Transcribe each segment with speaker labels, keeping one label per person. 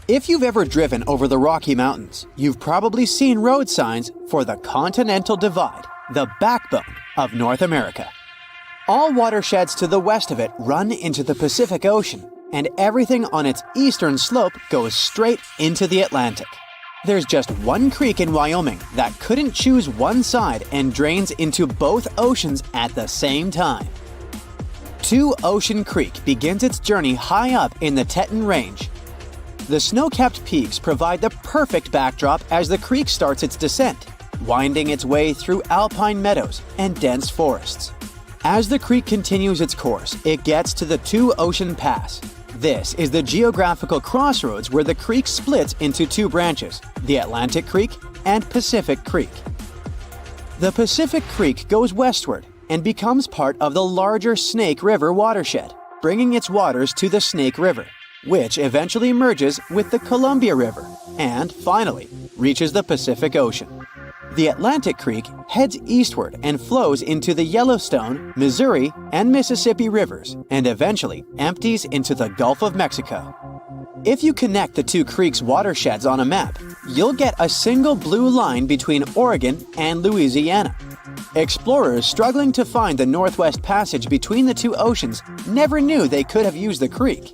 Speaker 1: If you've ever driven over the Rocky Mountains, you've probably seen road signs for the Continental Divide, the backbone of North America. All watersheds to the west of it run into the Pacific Ocean, and everything on its eastern slope goes straight into the Atlantic. There's just one creek in Wyoming that couldn't choose one side and drains into both oceans at the same time. Two Ocean Creek begins its journey high up in the Teton Range. The snow-capped peaks provide the perfect backdrop as the creek starts its descent, winding its way through alpine meadows and dense forests. As the creek continues its course, it gets to the Two Ocean Pass. This is the geographical crossroads where the creek splits into two branches, the Atlantic Creek and Pacific Creek. The Pacific Creek goes westward and becomes part of the larger Snake River watershed, bringing its waters to the Snake River, which eventually merges with the Columbia River and, finally, reaches the Pacific Ocean. The Atlantic Creek heads eastward and flows into the Yellowstone, Missouri, and Mississippi rivers, and eventually empties into the Gulf of Mexico. If you connect the two creeks' watersheds on a map, you'll get a single blue line between Oregon and Louisiana. Explorers struggling to find the Northwest Passage between the two oceans never knew they could have used the creek.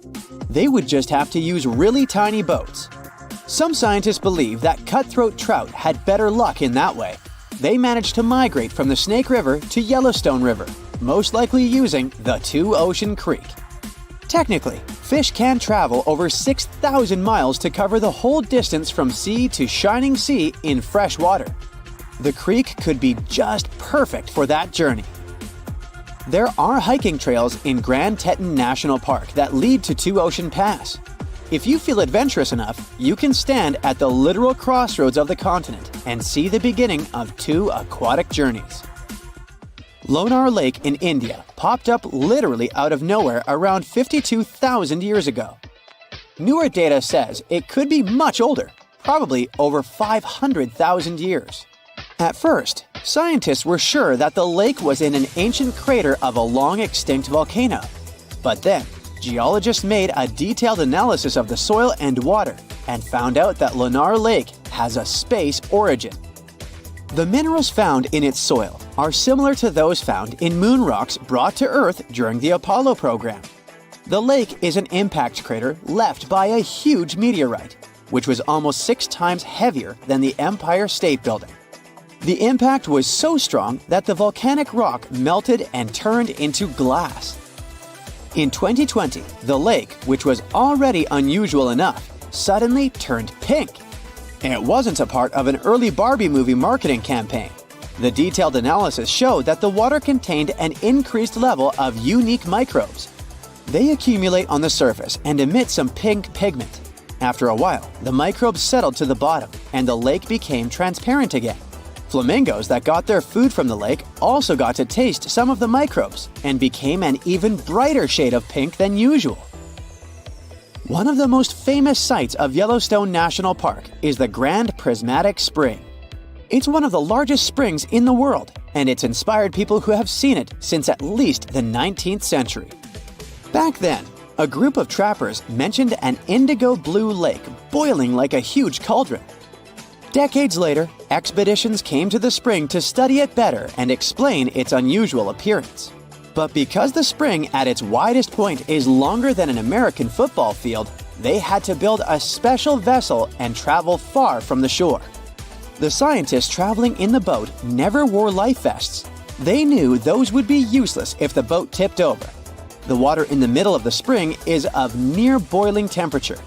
Speaker 1: They would just have to use really tiny boats. Some scientists believe that cutthroat trout had better luck in that way. They managed to migrate from the Snake River to Yellowstone River, most likely using the Two Ocean Creek. Technically, fish can travel over 6,000 miles to cover the whole distance from sea to shining sea in fresh water. The creek could be just perfect for that journey. There are hiking trails in Grand Teton National Park that lead to Two Ocean Pass. If you feel adventurous enough, you can stand at the literal crossroads of the continent and see the beginning of two aquatic journeys. Lonar Lake in India popped up literally out of nowhere around 52,000 years ago. Newer data says it could be much older, probably over 500,000 years. At first, scientists were sure that the lake was in an ancient crater of a long-extinct volcano. But then, geologists made a detailed analysis of the soil and water and found out that Lonar Lake has a space origin. The minerals found in its soil are similar to those found in moon rocks brought to Earth during the Apollo program. The lake is an impact crater left by a huge meteorite, which was almost 6 times heavier than the Empire State Building. The impact was so strong that the volcanic rock melted and turned into glass. In 2020, the lake, which was already unusual enough, suddenly turned pink. It wasn't a part of an early Barbie movie marketing campaign. The detailed analysis showed that the water contained an increased level of unique microbes. They accumulate on the surface and emit some pink pigment. After a while, the microbes settled to the bottom and the lake became transparent again. Flamingos that got their food from the lake also got to taste some of the microbes and became an even brighter shade of pink than usual. One of the most famous sights of Yellowstone National Park is the Grand Prismatic Spring. It's one of the largest springs in the world, and it's inspired people who have seen it since at least the 19th century. Back then, a group of trappers mentioned an indigo blue lake boiling like a huge cauldron. Decades later, expeditions came to the spring to study it better and explain its unusual appearance. But because the spring at its widest point is longer than an American football field, they had to build a special vessel and travel far from the shore. The scientists traveling in the boat never wore life vests. They knew those would be useless if the boat tipped over. The water in the middle of the spring is of near boiling temperature,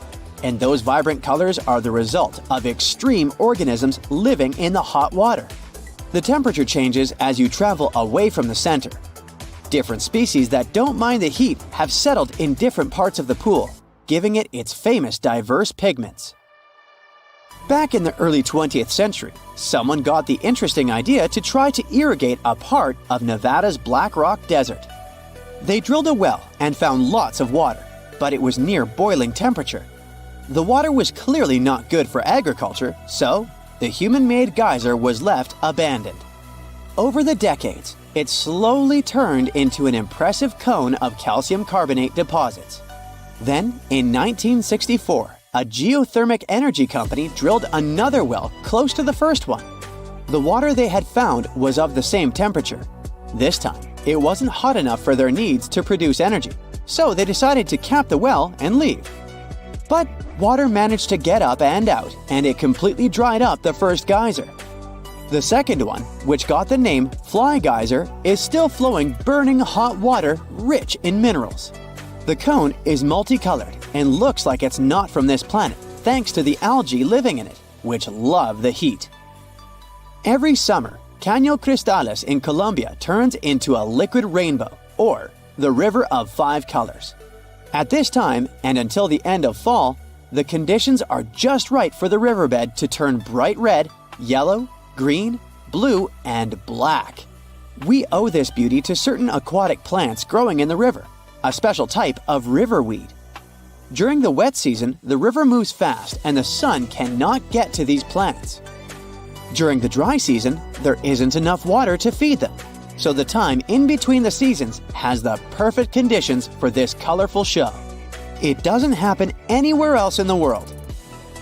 Speaker 1: and those vibrant colors are the result of extreme organisms living in the hot water. The temperature changes as you travel away from the center. Different species that don't mind the heat have settled in different parts of the pool, giving it its famous diverse pigments. Back in the early 20th century, someone got the interesting idea to try to irrigate a part of Nevada's Black Rock Desert. They drilled a well and found lots of water, but it was near boiling temperature. The water was clearly not good for agriculture, so the human-made geyser was left abandoned. Over the decades, it slowly turned into an impressive cone of calcium carbonate deposits. Then, in 1964, a geothermal energy company drilled another well close to the first one. The water they had found was of the same temperature. This time, it wasn't hot enough for their needs to produce energy, so they decided to cap the well and leave. But water managed to get up and out, and it completely dried up the first geyser. The second one, which got the name Fly Geyser, is still flowing burning hot water rich in minerals. The cone is multicolored and looks like it's not from this planet, thanks to the algae living in it, which love the heat. Every summer, Caño Cristales in Colombia turns into a liquid rainbow, or the River of Five Colors. At this time, and until the end of fall, the conditions are just right for the riverbed to turn bright red, yellow, green, blue, and black. We owe this beauty to certain aquatic plants growing in the river, a special type of riverweed. During the wet season, the river moves fast and the sun cannot get to these plants. During the dry season, there isn't enough water to feed them, so the time in between the seasons has the perfect conditions for this colorful show. It doesn't happen anywhere else in the world.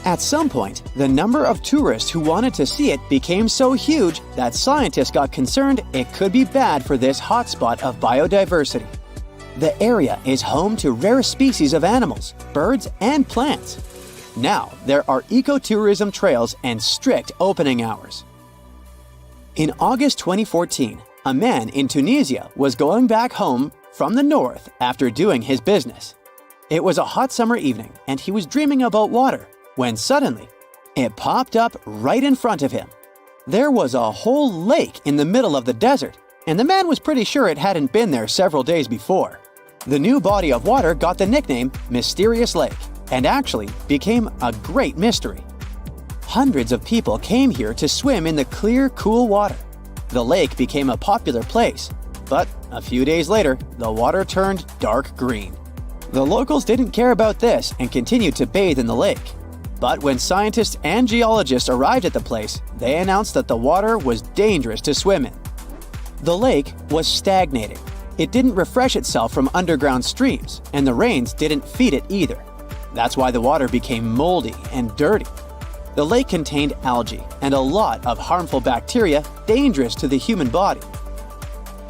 Speaker 1: At some point, the number of tourists who wanted to see it became so huge that scientists got concerned it could be bad for this hotspot of biodiversity. The area is home to rare species of animals, birds, and plants. Now, there are ecotourism trails and strict opening hours. In August 2014, a man in Tunisia was going back home from the north after doing his business. It was a hot summer evening and he was dreaming about water when suddenly, it popped up right in front of him. There was a whole lake in the middle of the desert, and the man was pretty sure it hadn't been there several days before. The new body of water got the nickname Mysterious Lake, and actually became a great mystery. Hundreds of people came here to swim in the clear, cool water. The lake became a popular place, but a few days later, the water turned dark green. The locals didn't care about this and continued to bathe in the lake. But when scientists and geologists arrived at the place, they announced that the water was dangerous to swim in. The lake was stagnating. It didn't refresh itself from underground streams, and the rains didn't feed it either. That's why the water became moldy and dirty. The lake contained algae and a lot of harmful bacteria dangerous to the human body.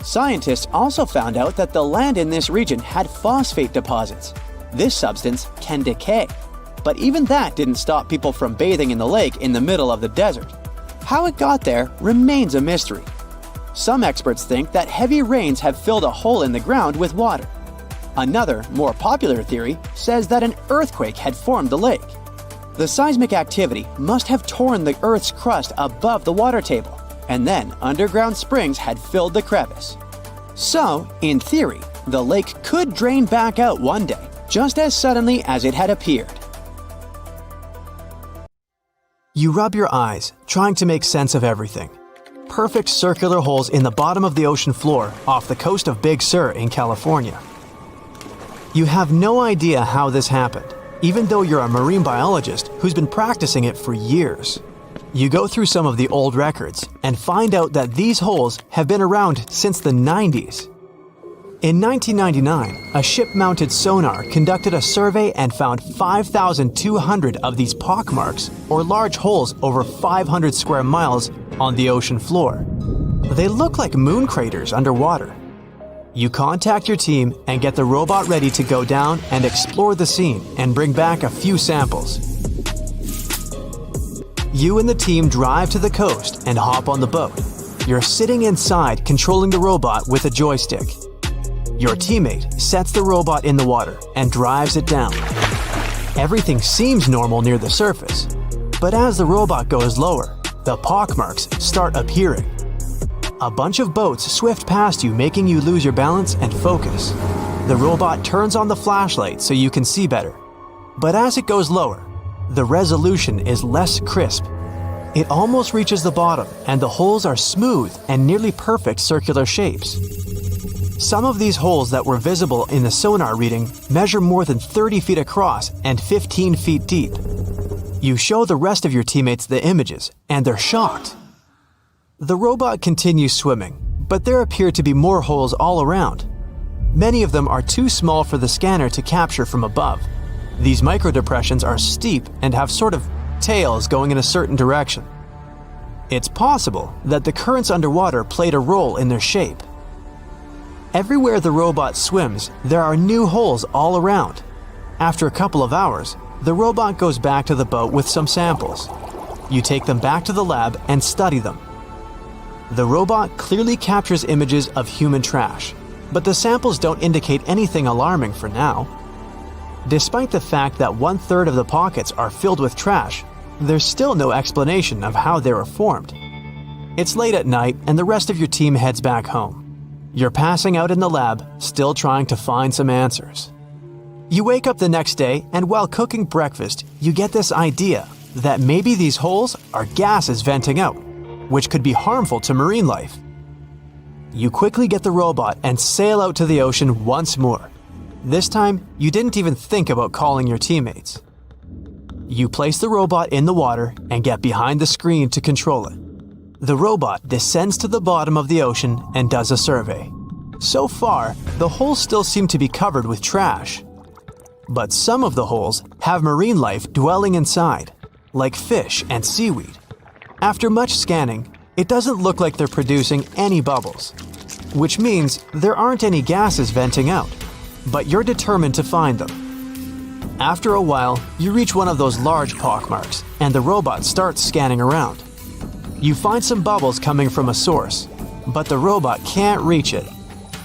Speaker 1: Scientists also found out that the land in this region had phosphate deposits. This substance can decay. But even that didn't stop people from bathing in the lake in the middle of the desert. How it got there remains a mystery. Some experts think that heavy rains have filled a hole in the ground with water. Another, more popular theory says that an earthquake had formed the lake. The seismic activity must have torn the Earth's crust above the water table, and then underground springs had filled the crevice. So, in theory, the lake could drain back out one day, just as suddenly as it had appeared. You rub your eyes, trying to make sense of everything. Perfect circular holes in the bottom of the ocean floor off the coast of Big Sur in California. You have no idea how this happened, even though you're a marine biologist who's been practicing it for years. You go through some of the old records and find out that these holes have been around since the 90s. In 1999, a ship-mounted sonar conducted a survey and found 5,200 of these pockmarks, or large holes over 500 square miles, on the ocean floor. They look like moon craters underwater. You contact your team and get the robot ready to go down and explore the scene and bring back a few samples. You and the team drive to the coast and hop on the boat. You're sitting inside controlling the robot with a joystick. Your teammate sets the robot in the water and drives it down. Everything seems normal near the surface, but as the robot goes lower, the pockmarks start appearing. A bunch of boats swift past you, making you lose your balance and focus. The robot turns on the flashlight so you can see better. But as it goes lower, the resolution is less crisp. It almost reaches the bottom, and the holes are smooth and nearly perfect circular shapes. Some of these holes that were visible in the sonar reading measure more than 30 feet across and 15 feet deep. You show the rest of your teammates the images, and they're shocked. The robot continues swimming, but there appear to be more holes all around. Many of them are too small for the scanner to capture from above. These microdepressions are steep and have sort of tails going in a certain direction. It's possible that the currents underwater played a role in their shape. Everywhere the robot swims, there are new holes all around. After a couple of hours, the robot goes back to the boat with some samples. You take them back to the lab and study them. The robot clearly captures images of human trash, but the samples don't indicate anything alarming for now. Despite the fact that 1/3 of the pockets are filled with trash, there's still no explanation of how they were formed. It's late at night and the rest of your team heads back home. You're passing out in the lab, still trying to find some answers. You wake up the next day and while cooking breakfast, you get this idea that maybe these holes are gases venting out, which could be harmful to marine life. You quickly get the robot and sail out to the ocean once more. This time, you didn't even think about calling your teammates. You place the robot in the water and get behind the screen to control it. The robot descends to the bottom of the ocean and does a survey. So far, the holes still seem to be covered with trash. But some of the holes have marine life dwelling inside, like fish and seaweed. After much scanning, it doesn't look like they're producing any bubbles, which means there aren't any gases venting out, but you're determined to find them. After a while, you reach one of those large pockmarks, and the robot starts scanning around. You find some bubbles coming from a source, but the robot can't reach it.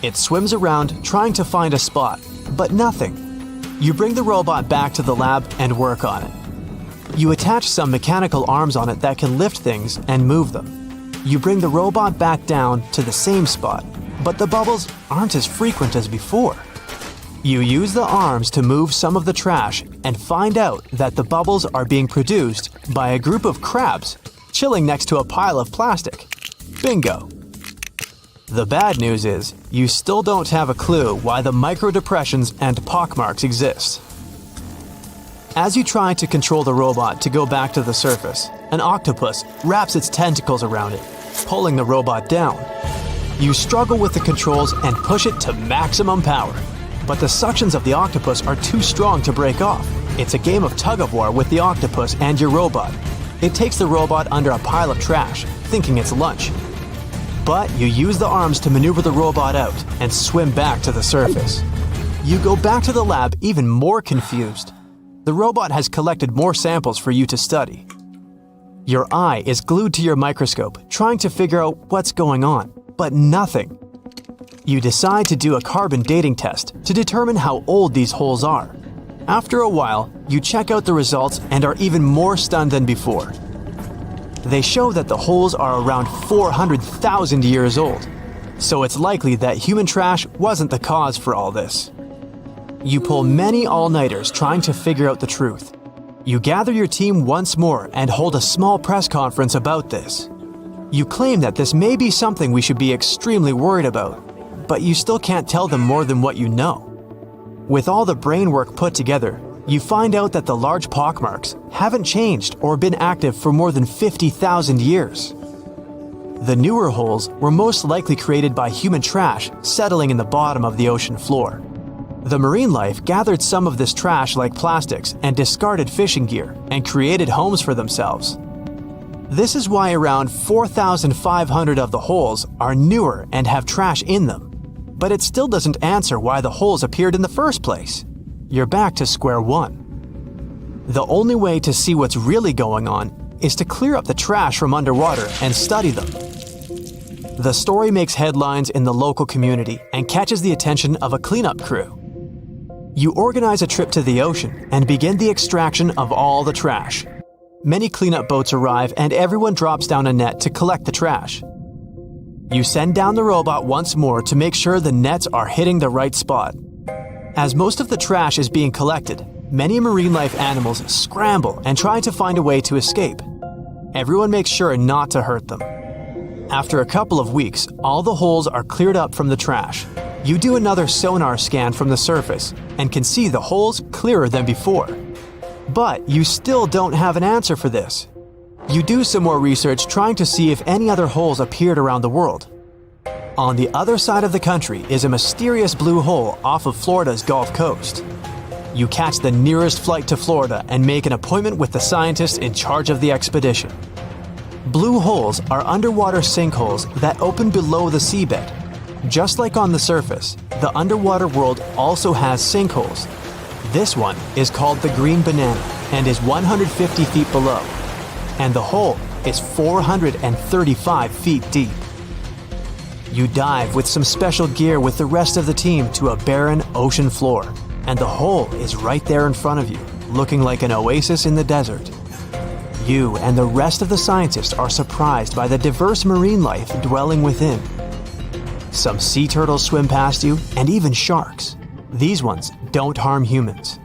Speaker 1: It swims around trying to find a spot, but nothing. You bring the robot back to the lab and work on it. You attach some mechanical arms on it that can lift things and move them. You bring the robot back down to the same spot, but the bubbles aren't as frequent as before. You use the arms to move some of the trash and find out that the bubbles are being produced by a group of crabs chilling next to a pile of plastic. Bingo! The bad news is, you still don't have a clue why the microdepressions and pockmarks exist. As you try to control the robot to go back to the surface, an octopus wraps its tentacles around it, pulling the robot down. You struggle with the controls and push it to maximum power, but the suctions of the octopus are too strong to break off. It's a game of tug-of-war with the octopus and your robot. It takes the robot under a pile of trash, thinking it's lunch. But you use the arms to maneuver the robot out and swim back to the surface. You go back to the lab even more confused. The robot has collected more samples for you to study. Your eye is glued to your microscope, trying to figure out what's going on, but nothing. You decide to do a carbon dating test to determine how old these holes are. After a while, you check out the results and are even more stunned than before. They show that the holes are around 400,000 years old, so it's likely that human trash wasn't the cause for all this. You pull many all-nighters trying to figure out the truth. You gather your team once more and hold a small press conference about this. You claim that this may be something we should be extremely worried about, but you still can't tell them more than what you know. With all the brain work put together, you find out that the large pockmarks haven't changed or been active for more than 50,000 years. The newer holes were most likely created by human trash settling in the bottom of the ocean floor. The marine life gathered some of this trash like plastics and discarded fishing gear and created homes for themselves. This is why around 4,500 of the holes are newer and have trash in them. But it still doesn't answer why the holes appeared in the first place. You're back to square one. The only way to see what's really going on is to clear up the trash from underwater and study them. The story makes headlines in the local community and catches the attention of a cleanup crew. You organize a trip to the ocean and begin the extraction of all the trash. Many cleanup boats arrive and everyone drops down a net to collect the trash. You send down the robot once more to make sure the nets are hitting the right spot. As most of the trash is being collected, many marine life animals scramble and try to find a way to escape. Everyone makes sure not to hurt them. After a couple of weeks, all the holes are cleared up from the trash. You do another sonar scan from the surface and can see the holes clearer than before. But you still don't have an answer for this. You do some more research trying to see if any other holes appeared around the world. On the other side of the country is a mysterious blue hole off of Florida's Gulf Coast. You catch the nearest flight to Florida and make an appointment with the scientists in charge of the expedition. Blue holes are underwater sinkholes that open below the seabed. Just like on the surface, the underwater world also has sinkholes. This one is called the Green Banana and is 150 feet below, and the hole is 435 feet deep. You dive with some special gear with the rest of the team to a barren ocean floor, and the hole is right there in front of you, looking like an oasis in the desert. You and the rest of the scientists are surprised by the diverse marine life dwelling within. Some sea turtles swim past you, and even sharks. These ones don't harm humans.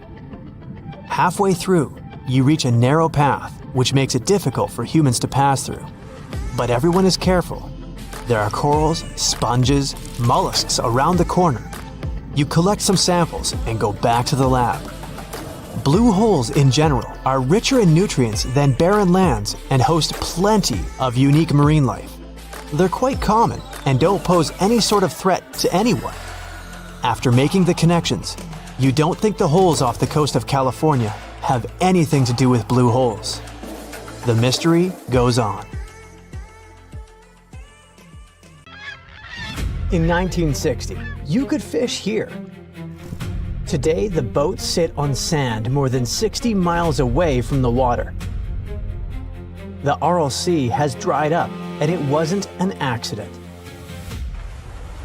Speaker 1: Halfway through, you reach a narrow path, which makes it difficult for humans to pass through. But everyone is careful. There are corals, sponges, mollusks around the corner. You collect some samples and go back to the lab. Blue holes in general are richer in nutrients than barren lands and host plenty of unique marine life. They're quite common and don't pose any sort of threat to anyone. After making the connections, you don't think the holes off the coast of California have anything to do with blue holes. The mystery goes on. In 1960, you could fish here. Today, the boats sit on sand more than 60 miles away from the water. The Aral Sea has dried up, and it wasn't an accident.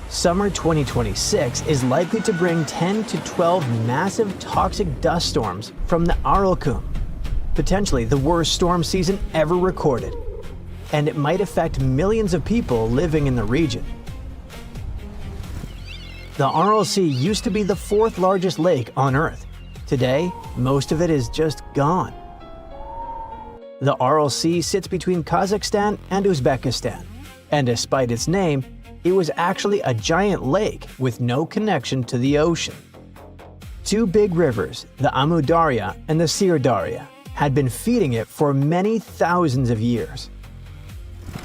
Speaker 1: Summer 2026 is likely to bring 10 to 12 massive toxic dust storms from the Aralkum, potentially the worst storm season ever recorded, and it might affect millions of people living in the region. The Aral Sea used to be the fourth largest lake on Earth. Today, most of it is just gone. The Aral Sea sits between Kazakhstan and Uzbekistan, and despite its name, it was actually a giant lake with no connection to the ocean. Two big rivers, the Amu Darya and the Sir Darya, had been feeding it for many thousands of years.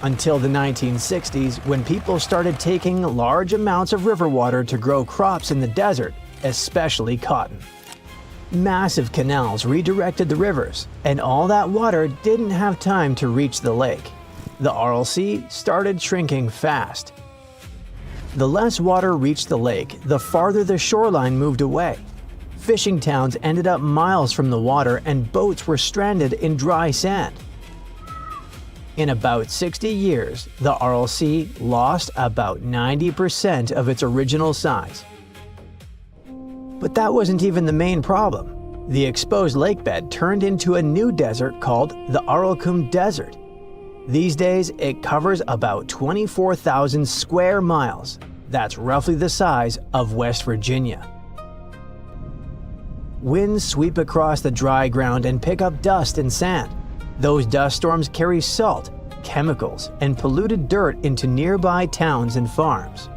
Speaker 1: Until the 1960s, when people started taking large amounts of river water to grow crops in the desert, especially cotton. Massive canals redirected the rivers, and all that water didn't have time to reach the lake. The Aral Sea started shrinking fast. The less water reached the lake, the farther the shoreline moved away. Fishing towns ended up miles from the water, and boats were stranded in dry sand. In about 60 years, the Aral Sea lost about 90% of its original size. But that wasn't even the main problem. The exposed lakebed turned into a new desert called the Aralkum Desert. These days, it covers about 24,000 square miles. That's roughly the size of West Virginia. Winds sweep across the dry ground and pick up dust and sand. Those dust storms carry salt, chemicals, and polluted dirt into nearby towns and farms.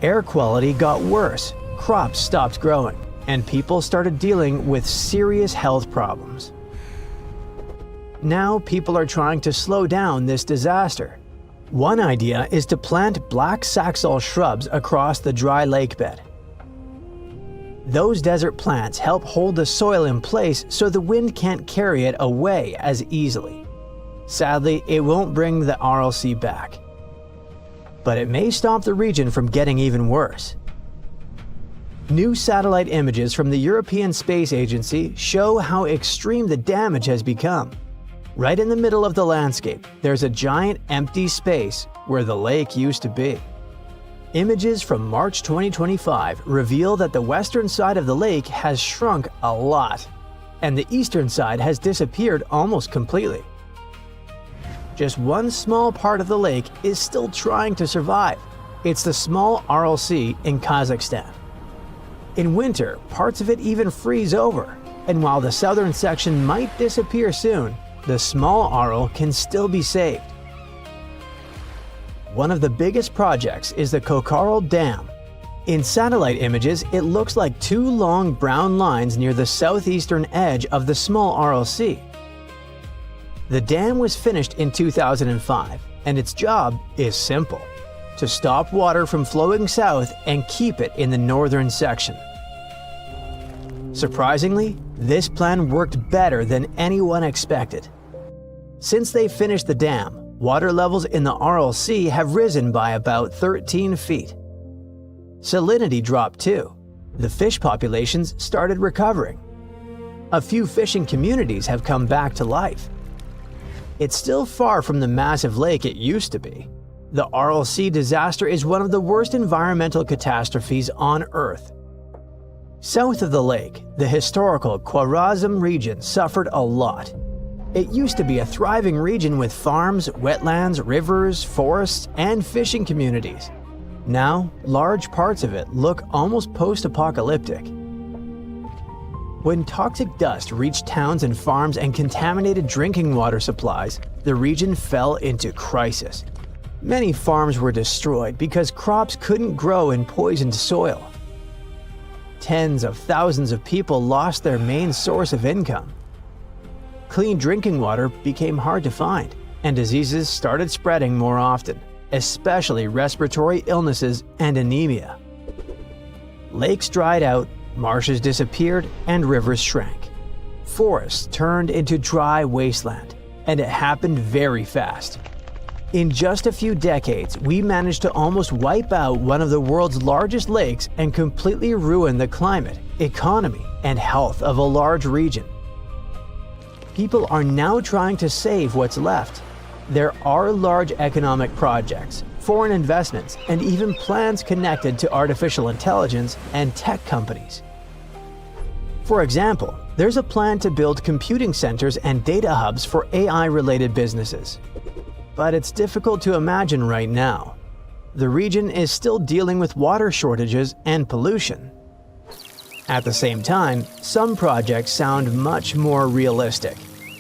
Speaker 1: Air quality got worse, crops stopped growing, and people started dealing with serious health problems. Now people are trying to slow down this disaster. One idea is to plant black saxaul shrubs across the dry lakebed. Those desert plants help hold the soil in place so the wind can't carry it away as easily. Sadly, it won't bring the Aral Sea back. But it may stop the region from getting even worse. New satellite images from the European Space Agency show how extreme the damage has become. Right in the middle of the landscape, there's a giant empty space where the lake used to be. Images from March 2025 reveal that the western side of the lake has shrunk a lot, and the eastern side has disappeared almost completely. Just one small part of the lake is still trying to survive. It's the small Aral Sea in Kazakhstan. In winter, parts of it even freeze over, and while the southern section might disappear soon, the small Aral can still be saved. One of the biggest projects is the Kokarel Dam. In satellite images, it looks like two long brown lines near the southeastern edge of the small Aral Sea. The dam was finished in 2005, and its job is simple: to stop water from flowing south and keep it in the northern section. Surprisingly, this plan worked better than anyone expected. Since they finished the dam, water levels in the Aral Sea have risen by about 13 feet. Salinity dropped too. The fish populations started recovering. A few fishing communities have come back to life. It's still far from the massive lake it used to be. The Aral Sea disaster is one of the worst environmental catastrophes on Earth. South of the lake, the historical Khwarazm region suffered a lot. It used to be a thriving region with farms, wetlands, rivers, forests, and fishing communities. Now, large parts of it look almost post-apocalyptic. When toxic dust reached towns and farms and contaminated drinking water supplies, the region fell into crisis. Many farms were destroyed because crops couldn't grow in poisoned soil. Tens of thousands of people lost their main source of income. Clean drinking water became hard to find, and diseases started spreading more often, especially respiratory illnesses and anemia. Lakes dried out, marshes disappeared, and rivers shrank. Forests turned into dry wasteland, and it happened very fast. In just a few decades, we managed to almost wipe out one of the world's largest lakes and completely ruin the climate, economy, and health of a large region. People are now trying to save what's left. There are large economic projects, foreign investments, and even plans connected to artificial intelligence and tech companies. For example, there's a plan to build computing centers and data hubs for AI-related businesses. But it's difficult to imagine right now. The region is still dealing with water shortages and pollution. At the same time, some projects sound much more realistic.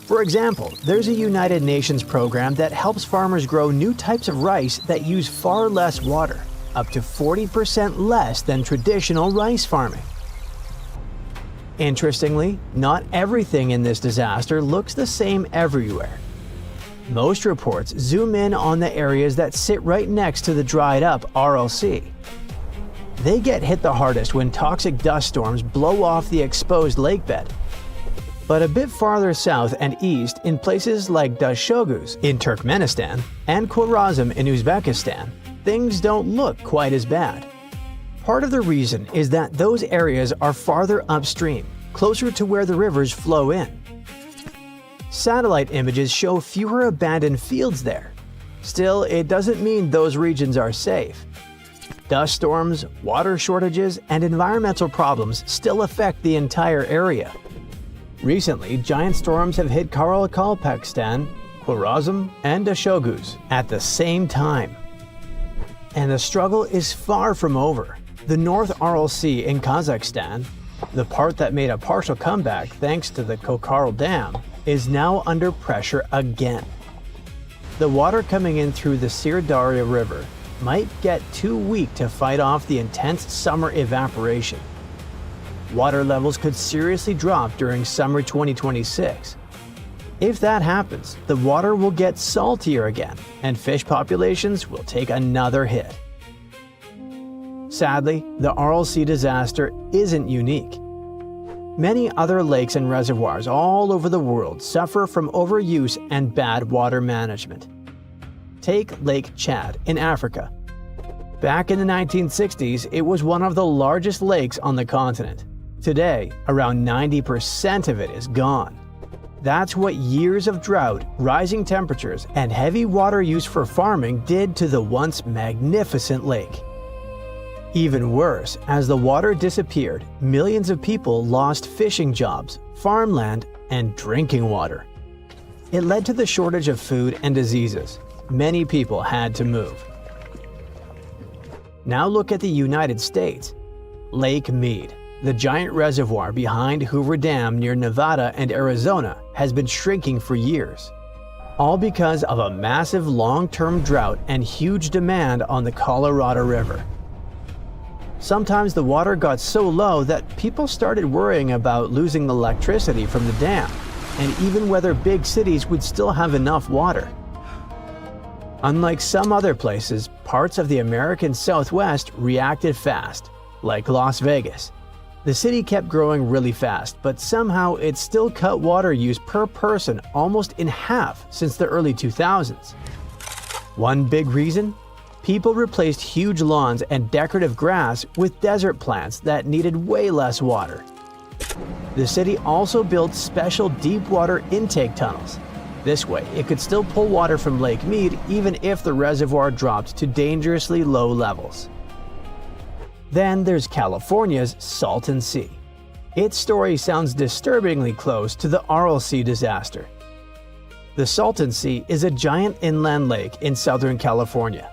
Speaker 1: For example, there's a United Nations program that helps farmers grow new types of rice that use far less water, up to 40% less than traditional rice farming. Interestingly, not everything in this disaster looks the same everywhere. Most reports zoom in on the areas that sit right next to the dried-up Aral Sea. They get hit the hardest when toxic dust storms blow off the exposed lakebed. But a bit farther south and east, in places like Dashoguz in Turkmenistan and Khwarazm in Uzbekistan, things don't look quite as bad. Part of the reason is that those areas are farther upstream, closer to where the rivers flow in. Satellite images show fewer abandoned fields there. Still, it doesn't mean those regions are safe. Dust storms, water shortages, and environmental problems still affect the entire area. Recently, giant storms have hit Karakalpakstan, Khwarazm, and Dashoguz at the same time. And the struggle is far from over. The North Aral Sea in Kazakhstan, the part that made a partial comeback thanks to the Kokarl Dam, is now under pressure again. The water coming in through the Sirdarya River might get too weak to fight off the intense summer evaporation. Water levels could seriously drop during summer 2026. If that happens, the water will get saltier again, and fish populations will take another hit. Sadly, the Aral Sea disaster isn't unique. Many other lakes and reservoirs all over the world suffer from overuse and bad water management. Take Lake Chad in Africa. Back in the 1960s, it was one of the largest lakes on the continent. Today, around 90% of it is gone. That's what years of drought, rising temperatures, and heavy water use for farming did to the once magnificent lake. Even worse, as the water disappeared, millions of people lost fishing jobs, farmland, and drinking water. It led to the shortage of food and diseases. Many people had to move. Now look at the United States. Lake Mead, the giant reservoir behind Hoover Dam near Nevada and Arizona, has been shrinking for years. All because of a massive long-term drought and huge demand on the Colorado River. Sometimes the water got so low that people started worrying about losing the electricity from the dam, and even whether big cities would still have enough water. Unlike some other places, parts of the American Southwest reacted fast, like Las Vegas. The city kept growing really fast, but somehow it still cut water use per person almost in half since the early 2000s. One big reason? People replaced huge lawns and decorative grass with desert plants that needed way less water. The city also built special deep water intake tunnels. This way, it could still pull water from Lake Mead even if the reservoir dropped to dangerously low levels. Then there's California's Salton Sea. Its story sounds disturbingly close to the Aral Sea disaster. The Salton Sea is a giant inland lake in Southern California.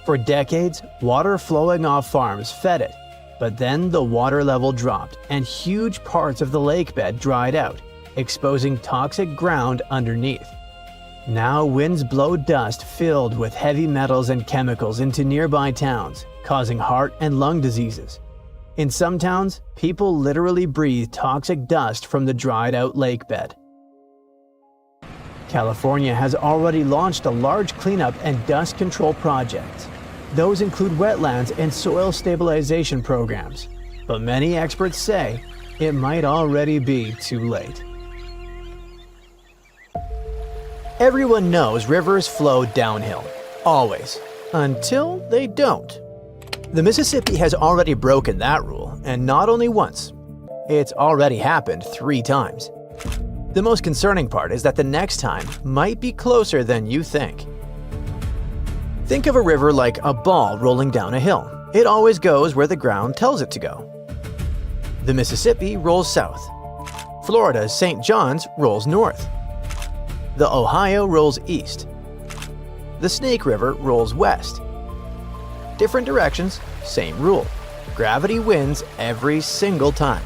Speaker 1: For decades, water flowing off farms fed it, but then the water level dropped and huge parts of the lake bed dried out, exposing toxic ground underneath. Now winds blow dust filled with heavy metals and chemicals into nearby towns, causing heart and lung diseases. In some towns, people literally breathe toxic dust from the dried out lake bed. California has already launched a large cleanup and dust control project. Those include wetlands and soil stabilization programs, but many experts say it might already be too late. Everyone knows rivers flow downhill, always, until they don't. The Mississippi has already broken that rule, and not only once. It's already happened 3 times. The most concerning part is that the next time might be closer than you think. Think of a river like a ball rolling down a hill. It always goes where the ground tells it to go. The Mississippi rolls south. Florida's St. John's rolls north. The Ohio rolls east. The Snake River rolls west. Different directions, same rule. Gravity wins every single time.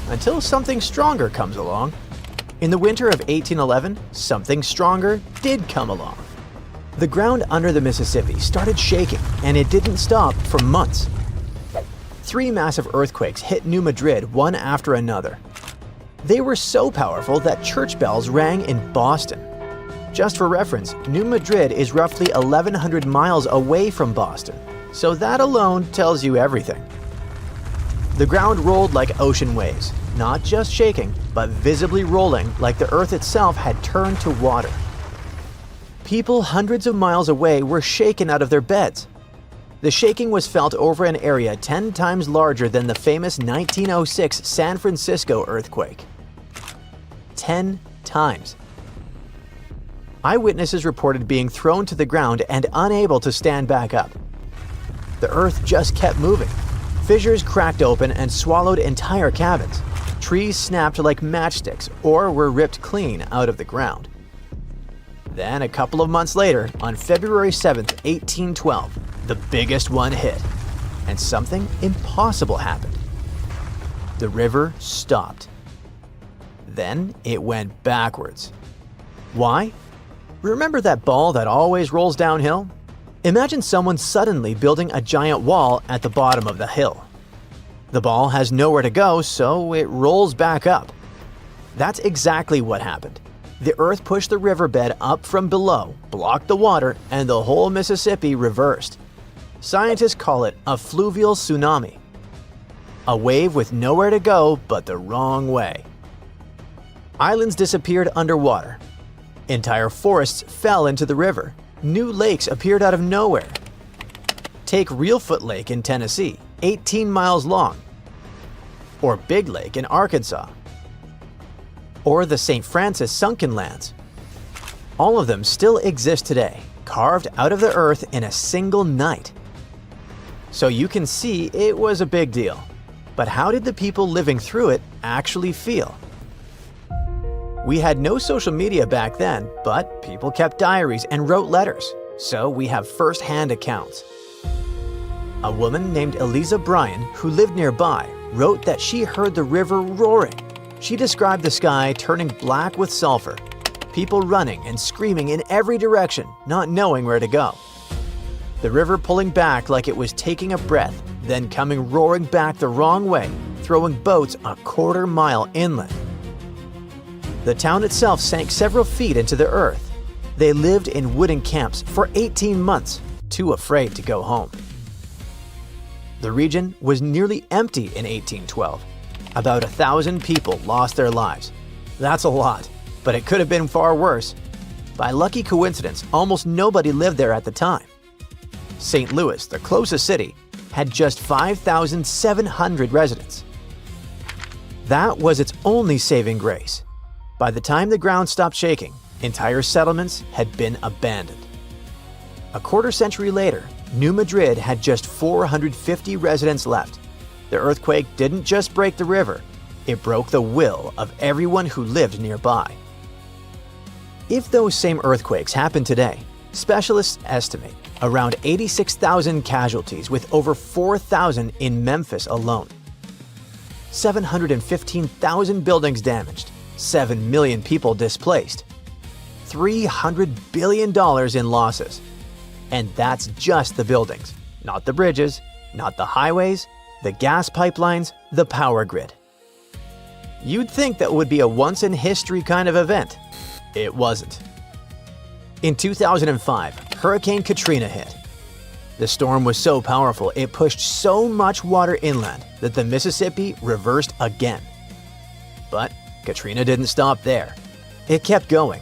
Speaker 1: Until something stronger comes along. In the winter of 1811, something stronger did come along. The ground under the Mississippi started shaking, and it didn't stop for months. 3 massive earthquakes hit New Madrid one after another. They were so powerful that church bells rang in Boston. Just for reference, New Madrid is roughly 1,100 miles away from Boston, so that alone tells you everything. The ground rolled like ocean waves, not just shaking, but visibly rolling like the earth itself had turned to water. People hundreds of miles away were shaken out of their beds. The shaking was felt over an area 10 times larger than the famous 1906 San Francisco earthquake. 10 times. Eyewitnesses reported being thrown to the ground and unable to stand back up. The earth just kept moving. Fissures cracked open and swallowed entire cabins. Trees snapped like matchsticks or were ripped clean out of the ground. Then, a couple of months later, on February 7, 1812, the biggest one hit, and something impossible happened. The river stopped. Then it went backwards. Why? Remember that ball that always rolls downhill? Imagine someone suddenly building a giant wall at the bottom of the hill. The ball has nowhere to go, so it rolls back up. That's exactly what happened. The earth pushed the riverbed up from below, blocked the water, and the whole Mississippi reversed. Scientists call it a fluvial tsunami. A wave with nowhere to go but the wrong way. Islands disappeared underwater. Entire forests fell into the river. New lakes appeared out of nowhere. Take Reelfoot Lake in Tennessee, 18 miles long. Or Big Lake in Arkansas. Or the St. Francis sunken lands. All of them still exist today, carved out of the earth in a single night. So you can see it was a big deal. But how did the people living through it actually feel? We had no social media back then, but people kept diaries and wrote letters, so we have first-hand accounts. A woman named Eliza Bryan, who lived nearby, wrote that she heard the river roaring. She described the sky turning black with sulfur, people running and screaming in every direction, not knowing where to go. The river pulling back like it was taking a breath, then coming roaring back the wrong way, throwing boats a quarter-mile inland. The town itself sank several feet into the earth. They lived in wooden camps for 18 months, too afraid to go home. The region was nearly empty in 1812. About 1,000 people lost their lives. That's a lot, but it could have been far worse. By lucky coincidence, almost nobody lived there at the time. St. Louis, the closest city, had just 5,700 residents. That was its only saving grace. By the time the ground stopped shaking, entire settlements had been abandoned. A quarter century later, New Madrid had just 450 residents left. The earthquake didn't just break the river, it broke the will of everyone who lived nearby. If those same earthquakes happen today, specialists estimate around 86,000 casualties, with over 4,000 in Memphis alone. 715,000 buildings damaged, 7 million people displaced, $300 billion in losses. And that's just the buildings, not the bridges, not the highways, the gas pipelines, the power grid. You'd think that would be a once-in-history kind of event. It wasn't. In 2005, Hurricane Katrina hit. The storm was so powerful it pushed so much water inland that the Mississippi reversed again. But Katrina didn't stop there. It kept going.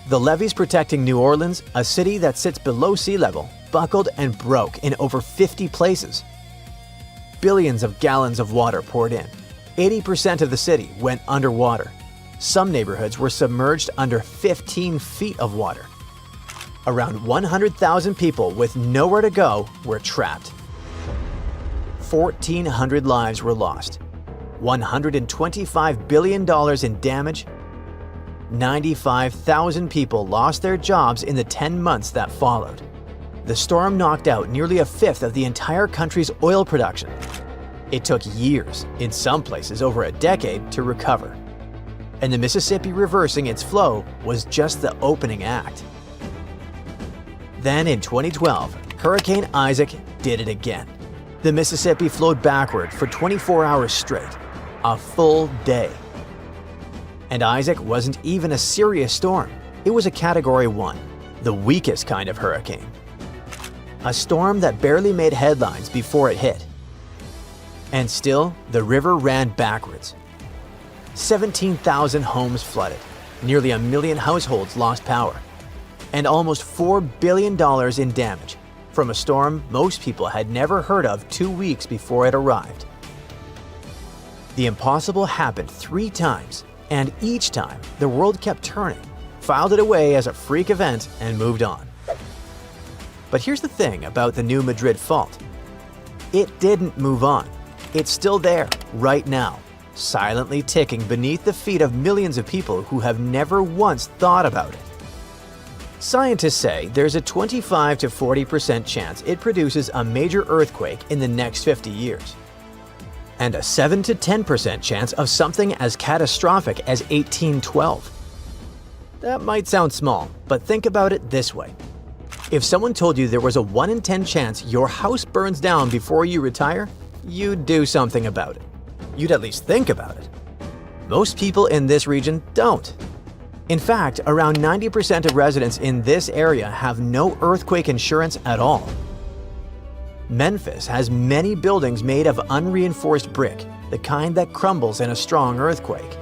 Speaker 1: The levees protecting New Orleans, a city that sits below sea level, buckled and broke in over 50 places. Billions of gallons of water poured in. 80% of the city went underwater. Some neighborhoods were submerged under 15 feet of water. Around 100,000 people with nowhere to go were trapped. 1,400 lives were lost. $125 billion in damage. 95,000 people lost their jobs in the 10 months that followed. The storm knocked out nearly a fifth of the entire country's oil production. It took years, in some places over a decade, to recover. And the Mississippi reversing its flow was just the opening act. Then in 2012, Hurricane Isaac did it again. The Mississippi flowed backward for 24 hours straight, a full day. And Isaac wasn't even a serious storm. It was a Category 1, the weakest kind of hurricane. A storm that barely made headlines before it hit. And still, the river ran backwards. 17,000 homes flooded, nearly 1 million households lost power, and almost $4 billion in damage from a storm most people had never heard of 2 weeks before it arrived. The impossible happened 3 times, and each time the world kept turning, filed it away as a freak event, and moved on. But here's the thing about the New Madrid fault. It didn't move on. It's still there, right now, silently ticking beneath the feet of millions of people who have never once thought about it. Scientists say there's a 25 to 40% chance it produces a major earthquake in the next 50 years. And a 7 to 10% chance of something as catastrophic as 1812. That might sound small, but think about it this way. If someone told you there was a 1 in 10 chance your house burns down before you retire, you'd do something about it. You'd at least think about it. Most people in this region don't. In fact, around 90% of residents in this area have no earthquake insurance at all. Memphis has many buildings made of unreinforced brick, the kind that crumbles in a strong earthquake.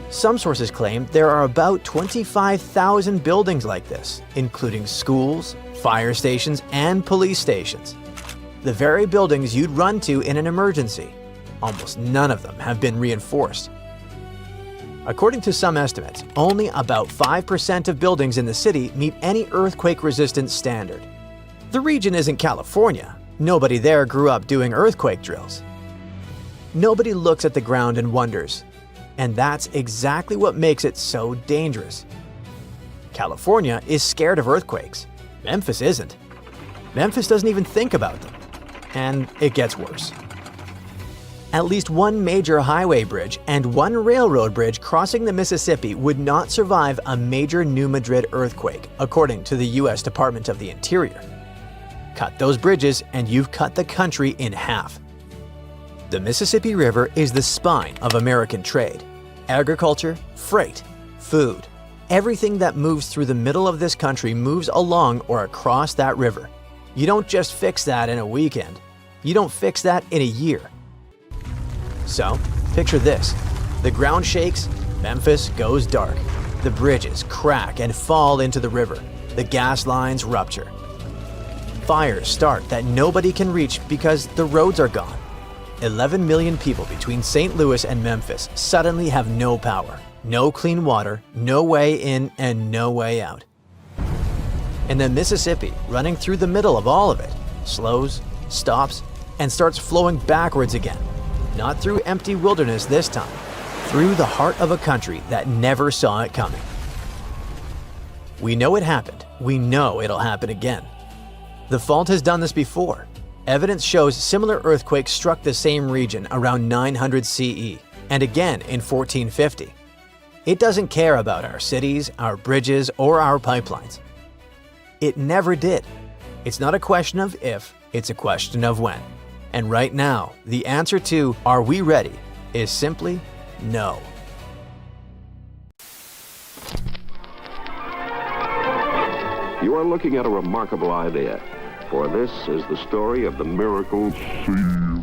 Speaker 1: Some sources claim there are about 25,000 buildings like this, including schools, fire stations, and police stations. The very buildings you'd run to in an emergency. Almost none of them have been reinforced. According to some estimates, only about 5% of buildings in the city meet any earthquake-resistant standard. The region isn't California. Nobody there grew up doing earthquake drills. Nobody looks at the ground and wonders. And that's exactly what makes it so dangerous. California is scared of earthquakes. Memphis isn't. Memphis doesn't even think about them. And it gets worse. At least one major highway bridge and one railroad bridge crossing the Mississippi would not survive a major New Madrid earthquake, according to the U.S. Department of the Interior. Cut those bridges and you've cut the country in half. The Mississippi River is the spine of American trade. Agriculture, freight, food. Everything that moves through the middle of this country moves along or across that river. You don't just fix that in a weekend. You don't fix that in a year. So, picture this. The ground shakes, Memphis goes dark. The bridges crack and fall into the river. The gas lines rupture. Fires start that nobody can reach because the roads are gone. 11 million people between St. Louis and Memphis suddenly have no power, no clean water, no way in and no way out. And then Mississippi, running through the middle of all of it, slows, stops, and starts flowing backwards again. Not through empty wilderness this time, through the heart of a country that never saw it coming. We know it happened. We know it'll happen again. The fault has done this before. Evidence shows similar earthquakes struck the same region around 900 CE, and again in 1450. It doesn't care about our cities, our bridges, or our pipelines. It never did. It's not a question of if, it's a question of when. And right now, the answer to "Are we ready?" is simply no.
Speaker 2: You are looking at a remarkable idea, for this is the story of the miracle sea.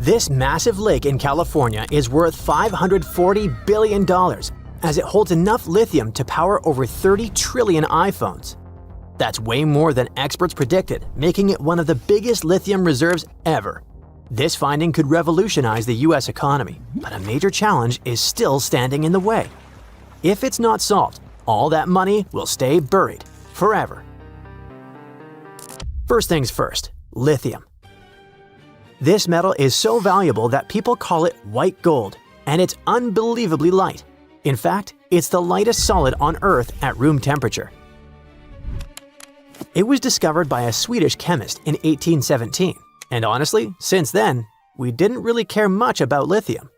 Speaker 1: This massive lake in California is worth $540 billion, as it holds enough lithium to power over 30 trillion iPhones. That's way more than experts predicted, making it one of the biggest lithium reserves ever. This finding could revolutionize the US economy, but a major challenge is still standing in the way. If it's not solved, all that money will stay buried forever. First things first, lithium. This metal is so valuable that people call it white gold, and it's unbelievably light. In fact, it's the lightest solid on Earth at room temperature. It was discovered by a Swedish chemist in 1817, and honestly, since then, we didn't really care much about lithium.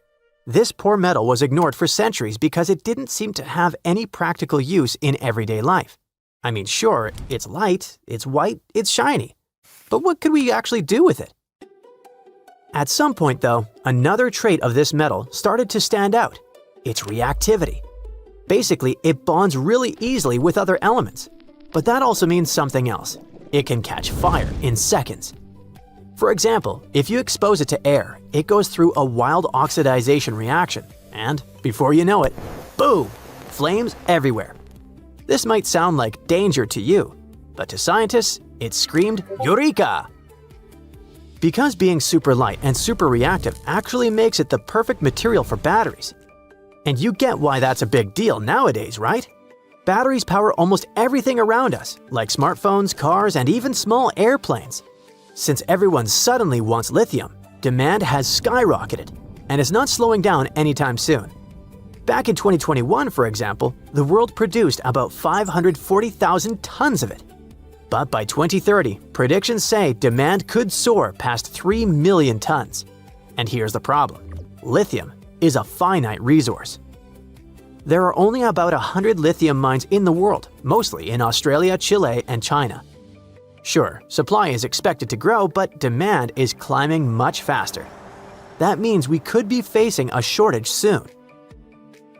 Speaker 1: This poor metal was ignored for centuries because it didn't seem to have any practical use in everyday life. I mean, sure, it's light, it's white, it's shiny. But what could we actually do with it? At some point, though, another trait of this metal started to stand out: its reactivity. Basically, it bonds really easily with other elements. But that also means something else. It can catch fire in seconds. For example, if you expose it to air, it goes through a wild oxidization reaction, and before you know it, boom, flames everywhere. This might sound like danger to you, but to scientists, it screamed Eureka! Because being super light and super reactive actually makes it the perfect material for batteries. And you get why that's a big deal nowadays, right? Batteries power almost everything around us, like smartphones, cars, and even small airplanes. Since everyone suddenly wants lithium, demand has skyrocketed, and it's not slowing down anytime soon. Back in 2021, for example, the world produced about 540,000 tons of it. But by 2030, predictions say demand could soar past 3 million tons. And here's the problem: lithium is a finite resource. There are only about 100 lithium mines in the world, mostly in Australia, Chile, and China. Sure, supply is expected to grow, but demand is climbing much faster. That means we could be facing a shortage soon.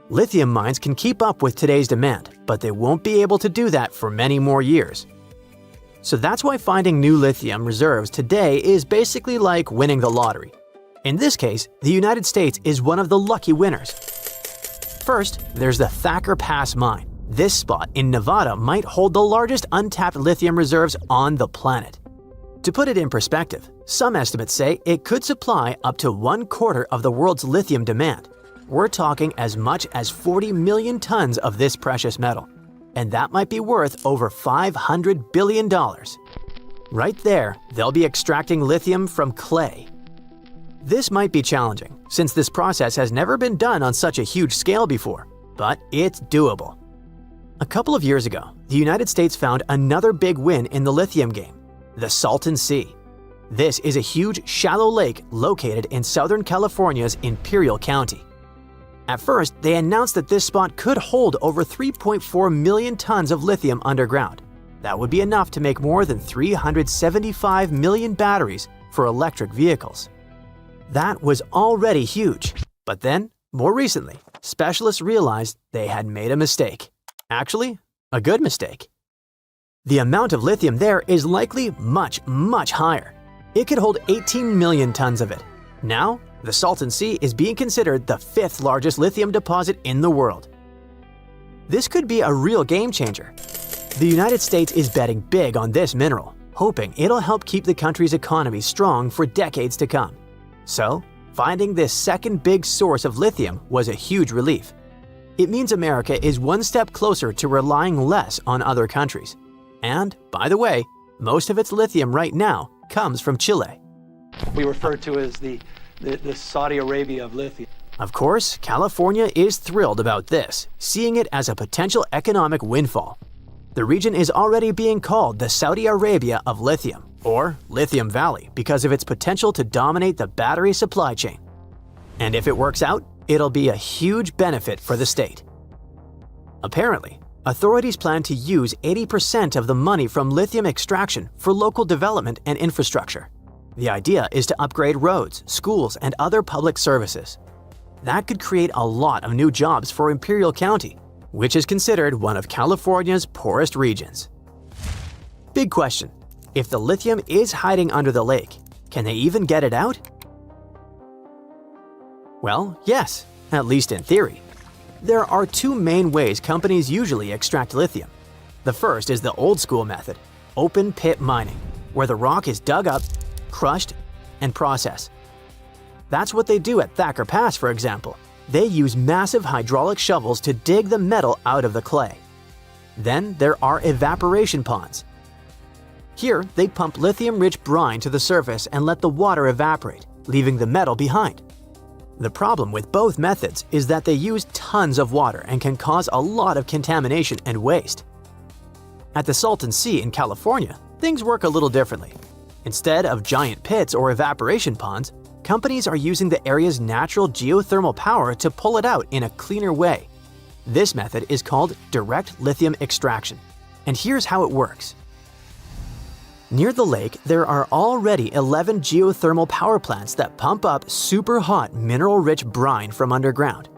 Speaker 1: Lithium mines can keep up with today's demand, but they won't be able to do that for many more years. So that's why finding new lithium reserves today is basically like winning the lottery. In this case, the United States is one of the lucky winners. First, there's the Thacker Pass mine. This spot in Nevada might hold the largest untapped lithium reserves on the planet. To put it in perspective, some estimates say it could supply up to 1/4 of the world's lithium demand. We're talking as much as 40 million tons of this precious metal. And that might be worth over $500 billion. Right there, they'll be extracting lithium from clay. This might be challenging, since this process has never been done on such a huge scale before, but it's doable. A couple of years ago, the United States found another big win in the lithium game: the Salton Sea. This is a huge, shallow lake located in Southern California's Imperial County. At first, they announced that this spot could hold over 3.4 million tons of lithium underground. That would be enough to make more than 375 million batteries for electric vehicles. That was already huge. But then, more recently, specialists realized they had made a mistake. Actually, a good mistake. The amount of lithium there is likely much, much higher. It could hold 18 million tons of it. Now, the Salton Sea is being considered the 5th largest lithium deposit in the world. This could be a real game changer. The United States is betting big on this mineral, hoping it'll help keep the country's economy strong for decades to come. So, finding this second big source of lithium was a huge relief. It means America is one step closer to relying less on other countries. And, by the way, most of its lithium right now comes from Chile.
Speaker 3: We refer to as the Saudi Arabia of lithium.
Speaker 1: Of course, California is thrilled about this, seeing it as a potential economic windfall. The region is already being called the Saudi Arabia of lithium, or Lithium Valley, because of its potential to dominate the battery supply chain. And if it works out, it'll be a huge benefit for the state. Apparently, authorities plan to use 80% of the money from lithium extraction for local development and infrastructure. The idea is to upgrade roads, schools, and other public services. That could create a lot of new jobs for Imperial County, which is considered one of California's poorest regions. Big question: if the lithium is hiding under the lake, can they even get it out? Well, yes, at least in theory. There are two main ways companies usually extract lithium. The first is the old-school method, open pit mining, where the rock is dug up, crushed, and processed. That's what they do at Thacker Pass, for example. They use massive hydraulic shovels to dig the metal out of the clay. Then there are evaporation ponds. Here, they pump lithium-rich brine to the surface and let the water evaporate, leaving the metal behind. The problem with both methods is that they use tons of water and can cause a lot of contamination and waste. At the Salton Sea in California, things work a little differently. Instead of giant pits or evaporation ponds, companies are using the area's natural geothermal power to pull it out in a cleaner way. This method is called direct lithium extraction. And here's how it works. Near the lake, there are already 11 geothermal power plants that pump up super hot mineral-rich brine from underground.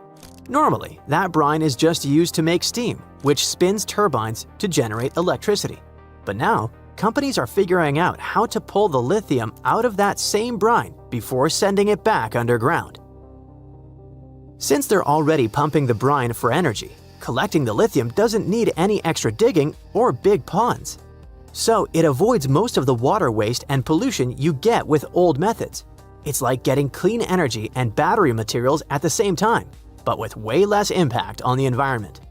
Speaker 1: Normally, that brine is just used to make steam, which spins turbines to generate electricity. But now, companies are figuring out how to pull the lithium out of that same brine before sending it back underground. Since they're already pumping the brine for energy, collecting the lithium doesn't need any extra digging or big ponds. So it avoids most of the water waste and pollution you get with old methods. It's like getting clean energy and battery materials at the same time, but with way less impact on the environment.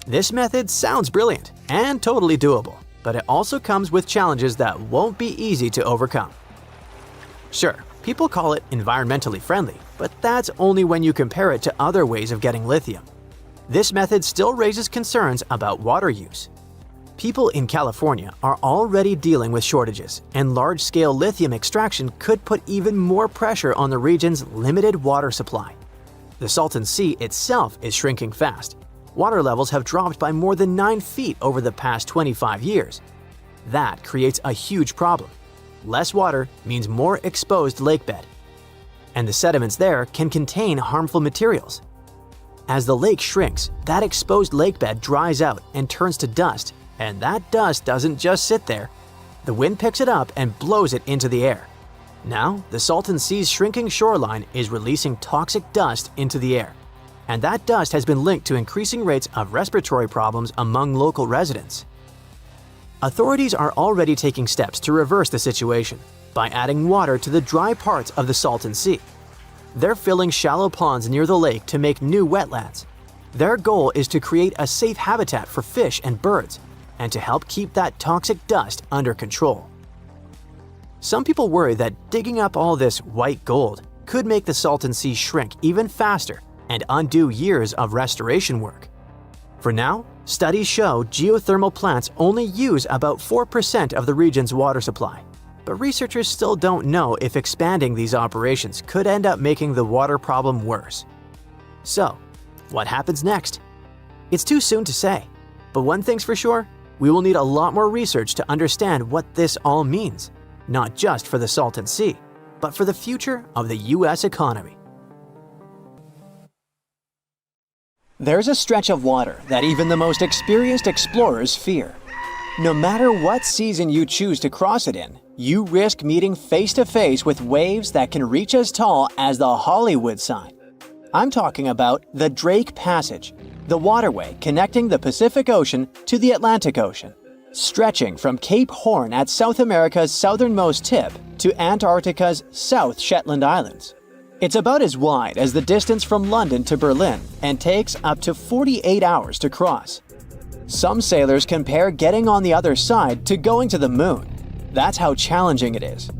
Speaker 1: This method sounds brilliant and totally doable, but it also comes with challenges that won't be easy to overcome. Sure, people call it environmentally friendly, but that's only when you compare it to other ways of getting lithium. This method still raises concerns about water use. People in California are already dealing with shortages, and large-scale lithium extraction could put even more pressure on the region's limited water supply. The Salton Sea itself is shrinking fast. Water levels have dropped by more than 9 feet over the past 25 years. That creates a huge problem. Less water means more exposed lakebed. And the sediments there can contain harmful materials. As the lake shrinks, that exposed lakebed dries out and turns to dust. And that dust doesn't just sit there. The wind picks it up and blows it into the air. Now, the Salton Sea's shrinking shoreline is releasing toxic dust into the air. And that dust has been linked to increasing rates of respiratory problems among local residents. Authorities are already taking steps to reverse the situation by adding water to the dry parts of the Salton Sea. They're filling shallow ponds near the lake to make new wetlands. Their goal is to create a safe habitat for fish and birds, and to help keep that toxic dust under control. Some people worry that digging up all this white gold could make the Salton Sea shrink even faster and undo years of restoration work. For now, studies show geothermal plants only use about 4% of the region's water supply, but researchers still don't know if expanding these operations could end up making the water problem worse. So, what happens next? It's too soon to say, but one thing's for sure: we will need a lot more research to understand what this all means, not just for the Salton Sea, but for the future of the U.S. economy. There's a stretch of water that even the most experienced explorers fear. No matter what season you choose to cross it in, you risk meeting face-to-face with waves that can reach as tall as the Hollywood sign. I'm talking about the Drake Passage, the waterway connecting the Pacific Ocean to the Atlantic Ocean, stretching from Cape Horn at South America's southernmost tip to Antarctica's South Shetland Islands. It's about as wide as the distance from London to Berlin and takes up to 48 hours to cross. Some sailors compare getting on the other side to going to the moon. That's how challenging it is.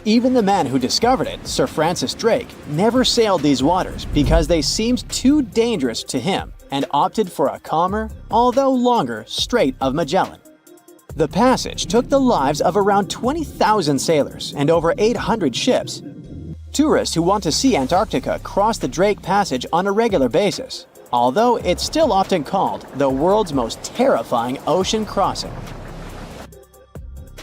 Speaker 1: Even the man who discovered it, Sir Francis Drake, never sailed these waters because they seemed too dangerous to him and opted for a calmer, although longer, Strait of Magellan. The passage took the lives of around 20,000 sailors and over 800 ships. Tourists who want to see Antarctica cross the Drake Passage on a regular basis, although it's still often called the world's most terrifying ocean crossing.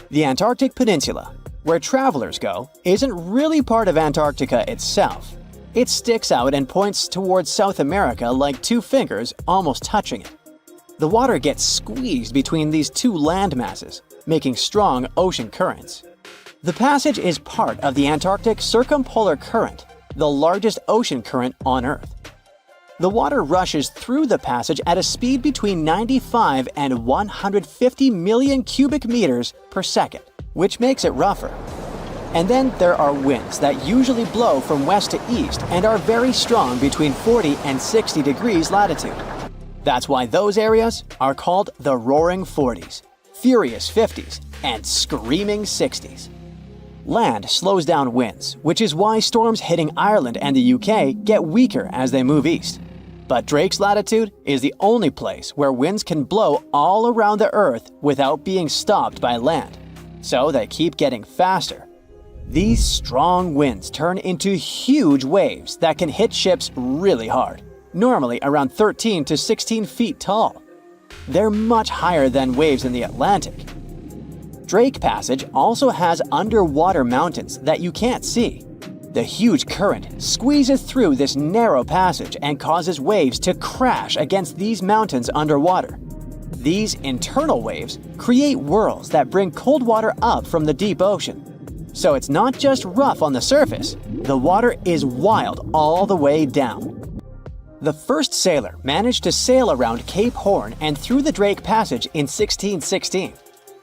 Speaker 1: The Antarctic Peninsula, where travelers go, isn't really part of Antarctica itself. It sticks out and points towards South America like two fingers almost touching it. The water gets squeezed between these two land masses, making strong ocean currents. The passage is part of the Antarctic Circumpolar Current, the largest ocean current on Earth. The water rushes through the passage at a speed between 95 and 150 million cubic meters per second, which makes it rougher. And then there are winds that usually blow from west to east and are very strong between 40 and 60 degrees latitude. That's why those areas are called the Roaring Forties, Furious 50s, and Screaming 60s. Land slows down winds, which is why storms hitting Ireland and the UK get weaker as they move east. But Drake's latitude is the only place where winds can blow all around the Earth without being stopped by land. So they keep getting faster. These strong winds turn into huge waves that can hit ships really hard, normally around 13 to 16 feet tall. They're much higher than waves in the Atlantic. Drake Passage also has underwater mountains that you can't see. The huge current squeezes through this narrow passage and causes waves to crash against these mountains underwater. These internal waves create whirls that bring cold water up from the deep ocean. So it's not just rough on the surface, the water is wild all the way down. The first sailor managed to sail around Cape Horn and through the Drake Passage in 1616.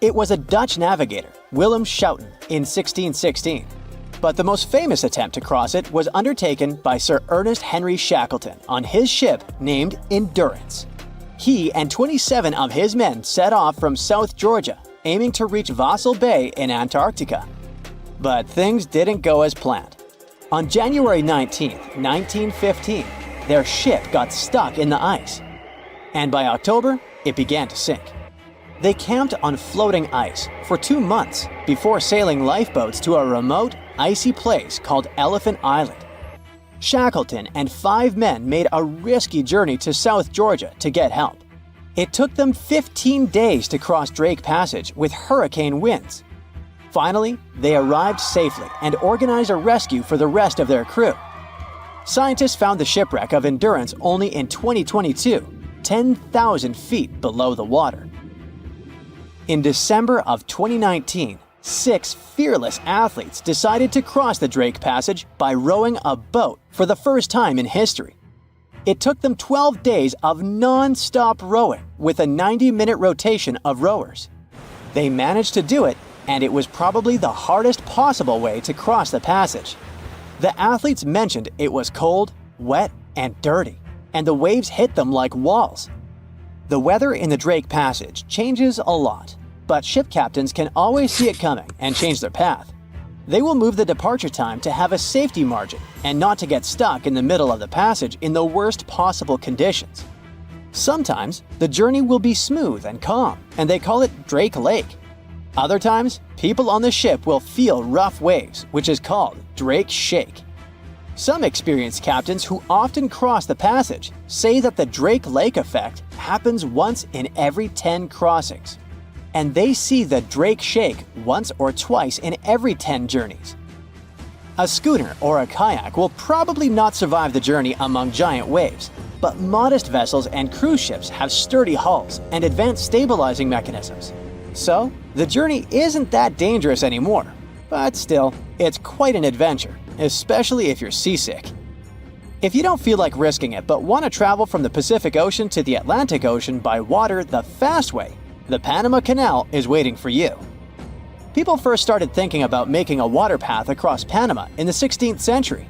Speaker 1: It was a Dutch navigator, Willem Schouten, in 1616. But the most famous attempt to cross it was undertaken by Sir Ernest Henry Shackleton on his ship named Endurance. He and 27 of his men set off from South Georgia, aiming to reach Vassal Bay in Antarctica. But things didn't go as planned. On January 19, 1915, their ship got stuck in the ice. And by October, it began to sink. They camped on floating ice for 2 months before sailing lifeboats to a remote, icy place called Elephant Island. Shackleton and 5 men made a risky journey to South Georgia to get help. It took them 15 days to cross Drake Passage with hurricane winds. Finally, they arrived safely and organized a rescue for the rest of their crew. Scientists found the shipwreck of Endurance only in 2022, 10,000 feet below the water. In December of 2019, 6 fearless athletes decided to cross the Drake Passage by rowing a boat for the first time in history. It took them 12 days of non-stop rowing with a 90-minute rotation of rowers. They managed to do it, and it was probably the hardest possible way to cross the passage. The athletes mentioned it was cold, wet, and dirty, and the waves hit them like walls. The weather in the Drake Passage changes a lot, but ship captains can always see it coming and change their path. They will move the departure time to have a safety margin and not to get stuck in the middle of the passage in the worst possible conditions. Sometimes, the journey will be smooth and calm, and they call it Drake Lake. Other times, people on the ship will feel rough waves, which is called Drake Shake. Some experienced captains who often cross the passage say that the Drake Lake effect happens once in every 10 crossings, and they see the Drake Shake once or twice in every 10 journeys. A schooner or a kayak will probably not survive the journey among giant waves, but modest vessels and cruise ships have sturdy hulls and advanced stabilizing mechanisms. So, the journey isn't that dangerous anymore. But still, it's quite an adventure, especially if you're seasick. If you don't feel like risking it but want to travel from the Pacific Ocean to the Atlantic Ocean by water the fast way, the Panama Canal is waiting for you. People first started thinking about making a water path across Panama in the 16th century.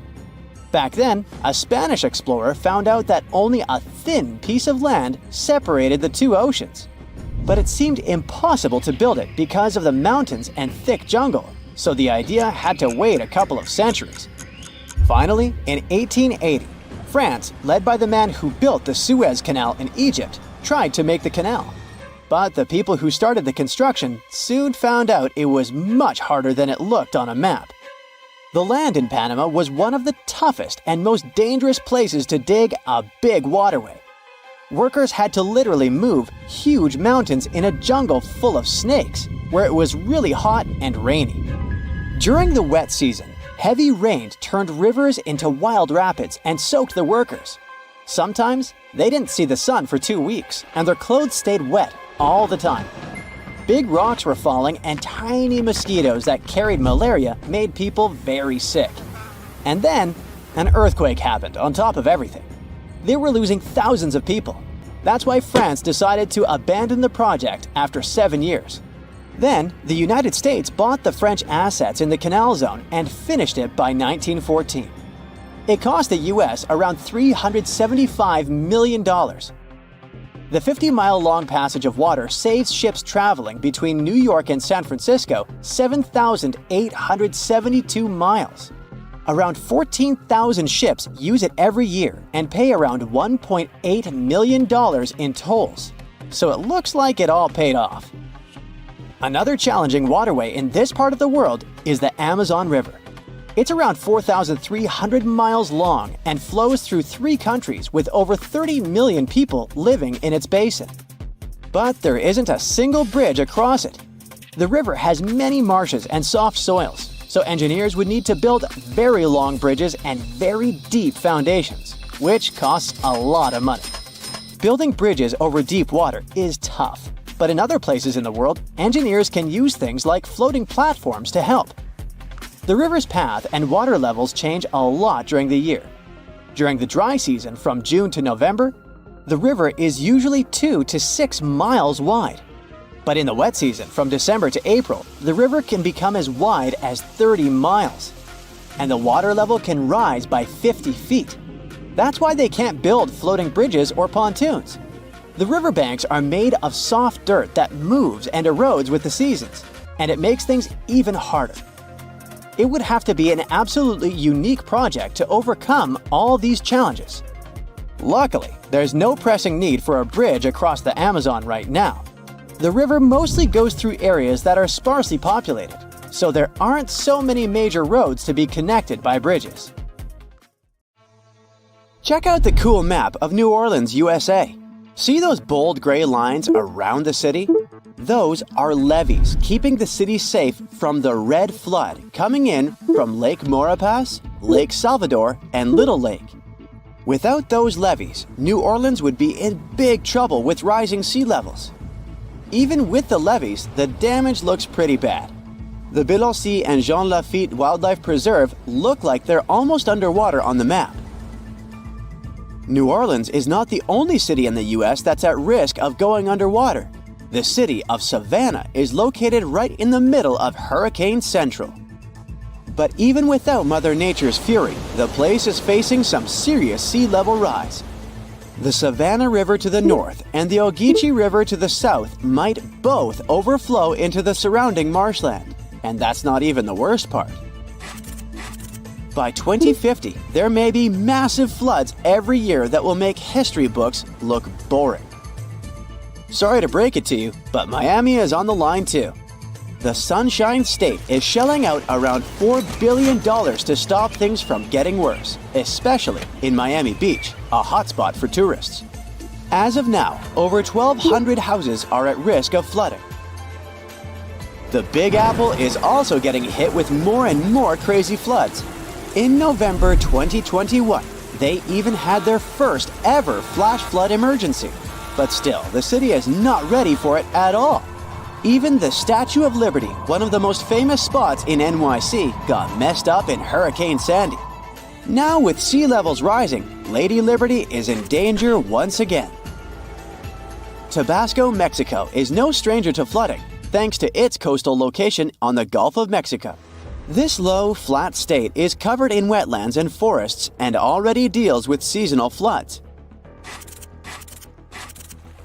Speaker 1: Back then, a Spanish explorer found out that only a thin piece of land separated the two oceans. But it seemed impossible to build it because of the mountains and thick jungle, so the idea had to wait a couple of centuries. Finally, in 1880, France, led by the man who built the Suez Canal in Egypt, tried to make the canal. But the people who started the construction soon found out it was much harder than it looked on a map. The land in Panama was one of the toughest and most dangerous places to dig a big waterway. Workers had to literally move huge mountains in a jungle full of snakes, where it was really hot and rainy. During the wet season, heavy rain turned rivers into wild rapids and soaked the workers. Sometimes, they didn't see the sun for 2 weeks, and their clothes stayed wet all the time. Big rocks were falling, and tiny mosquitoes that carried malaria made people very sick. And then, an earthquake happened on top of everything. They were losing thousands of people. That's why France decided to abandon the project after 7 years. Then, the United States bought the French assets in the canal zone and finished it by 1914. It cost the US around $375 million. The 50-mile-long passage of water saves ships traveling between New York and San Francisco 7,872 miles. Around 14,000 ships use it every year and pay around $1.8 million in tolls. So it looks like it all paid off. Another challenging waterway in this part of the world is the Amazon River. It's around 4,300 miles long and flows through 3 countries with over 30 million people living in its basin. But there isn't a single bridge across it. The river has many marshes and soft soils, so engineers would need to build very long bridges and very deep foundations, which costs a lot of money. Building bridges over deep water is tough. But in other places in the world, engineers can use things like floating platforms to help. The river's path and water levels change a lot during the year. During the dry season from June to November, the river is usually 2 to 6 miles wide. But in the wet season from December to April, the river can become as wide as 30 miles. And the water level can rise by 50 feet. That's why they can't build floating bridges or pontoons. The riverbanks are made of soft dirt that moves and erodes with the seasons, and it makes things even harder. It would have to be an absolutely unique project to overcome all these challenges. Luckily, there's no pressing need for a bridge across the Amazon right now. The river mostly goes through areas that are sparsely populated, so there aren't so many major roads to be connected by bridges. Check out the cool map of New Orleans, USA. See those bold gray lines around the city? Those are levees keeping the city safe from the red flood coming in from Lake Maurepas, Lake Salvador, and Little Lake. Without those levees, New Orleans would be in big trouble with rising sea levels. Even with the levees, the damage looks pretty bad. The Biloxi and Jean Lafitte Wildlife Preserve look like they're almost underwater on the map. New Orleans is not the only city in the US that's at risk of going underwater. The city of Savannah is located right in the middle of Hurricane Central. But even without Mother Nature's fury, the place is facing some serious sea level rise. The Savannah River to the north and the Ogeechee River to the south might both overflow into the surrounding marshland. And that's not even the worst part. By 2050, there may be massive floods every year that will make history books look boring. Sorry to break it to you, but Miami is on the line too. The Sunshine State is shelling out around $4 billion to stop things from getting worse, especially in Miami Beach, a hotspot for tourists. As of now, over 1,200 houses are at risk of flooding. The Big Apple is also getting hit with more and more crazy floods. In November 2021, they even had their first ever flash flood emergency. But still, the city is not ready for it at all. Even the Statue of Liberty, one of the most famous spots in NYC, got messed up in Hurricane Sandy. Now with sea levels rising, Lady Liberty is in danger once again. Tabasco, Mexico is no stranger to flooding, thanks to its coastal location on the Gulf of Mexico. This low, flat state is covered in wetlands and forests and already deals with seasonal floods.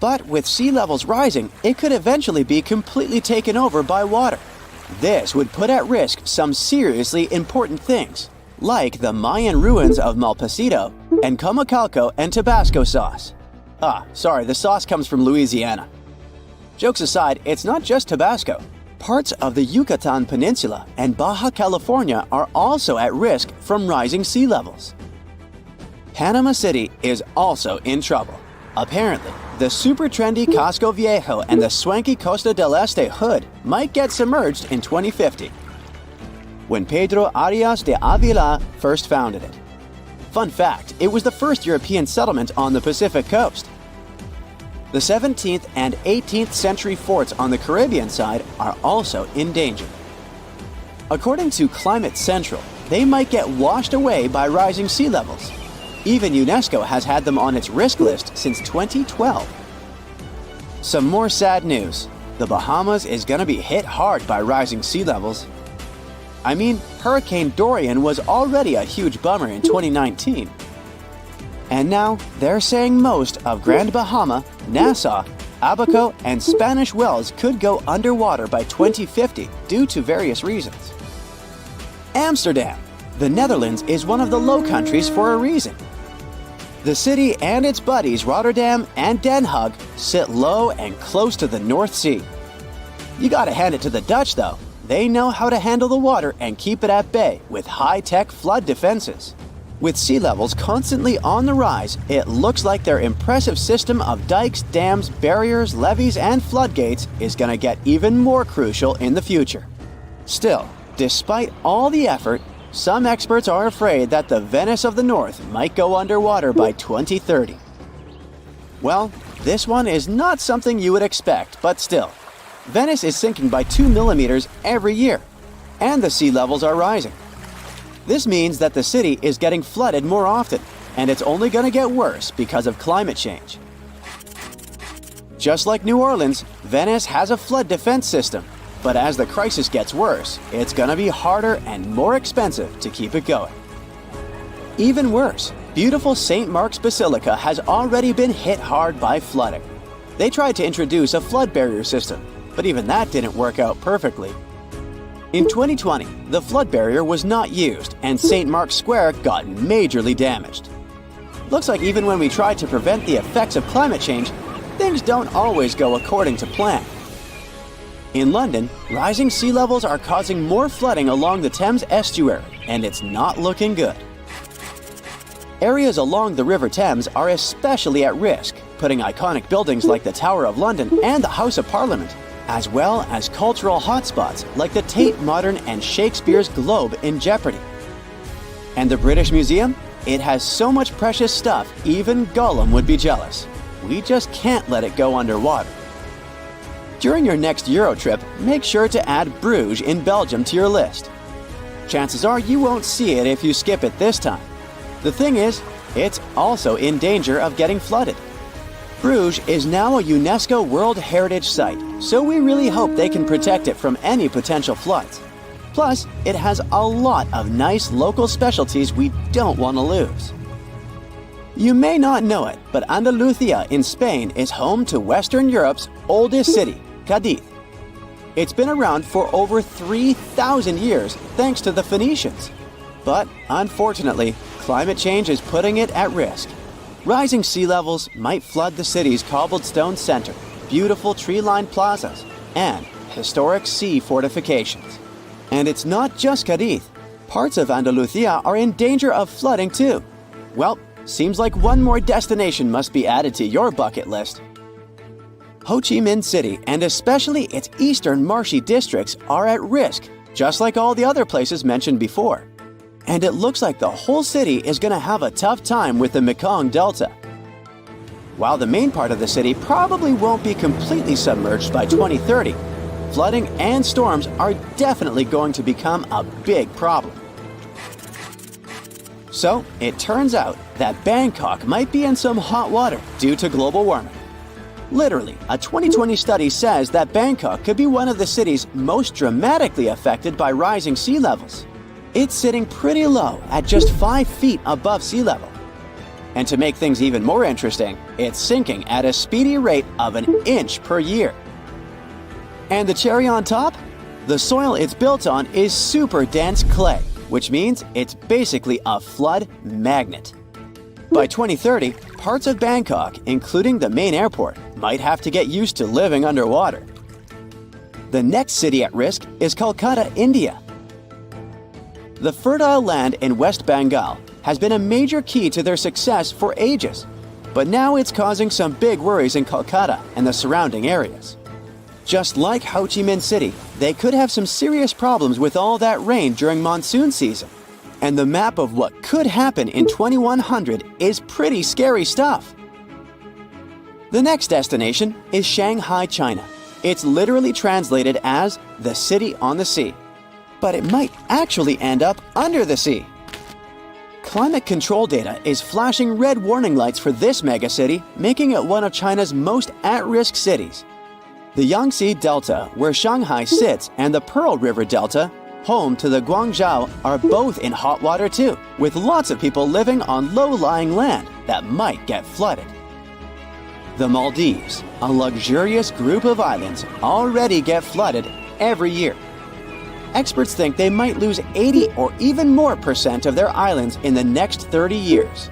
Speaker 1: But with sea levels rising, it could eventually be completely taken over by water. This would put at risk some seriously important things, like the Mayan ruins of Malpasito and Comacalco and Tabasco sauce. The sauce comes from Louisiana. Jokes aside, it's not just Tabasco. Parts of the Yucatan Peninsula and Baja California are also at risk from rising sea levels. Panama City is also in trouble. Apparently, the super trendy Casco Viejo and the swanky Costa del Este hood might get submerged in 2050, when Pedro Arias de Avila first founded it. Fun fact, it was the first European settlement on the Pacific coast. The 17th and 18th century forts on the Caribbean side are also in danger. According to Climate Central, they might get washed away by rising sea levels. Even UNESCO has had them on its risk list since 2012. Some more sad news. The Bahamas is going to be hit hard by rising sea levels. I mean, Hurricane Dorian was already a huge bummer in 2019. And now, they're saying most of Grand Bahama, Nassau, Abaco, and Spanish Wells could go underwater by 2050 due to various reasons. Amsterdam. The Netherlands is one of the Low Countries for a reason. The city and its buddies Rotterdam and Den Haag sit low and close to the North Sea. You gotta hand it to the Dutch though. They know how to handle the water and keep it at bay with high-tech flood defenses. With sea levels constantly on the rise, it looks like their impressive system of dikes, dams, barriers, levees, and floodgates is gonna get even more crucial in the future. Still, despite all the effort, some experts are afraid that the Venice of the North might go underwater by 2030. Well, this one is not something you would expect, but still. Venice is sinking by 2 millimeters every year, and the sea levels are rising. This means that the city is getting flooded more often, and it's only going to get worse because of climate change. Just like New Orleans, Venice has a flood defense system, but as the crisis gets worse, it's going to be harder and more expensive to keep it going. Even worse, beautiful St. Mark's Basilica has already been hit hard by flooding. They tried to introduce a flood barrier system, but even that didn't work out perfectly. In 2020, the flood barrier was not used and St. Mark's Square got majorly damaged. Looks like even when we try to prevent the effects of climate change, things don't always go according to plan. In London, rising sea levels are causing more flooding along the Thames estuary, and it's not looking good. Areas along the River Thames are especially at risk, putting iconic buildings like the Tower of London and the House of Parliament, as well as cultural hotspots like the Tate Modern and Shakespeare's Globe in jeopardy. And the British Museum? It has so much precious stuff, even Gollum would be jealous. We just can't let it go underwater. During your next Euro trip, make sure to add Bruges in Belgium to your list. Chances are you won't see it if you skip it this time. The thing is, it's also in danger of getting flooded. Bruges is now a UNESCO World Heritage Site, so we really hope they can protect it from any potential floods. Plus, it has a lot of nice local specialties we don't want to lose. You may not know it, but Andalusia in Spain is home to Western Europe's oldest city, Cadiz. It's been around for over 3,000 years thanks to the Phoenicians. But unfortunately, climate change is putting it at risk. Rising sea levels might flood the city's cobbled stone center, beautiful tree-lined plazas, and historic sea fortifications. And it's not just Cadiz. Parts of Andalusia are in danger of flooding too. Well, seems like one more destination must be added to your bucket list. Ho Chi Minh City, and especially its eastern marshy districts, are at risk, just like all the other places mentioned before. And it looks like the whole city is going to have a tough time with the Mekong Delta. While the main part of the city probably won't be completely submerged by 2030, flooding and storms are definitely going to become a big problem. So, it turns out that Bangkok might be in some hot water due to global warming. Literally, a 2020 study says that Bangkok could be one of the cities most dramatically affected by rising sea levels. It's sitting pretty low at just 5 feet above sea level. And to make things even more interesting, it's sinking at a speedy rate of an inch per year. And the cherry on top? The soil it's built on is super dense clay, which means it's basically a flood magnet. By 2030, parts of Bangkok, including the main airport, might have to get used to living underwater. The next city at risk is Kolkata, India. The fertile land in West Bengal has been a major key to their success for ages, but now it's causing some big worries in Kolkata and the surrounding areas. Just like Ho Chi Minh City, they could have some serious problems with all that rain during monsoon season. And the map of what could happen in 2100 is pretty scary stuff. The next destination is Shanghai, China. It's literally translated as the city on the sea, but it might actually end up under the sea. Climate control data is flashing red warning lights for this megacity, making it one of China's most at-risk cities. The Yangtze Delta, where Shanghai sits, and the Pearl River Delta, home to the Guangzhou, are both in hot water too, with lots of people living on low-lying land that might get flooded. The Maldives, a luxurious group of islands, already get flooded every year. Experts think they might lose 80 or even more % of their islands in the next 30 years.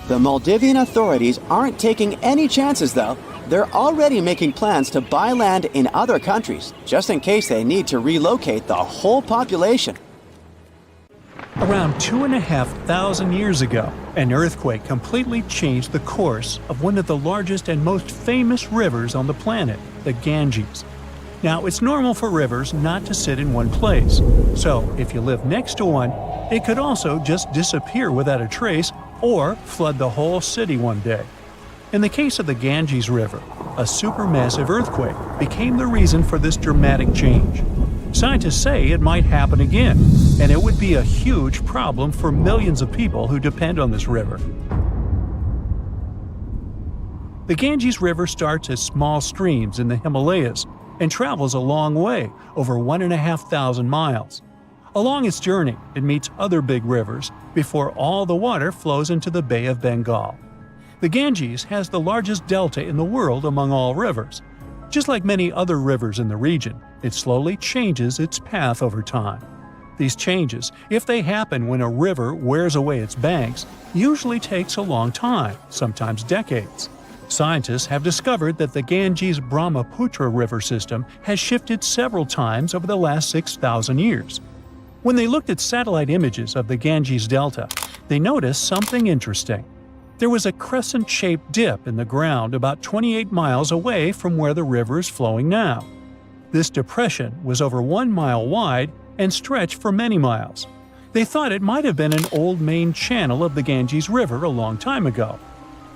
Speaker 1: The Maldivian authorities aren't taking any chances though. They're already making plans to buy land in other countries, just in case they need to relocate the whole population.
Speaker 4: Around 2,500 years ago, an earthquake completely changed the course of one of the largest and most famous rivers on the planet, the Ganges. Now, it's normal for rivers not to sit in one place, so if you live next to one, it could also just disappear without a trace or flood the whole city one day. In the case of the Ganges River, a supermassive earthquake became the reason for this dramatic change. Scientists say it might happen again, and it would be a huge problem for millions of people who depend on this river. The Ganges River starts as small streams in the Himalayas and travels a long way, over 1,500 miles. Along its journey, it meets other big rivers before all the water flows into the Bay of Bengal. The Ganges has the largest delta in the world among all rivers. Just like many other rivers in the region, it slowly changes its path over time. These changes, if they happen when a river wears away its banks, usually takes a long time, sometimes decades. Scientists have discovered that the Ganges-Brahmaputra river system has shifted several times over the last 6,000 years. When they looked at satellite images of the Ganges Delta, they noticed something interesting. There was a crescent-shaped dip in the ground about 28 miles away from where the river is flowing now. This depression was over 1 mile wide and stretched for many miles. They thought it might have been an old main channel of the Ganges River a long time ago.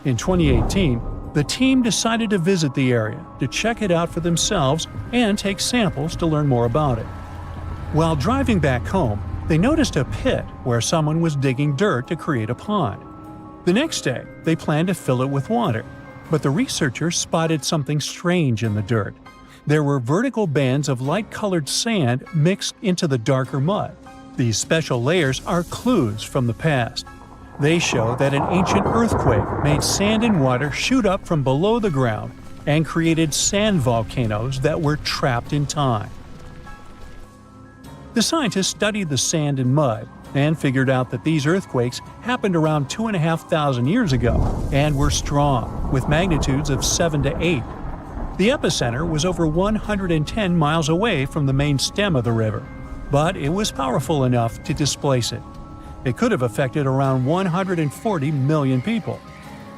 Speaker 4: In 2018, the team decided to visit the area to check it out for themselves and take samples to learn more about it. While driving back home, they noticed a pit where someone was digging dirt to create a pond. The next day, they planned to fill it with water, but the researchers spotted something strange in the dirt. There were vertical bands of light-colored sand mixed into the darker mud. These special layers are clues from the past. They show that an ancient earthquake made sand and water shoot up from below the ground and created sand volcanoes that were trapped in time. The scientists studied the sand and mud and figured out that these earthquakes happened around 2,500 years ago and were strong, with magnitudes of 7 to 8. The epicenter was over 110 miles away from the main stem of the river, but it was powerful enough to displace it. It could have affected around 140 million people.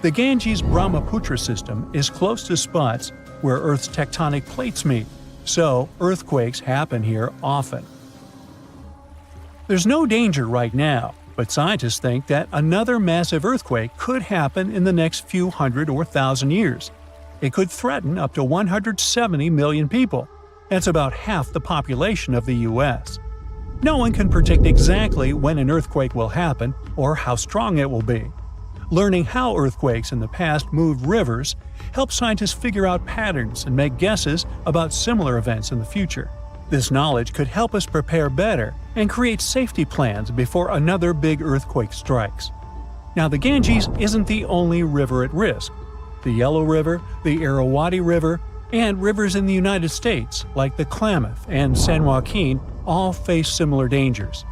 Speaker 4: The Ganges-Brahmaputra system is close to spots where Earth's tectonic plates meet, so earthquakes happen here often. There's no danger right now, but scientists think that another massive earthquake could happen in the next few hundred or thousand years. It could threaten up to 170 million people. That's about half the population of the U.S. No one can predict exactly when an earthquake will happen or how strong it will be. Learning how earthquakes in the past moved rivers helps scientists figure out patterns and make guesses about similar events in the future. This knowledge could help us prepare better and create safety plans before another big earthquake strikes. Now, the Ganges isn't the only river at risk. The Yellow River, the Irrawaddy River, and rivers in the United States like the Klamath and San Joaquin all face similar dangers.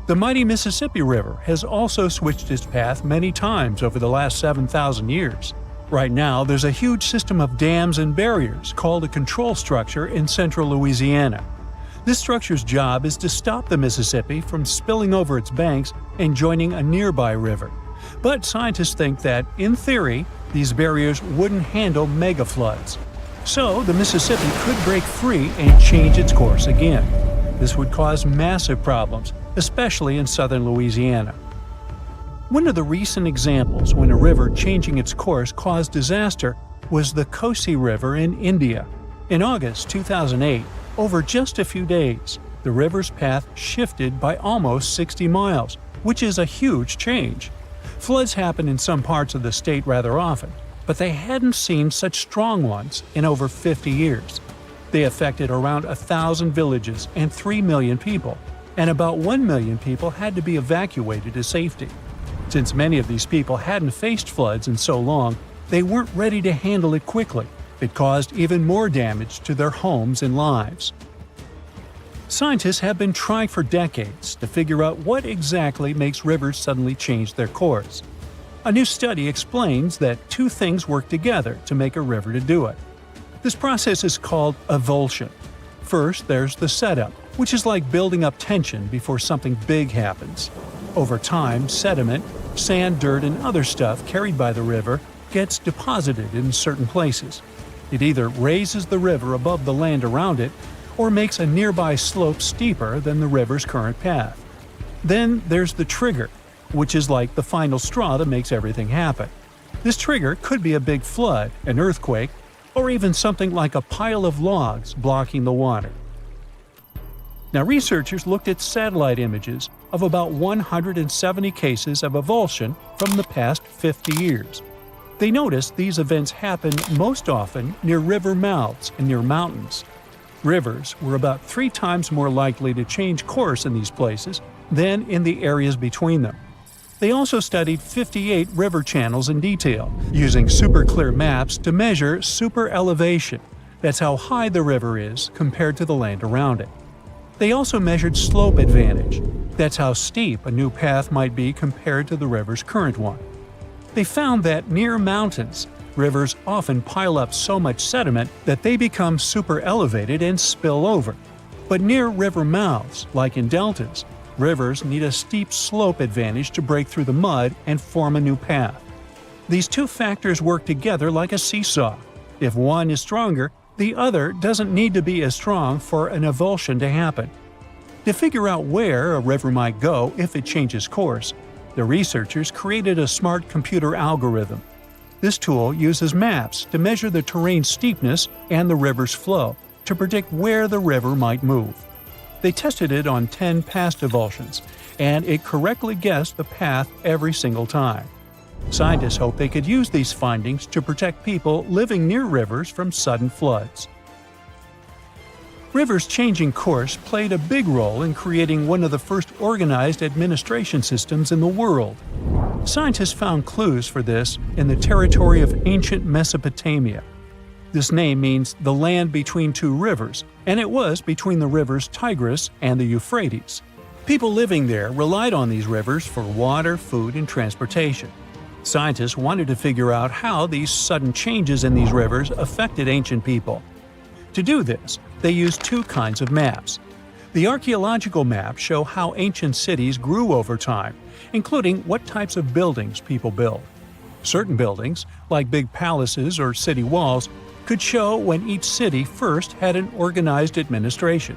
Speaker 4: The mighty Mississippi River has also switched its path many times over the last 7,000 years. Right now, there's a huge system of dams and barriers called a control structure in central Louisiana. This structure's job is to stop the Mississippi from spilling over its banks and joining a nearby river. But scientists think that, in theory, these barriers wouldn't handle mega floods. So the Mississippi could break free and change its course again. This would cause massive problems, especially in southern Louisiana. One of the recent examples when a river changing its course caused disaster was the Kosi River in India. In August 2008, over just a few days, the river's path shifted by almost 60 miles, which is a huge change. Floods happen in some parts of the state rather often, but they hadn't seen such strong ones in over 50 years. They affected around 1,000 villages and 3 million people, and about 1 million people had to be evacuated to safety. Since many of these people hadn't faced floods in so long, they weren't ready to handle it quickly. It caused even more damage to their homes and lives. Scientists have been trying for decades to figure out what exactly makes rivers suddenly change their course. A new study explains that two things work together to make a river to do it. This process is called avulsion. First, there's the setup, which is like building up tension before something big happens. Over time, sediment, sand, dirt, and other stuff carried by the river gets deposited in certain places. It either raises the river above the land around it or makes a nearby slope steeper than the river's current path. Then there's the trigger, which is like the final straw that makes everything happen. This trigger could be a big flood, an earthquake, or even something like a pile of logs blocking the water. Now, researchers looked at satellite images of about 170 cases of avulsion from the past 50 years. They noticed these events happen most often near river mouths and near mountains. Rivers were about 3 times more likely to change course in these places than in the areas between them. They also studied 58 river channels in detail, using super clear maps to measure super elevation. That's how high the river is compared to the land around it. They also measured slope advantage. That's how steep a new path might be compared to the river's current one. They found that near mountains, rivers often pile up so much sediment that they become super elevated and spill over. But near river mouths, like in deltas, rivers need a steep slope advantage to break through the mud and form a new path. These two factors work together like a seesaw. If one is stronger, the other doesn't need to be as strong for an avulsion to happen. To figure out where a river might go if it changes course, the researchers created a smart computer algorithm. This tool uses maps to measure the terrain steepness and the river's flow to predict where the river might move. They tested it on 10 past avulsions, and it correctly guessed the path every single time. Scientists hope they could use these findings to protect people living near rivers from sudden floods. Rivers changing course played a big role in creating one of the first organized administration systems in the world. Scientists found clues for this in the territory of ancient Mesopotamia. This name means the land between two rivers, and it was between the rivers Tigris and the Euphrates. People living there relied on these rivers for water, food, and transportation. Scientists wanted to figure out how these sudden changes in these rivers affected ancient people. To do this, they used 2 kinds of maps. The archaeological maps show how ancient cities grew over time, including what types of buildings people built. Certain buildings, like big palaces or city walls, could show when each city first had an organized administration.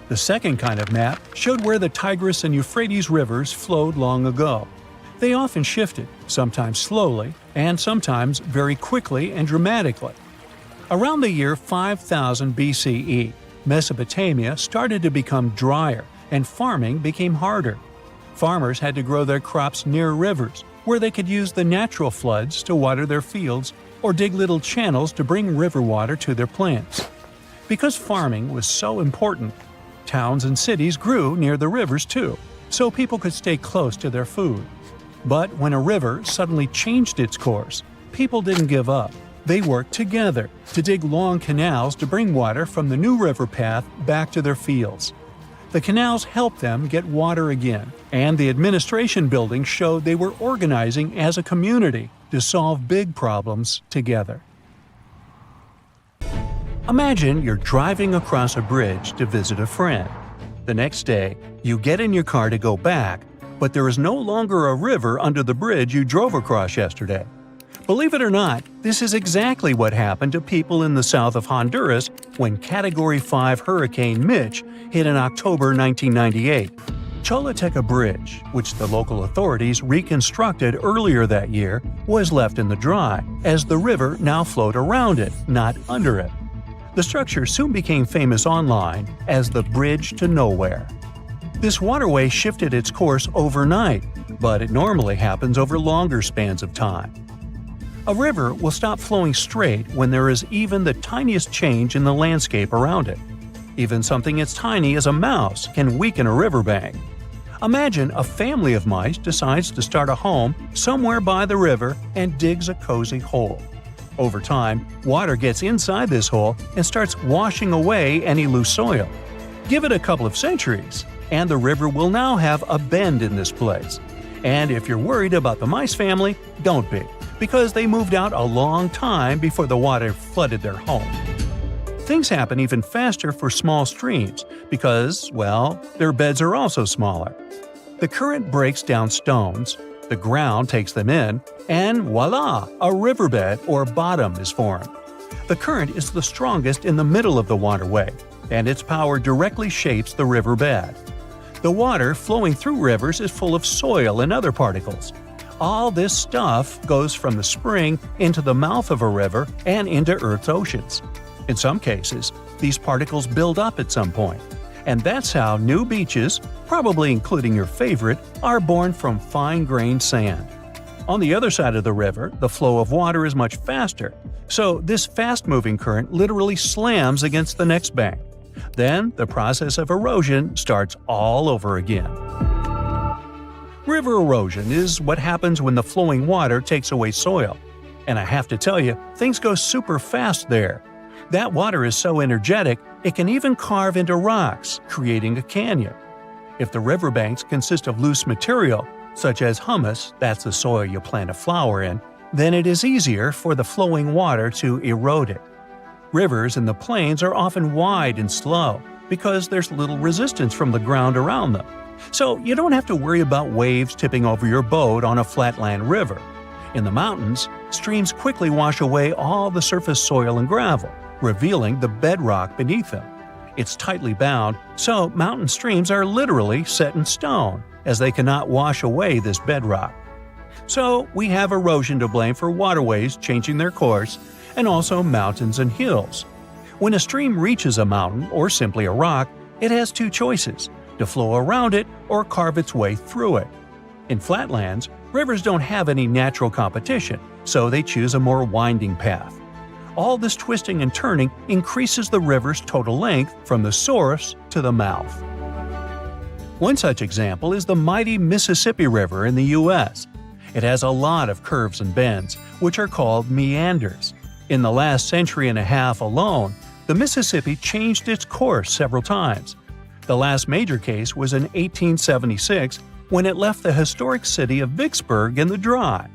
Speaker 4: The second kind of map showed where the Tigris and Euphrates rivers flowed long ago. They often shifted, sometimes slowly, and sometimes very quickly and dramatically. Around the year 5000 BCE, Mesopotamia started to become drier, and farming became harder. Farmers had to grow their crops near rivers, where they could use the natural floods to water their fields or dig little channels to bring river water to their plants. Because farming was so important, towns and cities grew near the rivers too, so people could stay close to their food. But when a river suddenly changed its course, people didn't give up. They worked together to dig long canals to bring water from the new river path back to their fields. The canals helped them get water again, and the administration buildings showed they were organizing as a community to solve big problems together. Imagine you're driving across a bridge to visit a friend. The next day, you get in your car to go back, but there is no longer a river under the bridge you drove across yesterday. Believe it or not, this is exactly what happened to people in the south of Honduras when Category 5 Hurricane Mitch hit in October 1998. Choluteca Bridge, which the local authorities reconstructed earlier that year, was left in the dry, as the river now flowed around it, not under it. The structure soon became famous online as the Bridge to Nowhere. This waterway shifted its course overnight, but it normally happens over longer spans of time. A river will stop flowing straight when there is even the tiniest change in the landscape around it. Even something as tiny as a mouse can weaken a riverbank. Imagine a family of mice decides to start a home somewhere by the river and digs a cozy hole. Over time, water gets inside this hole and starts washing away any loose soil. Give it a couple of centuries, and the river will now have a bend in this place. And if you're worried about the mice family, don't be, because they moved out a long time before the water flooded their home. Things happen even faster for small streams because, well, their beds are also smaller. The current breaks down stones, the ground takes them in, and voila, a riverbed or bottom is formed. The current is the strongest in the middle of the waterway, and its power directly shapes the riverbed. The water flowing through rivers is full of soil and other particles. All this stuff goes from the spring into the mouth of a river and into Earth's oceans. In some cases, these particles build up at some point, and that's how new beaches, probably including your favorite, are born from fine-grained sand. On the other side of the river, the flow of water is much faster, so this fast-moving current literally slams against the next bank. Then the process of erosion starts all over again. River erosion is what happens when the flowing water takes away soil. And I have to tell you, things go super fast there. That water is so energetic, it can even carve into rocks, creating a canyon. If the riverbanks consist of loose material, such as humus, that's the soil you plant a flower in, then it is easier for the flowing water to erode it. Rivers in the plains are often wide and slow because there's little resistance from the ground around them. So you don't have to worry about waves tipping over your boat on a flatland river. In the mountains, streams quickly wash away all the surface soil and gravel, revealing the bedrock beneath them. It's tightly bound, so mountain streams are literally set in stone, as they cannot wash away this bedrock. So we have erosion to blame for waterways changing their course, and also mountains and hills. When a stream reaches a mountain or simply a rock, it has two choices: to flow around it or carve its way through it. In flatlands, rivers don't have any natural competition, so they choose a more winding path. All this twisting and turning increases the river's total length from the source to the mouth. One such example is the mighty Mississippi River in the U.S. It has a lot of curves and bends, which are called meanders. In the last century and a half alone, the Mississippi changed its course several times. The last major case was in 1876 when it left the historic city of Vicksburg in the dry.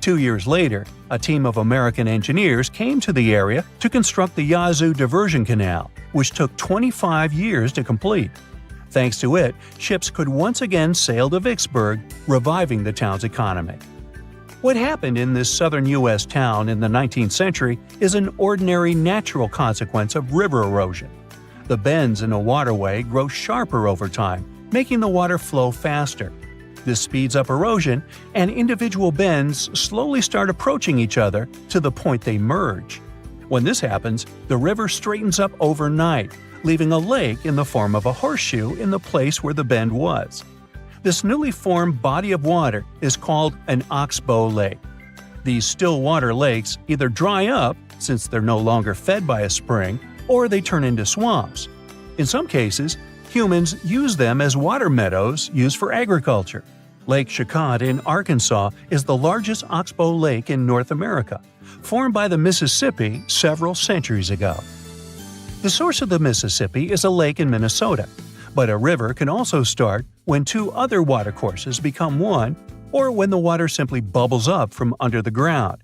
Speaker 4: 2 years later, a team of American engineers came to the area to construct the Yazoo Diversion Canal, which took 25 years to complete. Thanks to it, ships could once again sail to Vicksburg, reviving the town's economy. What happened in this southern U.S. town in the 19th century is an ordinary natural consequence of river erosion. The bends in a waterway grow sharper over time, making the water flow faster. This speeds up erosion, and individual bends slowly start approaching each other to the point they merge. When this happens, the river straightens up overnight, leaving a lake in the form of a horseshoe in the place where the bend was. This newly formed body of water is called an oxbow lake. These still water lakes either dry up, since they're no longer fed by a spring, or they turn into swamps. In some cases, humans use them as water meadows used for agriculture. Lake Shakot in Arkansas is the largest oxbow lake in North America, formed by the Mississippi several centuries ago. The source of the Mississippi is a lake in Minnesota, but a river can also start when two other watercourses become one, or when the water simply bubbles up from under the ground.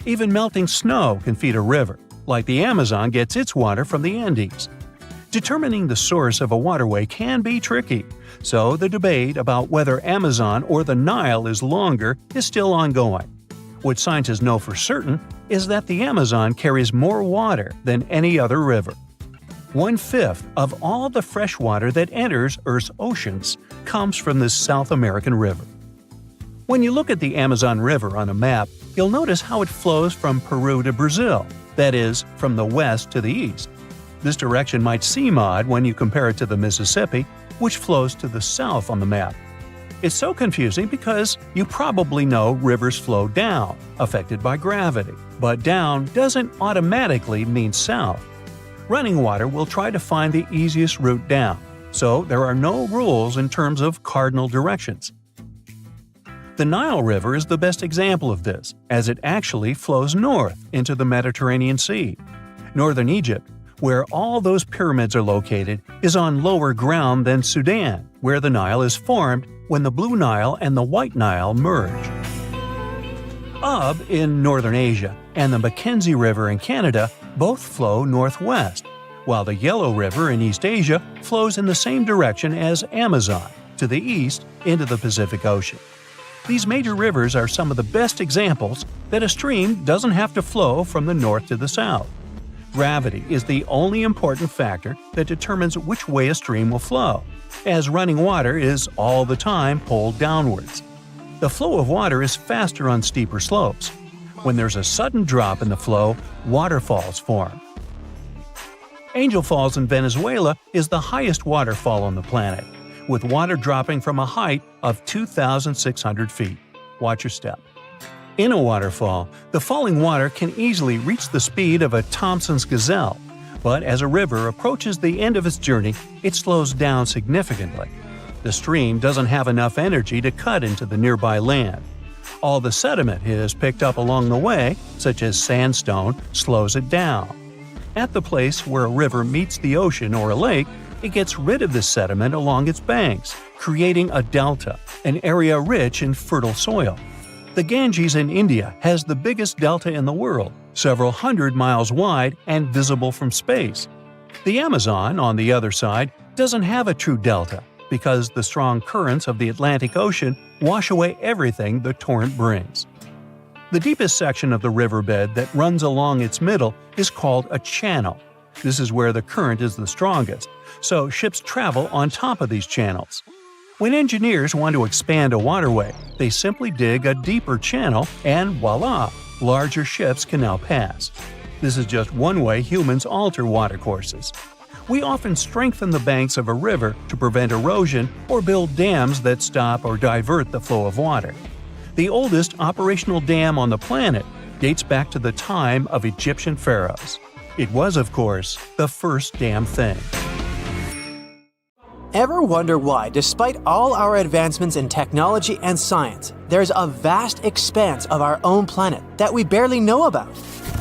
Speaker 4: Even melting snow can feed a river, like the Amazon gets its water from the Andes. Determining the source of a waterway can be tricky, so the debate about whether Amazon or the Nile is longer is still ongoing. What scientists know for certain is that the Amazon carries more water than any other river. 1/5 of all the fresh water that enters Earth's oceans comes from this South American river. When you look at the Amazon River on a map, you'll notice how it flows from Peru to Brazil, that is, from the west to the east. This direction might seem odd when you compare it to the Mississippi, which flows to the south on the map. It's so confusing because you probably know rivers flow down, affected by gravity, but down doesn't automatically mean south. Running water will try to find the easiest route down, so there are no rules in terms of cardinal directions. The Nile River is the best example of this, as it actually flows north into the Mediterranean Sea. Northern Egypt, where all those pyramids are located, is on lower ground than Sudan, where the Nile is formed when the Blue Nile and the White Nile merge. Ob in northern Asia and the Mackenzie River in Canada both flow northwest, while the Yellow River in East Asia flows in the same direction as Amazon, to the east into the Pacific Ocean. These major rivers are some of the best examples that a stream doesn't have to flow from the north to the south. Gravity is the only important factor that determines which way a stream will flow, as running water is all the time pulled downwards. The flow of water is faster on steeper slopes. When there's a sudden drop in the flow, waterfalls form. Angel Falls in Venezuela is the highest waterfall on the planet, with water dropping from a height of 2,600 feet. Watch your step. In a waterfall, the falling water can easily reach the speed of a Thompson's gazelle, but as a river approaches the end of its journey, it slows down significantly. The stream doesn't have enough energy to cut into the nearby land. All the sediment it has picked up along the way, such as sandstone, slows it down. At the place where a river meets the ocean or a lake, it gets rid of this sediment along its banks, creating a delta, an area rich in fertile soil. The Ganges in India has the biggest delta in the world, several hundred miles wide and visible from space. The Amazon, on the other side, doesn't have a true delta because the strong currents of the Atlantic Ocean wash away everything the torrent brings. The deepest section of the riverbed that runs along its middle is called a channel. This is where the current is the strongest, so ships travel on top of these channels. When engineers want to expand a waterway, they simply dig a deeper channel and voila, larger ships can now pass. This is just one way humans alter watercourses. We often strengthen the banks of a river to prevent erosion or build dams that stop or divert the flow of water. The oldest operational dam on the planet dates back to the time of Egyptian pharaohs. It was, of course, the first damn thing.
Speaker 1: Ever wonder why, despite all our advancements in technology and science, there's a vast expanse of our own planet that we barely know about?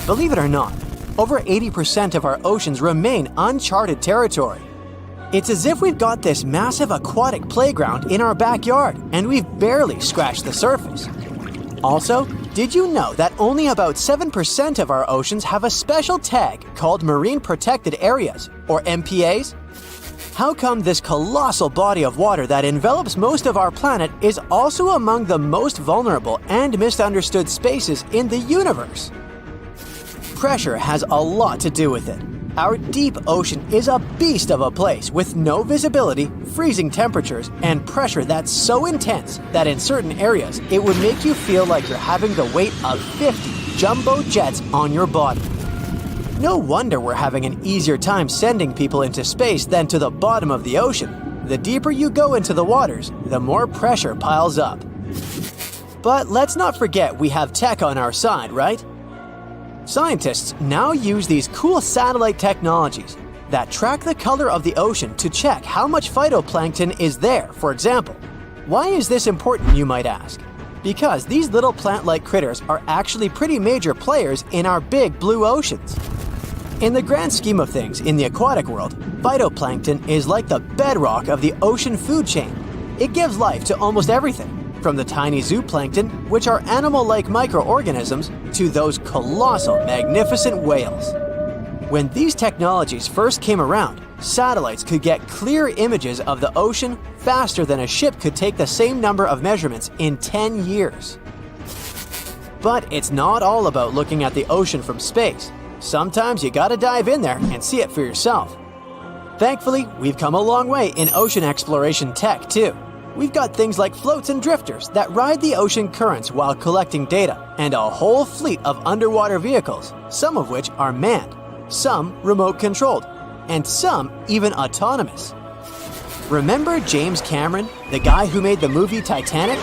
Speaker 1: Believe it or not, over 80% of our oceans remain uncharted territory. It's as if we've got this massive aquatic playground in our backyard, and we've barely scratched the surface. Also, did you know that only about 7% of our oceans have a special tag called Marine Protected Areas, or MPAs? How come this colossal body of water that envelops most of our planet is also among the most vulnerable and misunderstood spaces in the universe? Pressure has a lot to do with it. Our deep ocean is a beast of a place with no visibility, freezing temperatures, and pressure that's so intense that in certain areas it would make you feel like you're having the weight of 50 jumbo jets on your body. No wonder we're having an easier time sending people into space than to the bottom of the ocean. The deeper you go into the waters, the more pressure piles up. But let's not forget we have tech on our side, right? Scientists now use these cool satellite technologies that track the color of the ocean to check how much phytoplankton is there, for example. Why is this important, you might ask? Because these little plant-like critters are actually pretty major players in our big blue oceans. In the grand scheme of things in the aquatic world, phytoplankton is like the bedrock of the ocean food chain. It gives life to almost everything, from the tiny zooplankton, which are animal-like microorganisms, to those colossal, magnificent whales. When these technologies first came around, satellites could get clear images of the ocean faster than a ship could take the same number of measurements in 10 years. But it's not all about looking at the ocean from space. Sometimes you gotta dive in there and see it for yourself. Thankfully, we've come a long way in ocean exploration tech too. We've got things like floats and drifters that ride the ocean currents while collecting data, and a whole fleet of underwater vehicles, some of which are manned, some remote-controlled, and some even autonomous. Remember James Cameron, the guy who made the movie Titanic?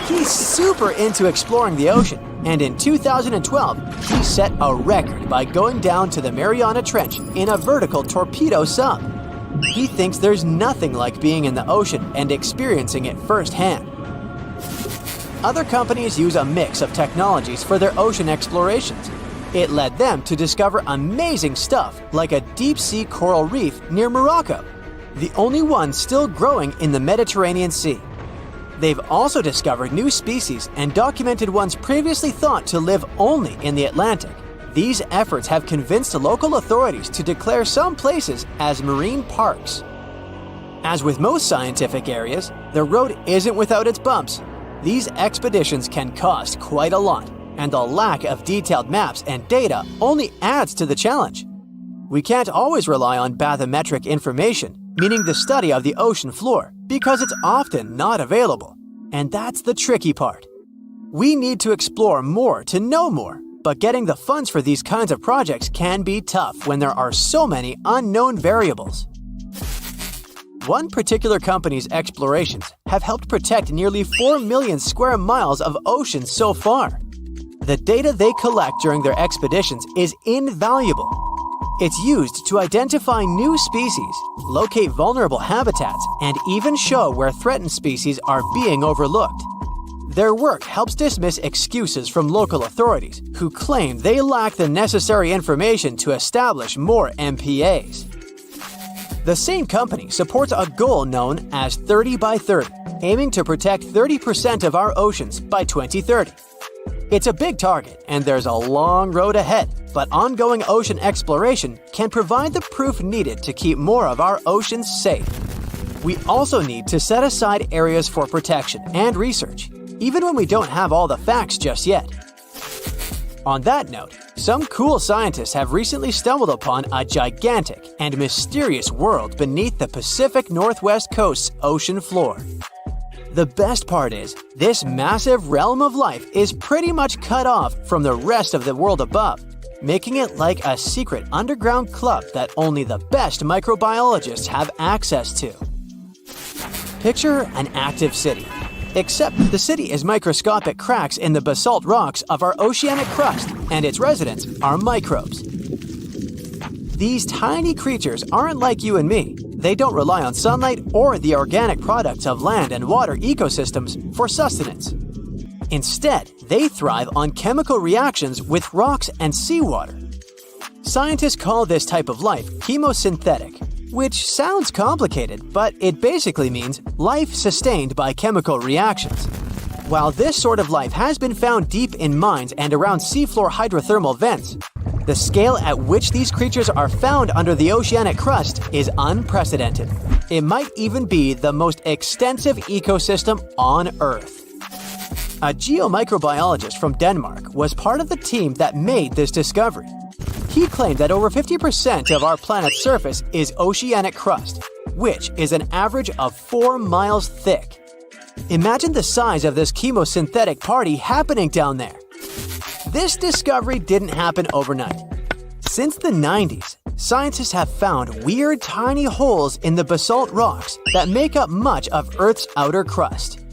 Speaker 1: He's super into exploring the ocean, and in 2012, he set a record by going down to the Mariana Trench in a vertical torpedo sub. He thinks there's nothing like being in the ocean and experiencing it firsthand. Other companies use a mix of technologies for their ocean explorations. It led them to discover amazing stuff like a deep-sea coral reef near Morocco, the only one still growing in the Mediterranean Sea. They've also discovered new species and documented ones previously thought to live only in the Atlantic. These efforts have convinced local authorities to declare some places as marine parks. As with most scientific areas, the road isn't without its bumps. These expeditions can cost quite a lot, and the lack of detailed maps and data only adds to the challenge. We can't always rely on bathymetric information, meaning the study of the ocean floor, because it's often not available. And that's the tricky part. We need to explore more to know more, but getting the funds for these kinds of projects can be tough when there are so many unknown variables. One particular company's explorations have helped protect nearly 4 million square miles of ocean so far. The data they collect during their expeditions is invaluable. It's used to identify new species, locate vulnerable habitats, and even show where threatened species are being overlooked. Their work helps dismiss excuses from local authorities who claim they lack the necessary information to establish more MPAs. The same company supports a goal known as 30 by 30, aiming to protect 30% of our oceans by 2030. It's a big target, and there's a long road ahead, but ongoing ocean exploration can provide the proof needed to keep more of our oceans safe. We also need to set aside areas for protection and research, even when we don't have all the facts just yet. On that note, some cool scientists have recently stumbled upon a gigantic and mysterious world beneath the Pacific Northwest coast's ocean floor. The best part is, this massive realm of life is pretty much cut off from the rest of the world above, making it like a secret underground club that only the best microbiologists have access to. Picture an active city, except the city is microscopic cracks in the basalt rocks of our oceanic crust, and its residents are microbes. These tiny creatures aren't like you and me. They don't rely on sunlight or the organic products of land and water ecosystems for sustenance. Instead, they thrive on chemical reactions with rocks and seawater. Scientists call this type of life chemosynthetic, which sounds complicated, but it basically means life sustained by chemical reactions. While this sort of life has been found deep in mines and around seafloor hydrothermal vents, the scale at which these creatures are found under the oceanic crust is unprecedented. It might even be the most extensive ecosystem on Earth. A geomicrobiologist from Denmark was part of the team that made this discovery. He claimed that over 50% of our planet's surface is oceanic crust, which is an average of 4 miles thick. Imagine the size of this chemosynthetic party happening down there. This discovery didn't happen overnight. Since the 90s, scientists have found weird tiny holes in the basalt rocks that make up much of Earth's outer crust.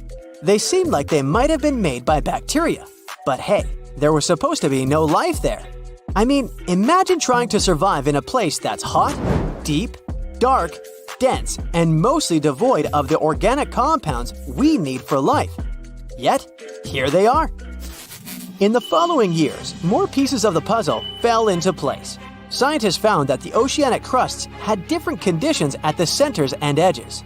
Speaker 1: They seem like they might have been made by bacteria, but hey, there was supposed to be no life there. I mean, imagine trying to survive in a place that's hot, deep, dark, dense, and mostly devoid of the organic compounds we need for life. Yet, here they are. In the following years, more pieces of the puzzle fell into place. Scientists found that the oceanic crusts had different conditions at the centers and edges.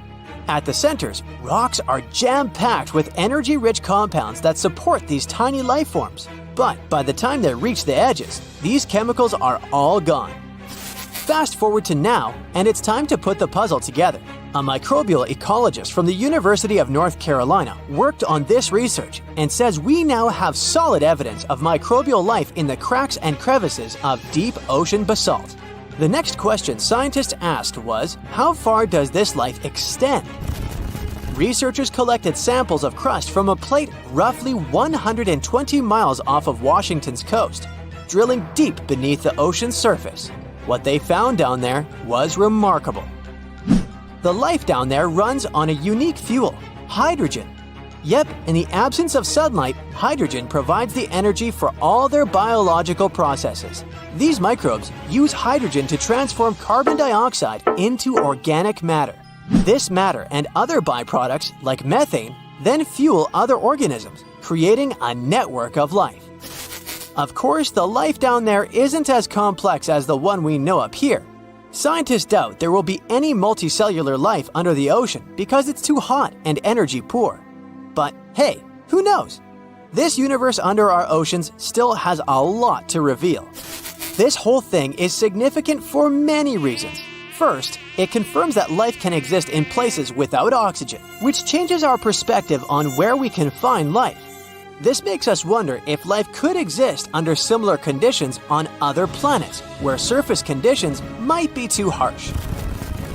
Speaker 1: At the centers, rocks are jam-packed with energy-rich compounds that support these tiny life forms. But by the time they reach the edges, these chemicals are all gone. Fast forward to now, and it's time to put the puzzle together. A microbial ecologist from the University of North Carolina worked on this research and says we now have solid evidence of microbial life in the cracks and crevices of deep ocean basalt. The next question scientists asked was, how far does this life extend? Researchers collected samples of crust from a plate roughly 120 miles off of Washington's coast, drilling deep beneath the ocean's surface. What they found down there was remarkable. The life down there runs on a unique fuel, hydrogen. Yep, in the absence of sunlight, hydrogen provides the energy for all their biological processes. These microbes use hydrogen to transform carbon dioxide into organic matter. This matter and other byproducts, like methane, then fuel other organisms, creating a network of life. Of course, the life down there isn't as complex as the one we know up here. Scientists doubt there will be any multicellular life under the ocean because it's too hot and energy poor. But hey, who knows? This universe under our oceans still has a lot to reveal. This whole thing is significant for many reasons. First, it confirms that life can exist in places without oxygen, which changes our perspective on where we can find life. This makes us wonder if life could exist under similar conditions on other planets, where surface conditions might be too harsh.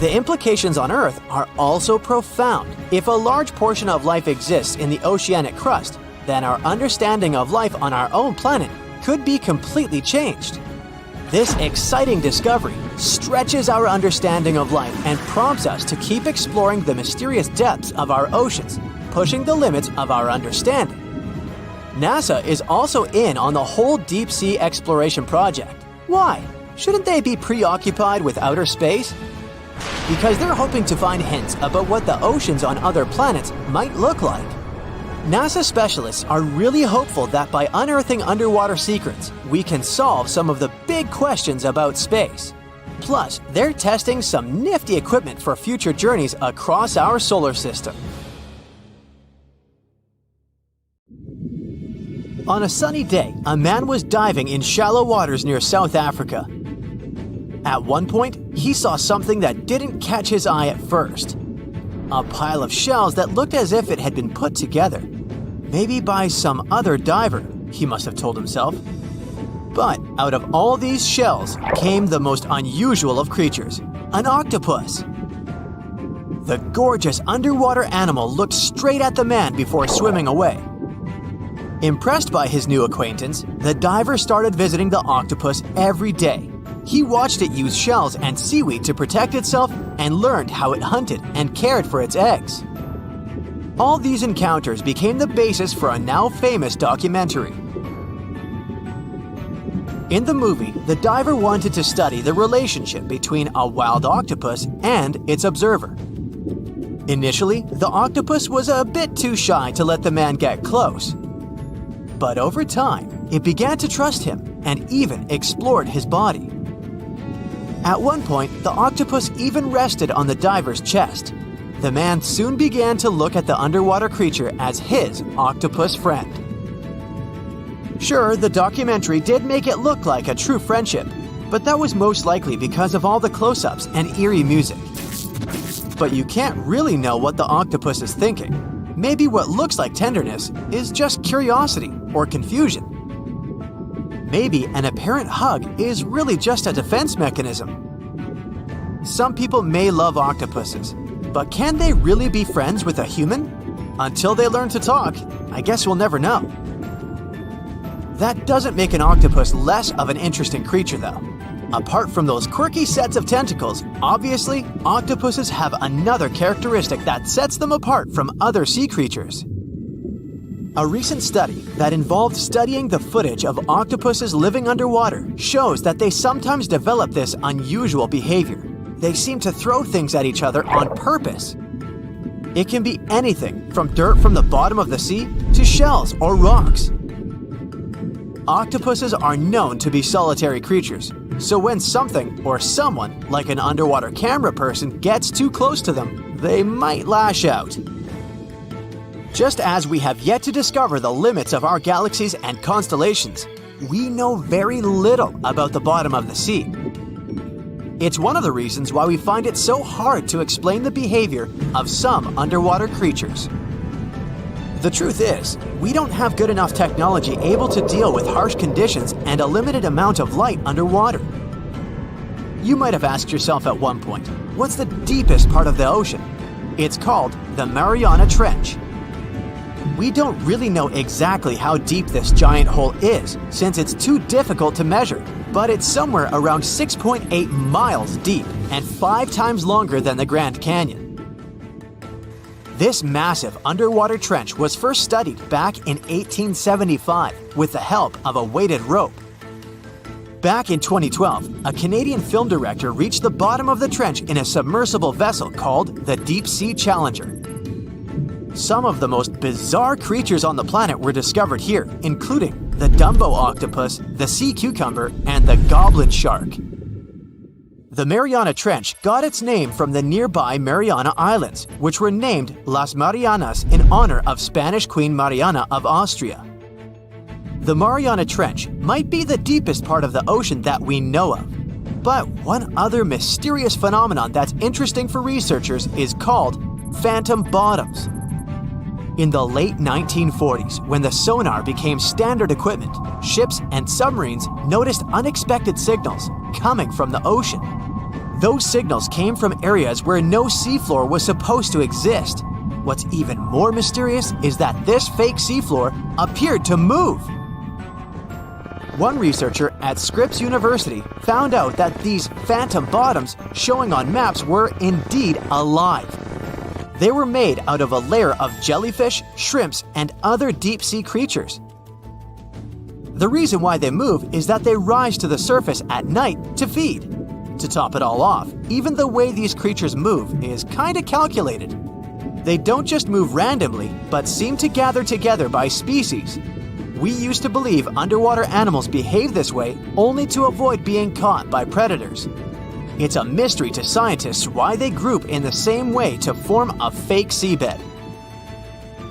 Speaker 1: The implications on Earth are also profound. If a large portion of life exists in the oceanic crust, then our understanding of life on our own planet could be completely changed. This exciting discovery stretches our understanding of life and prompts us to keep exploring the mysterious depths of our oceans, pushing the limits of our understanding. NASA is also in on the whole deep sea exploration project. Why? Shouldn't they be preoccupied with outer space? Because they're hoping to find hints about what the oceans on other planets might look like. NASA specialists are really hopeful that by unearthing underwater secrets, we can solve some of the big questions about space. Plus, they're testing some nifty equipment for future journeys across our solar system. On a sunny day, a man was diving in shallow waters near South Africa. At one point, he saw something that didn't catch his eye at first. A pile of shells that looked as if it had been put together. Maybe by some other diver, he must have told himself. But out of all these shells came the most unusual of creatures, an octopus. The gorgeous underwater animal looked straight at the man before swimming away. Impressed by his new acquaintance, the diver started visiting the octopus every day. He watched it use shells and seaweed to protect itself and learned how it hunted and cared for its eggs. All these encounters became the basis for a now famous documentary. In the movie, the diver wanted to study the relationship between a wild octopus and its observer. Initially, the octopus was a bit too shy to let the man get close. But over time, it began to trust him and even explored his body. At one point, the octopus even rested on the diver's chest. The man soon began to look at the underwater creature as his octopus friend. Sure, the documentary did make it look like a true friendship, but that was most likely because of all the close-ups and eerie music. But you can't really know what the octopus is thinking. Maybe what looks like tenderness is just curiosity or confusion. Maybe an apparent hug is really just a defense mechanism. Some people may love octopuses, but can they really be friends with a human? Until they learn to talk, I guess we'll never know. That doesn't make an octopus less of an interesting creature, though. Apart from those quirky sets of tentacles, obviously, octopuses have another characteristic that sets them apart from other sea creatures. A recent study that involved studying the footage of octopuses living underwater shows that they sometimes develop this unusual behavior. They seem to throw things at each other on purpose. It can be anything from dirt from the bottom of the sea to shells or rocks. Octopuses are known to be solitary creatures, so when something or someone, like an underwater camera person, gets too close to them, they might lash out. Just as we have yet to discover the limits of our galaxies and constellations, we know very little about the bottom of the sea. It's one of the reasons why we find it so hard to explain the behavior of some underwater creatures. The truth is, we don't have good enough technology able to deal with harsh conditions and a limited amount of light underwater. You might have asked yourself at one point, what's the deepest part of the ocean? It's called the Mariana Trench. We don't really know exactly how deep this giant hole is, since it's too difficult to measure, but it's somewhere around 6.8 miles deep and 5 times longer than the Grand Canyon. This massive underwater trench was first studied back in 1875 with the help of a weighted rope. Back in 2012, a Canadian film director reached the bottom of the trench in a submersible vessel called the Deep Sea Challenger. Some of the most bizarre creatures on the planet were discovered here, including the Dumbo octopus, the sea cucumber, and the goblin shark. The Mariana Trench got its name from the nearby Mariana Islands, which were named Las Marianas in honor of Spanish Queen Mariana of Austria. The Mariana Trench might be the deepest part of the ocean that we know of. But one other mysterious phenomenon that's interesting for researchers is called phantom bottoms. In the late 1940s, when the sonar became standard equipment, ships and submarines noticed unexpected signals coming from the ocean. Those signals came from areas where no seafloor was supposed to exist. What's even more mysterious is that this fake seafloor appeared to move. One researcher at Scripps University found out that these phantom bottoms showing on maps were indeed alive. They were made out of a layer of jellyfish, shrimps, and other deep-sea creatures. The reason why they move is that they rise to the surface at night to feed. To top it all off, even the way these creatures move is kinda calculated. They don't just move randomly, but seem to gather together by species. We used to believe underwater animals behave this way only to avoid being caught by predators. It's a mystery to scientists why they group in the same way to form a fake seabed.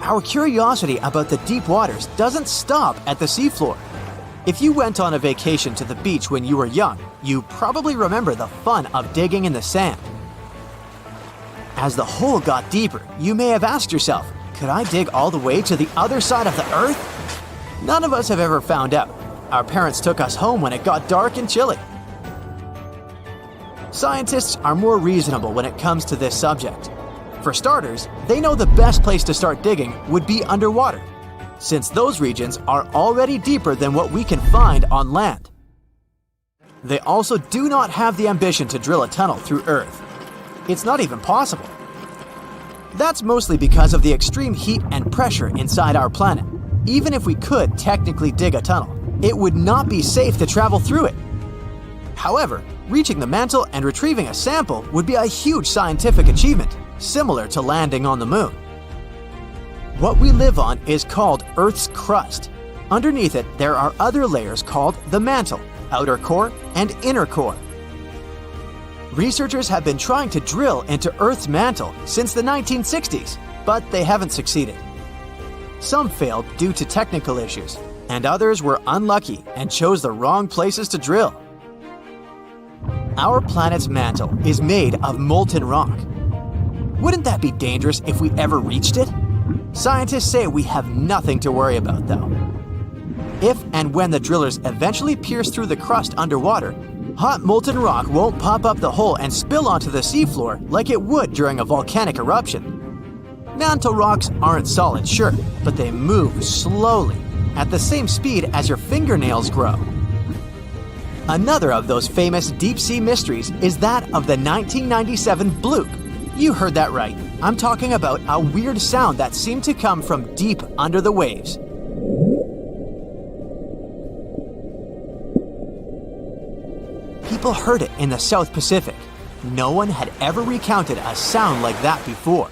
Speaker 1: Our curiosity about the deep waters doesn't stop at the seafloor. If you went on a vacation to the beach when you were young, you probably remember the fun of digging in the sand. As the hole got deeper, you may have asked yourself, could I dig all the way to the other side of the earth? None of us have ever found out. Our parents took us home when it got dark and chilly. Scientists are more reasonable when it comes to this subject. For starters, they know the best place to start digging would be underwater, since those regions are already deeper than what we can find on land. They also do not have the ambition to drill a tunnel through Earth. It's not even possible. That's mostly because of the extreme heat and pressure inside our planet. Even if we could technically dig a tunnel, it would not be safe to travel through it. However, reaching the mantle and retrieving a sample would be a huge scientific achievement, similar to landing on the moon. What we live on is called Earth's crust. Underneath it, there are other layers called the mantle, outer core, and inner core. Researchers have been trying to drill into Earth's mantle since the 1960s, but they haven't succeeded. Some failed due to technical issues, and others were unlucky and chose the wrong places to drill. Our planet's mantle is made of molten rock. Wouldn't that be dangerous if we ever reached it? Scientists say we have nothing to worry about, though. If and when the drillers eventually pierce through the crust underwater, hot molten rock won't pop up the hole and spill onto the seafloor like it would during a volcanic eruption. Mantle rocks aren't solid, sure, but they move slowly, at the same speed as your fingernails grow. Another of those famous deep-sea mysteries is that of the 1997 bloop. You heard that right. I'm talking about a weird sound that seemed to come from deep under the waves. People heard it in the South Pacific. No one had ever recounted a sound like that before.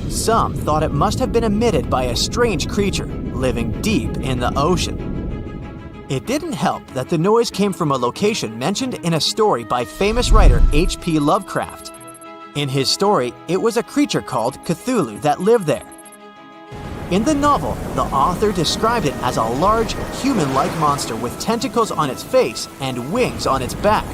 Speaker 1: Some thought it must have been emitted by a strange creature living deep in the ocean. It didn't help that the noise came from a location mentioned in a story by famous writer H.P. Lovecraft. In his story, it was a creature called Cthulhu that lived there. In the novel, the author described it as a large, human-like monster with tentacles on its face and wings on its back.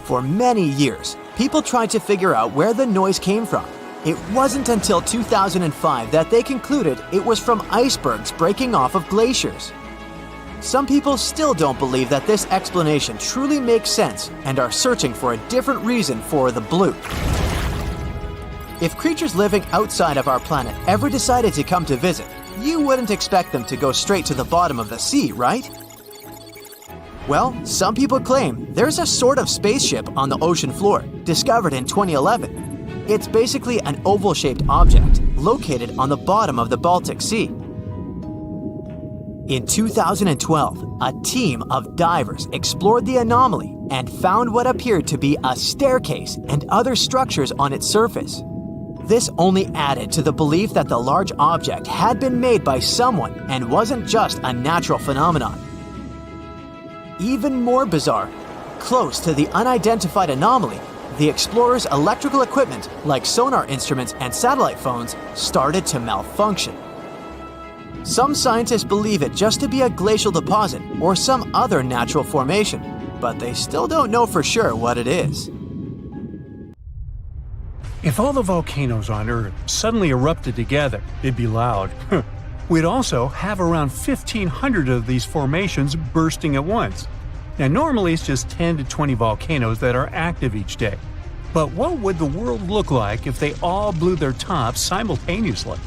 Speaker 1: For many years, people tried to figure out where the noise came from. It wasn't until 2005 that they concluded it was from icebergs breaking off of glaciers. Some people still don't believe that this explanation truly makes sense and are searching for a different reason for the bloop. If creatures living outside of our planet ever decided to come to visit, you wouldn't expect them to go straight to the bottom of the sea, right? Well, some people claim there's a sort of spaceship on the ocean floor, discovered in 2011. It's basically an oval-shaped object located on the bottom of the Baltic Sea. In 2012, a team of divers explored the anomaly and found what appeared to be a staircase and other structures on its surface. This only added to the belief that the large object had been made by someone and wasn't just a natural phenomenon. Even more bizarre, close to the unidentified anomaly, the explorers' electrical equipment, like sonar instruments and satellite phones, started to malfunction. Some scientists believe it just to be a glacial deposit or some other natural formation, but they still don't know for sure what it is.
Speaker 4: If all the volcanoes on Earth suddenly erupted together, it'd be loud. We'd also have around 1,500 of these formations bursting at once. Now, normally it's just 10 to 20 volcanoes that are active each day. But what would the world look like if they all blew their tops simultaneously?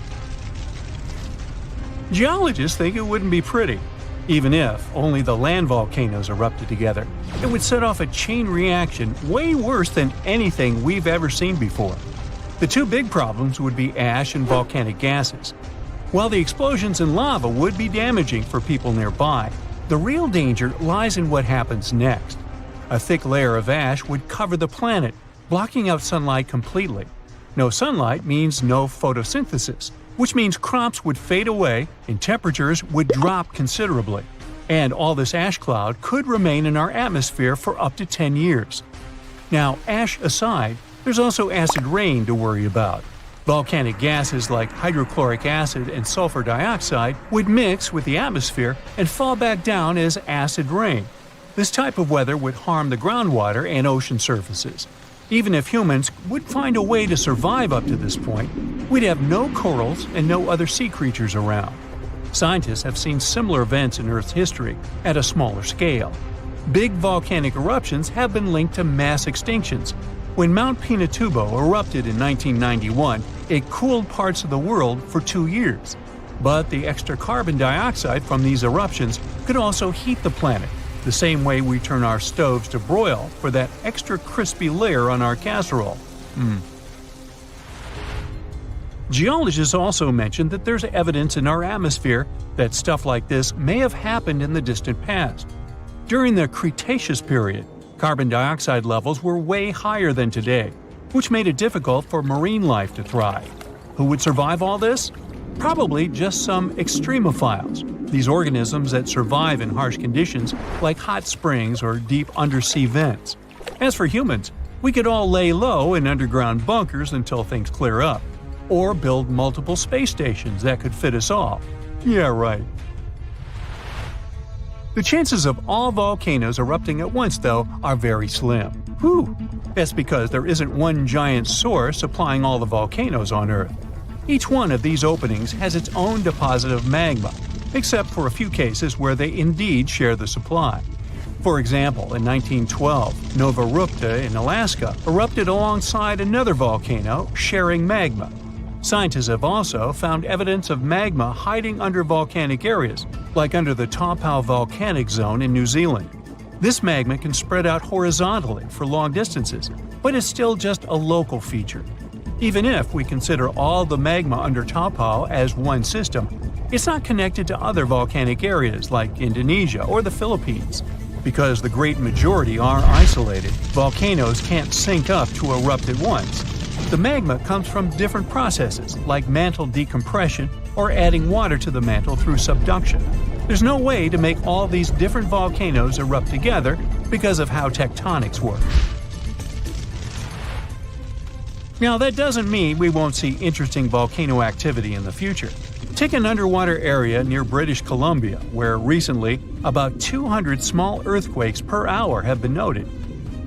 Speaker 4: Geologists think it wouldn't be pretty. Even if only the land volcanoes erupted together, it would set off a chain reaction way worse than anything we've ever seen before. The two big problems would be ash and volcanic gases. While the explosions in lava would be damaging for people nearby, the real danger lies in what happens next. A thick layer of ash would cover the planet, blocking out sunlight completely. No sunlight means no photosynthesis, which means crops would fade away and temperatures would drop considerably. And all this ash cloud could remain in our atmosphere for up to 10 years. Now, ash aside, there's also acid rain to worry about. Volcanic gases like hydrochloric acid and sulfur dioxide would mix with the atmosphere and fall back down as acid rain. This type of weather would harm the groundwater and ocean surfaces. Even if humans would find a way to survive up to this point, we'd have no corals and no other sea creatures around. Scientists have seen similar events in Earth's history at a smaller scale. Big volcanic eruptions have been linked to mass extinctions. When Mount Pinatubo erupted in 1991, it cooled parts of the world for 2 years. But the extra carbon dioxide from these eruptions could also heat the planet, the same way we turn our stoves to broil for that extra crispy layer on our casserole. Geologists also mentioned that there's evidence in our atmosphere that stuff like this may have happened in the distant past. During the Cretaceous period, carbon dioxide levels were way higher than today, which made it difficult for marine life to thrive. Who would survive all this? Probably just some extremophiles, these organisms that survive in harsh conditions like hot springs or deep undersea vents. As for humans, we could all lay low in underground bunkers until things clear up, or build multiple space stations that could fit us all. Yeah, right. The chances of all volcanoes erupting at once, though, are very slim. Whew! That's because there isn't one giant source supplying all the volcanoes on Earth. Each one of these openings has its own deposit of magma, except for a few cases where they indeed share the supply. For example, in 1912, Nova Rupta in Alaska erupted alongside another volcano sharing magma. Scientists have also found evidence of magma hiding under volcanic areas, like under the Taupau volcanic zone in New Zealand. This magma can spread out horizontally for long distances, but it's still just a local feature. Even if we consider all the magma under Taupau as one system, it's not connected to other volcanic areas like Indonesia or the Philippines. Because the great majority are isolated, volcanoes can't sync up to erupt at once. The magma comes from different processes like mantle decompression or adding water to the mantle through subduction. There's no way to make all these different volcanoes erupt together because of how tectonics work. Now, that doesn't mean we won't see interesting volcano activity in the future. Take an underwater area near British Columbia, where recently about 200 small earthquakes per hour have been noted.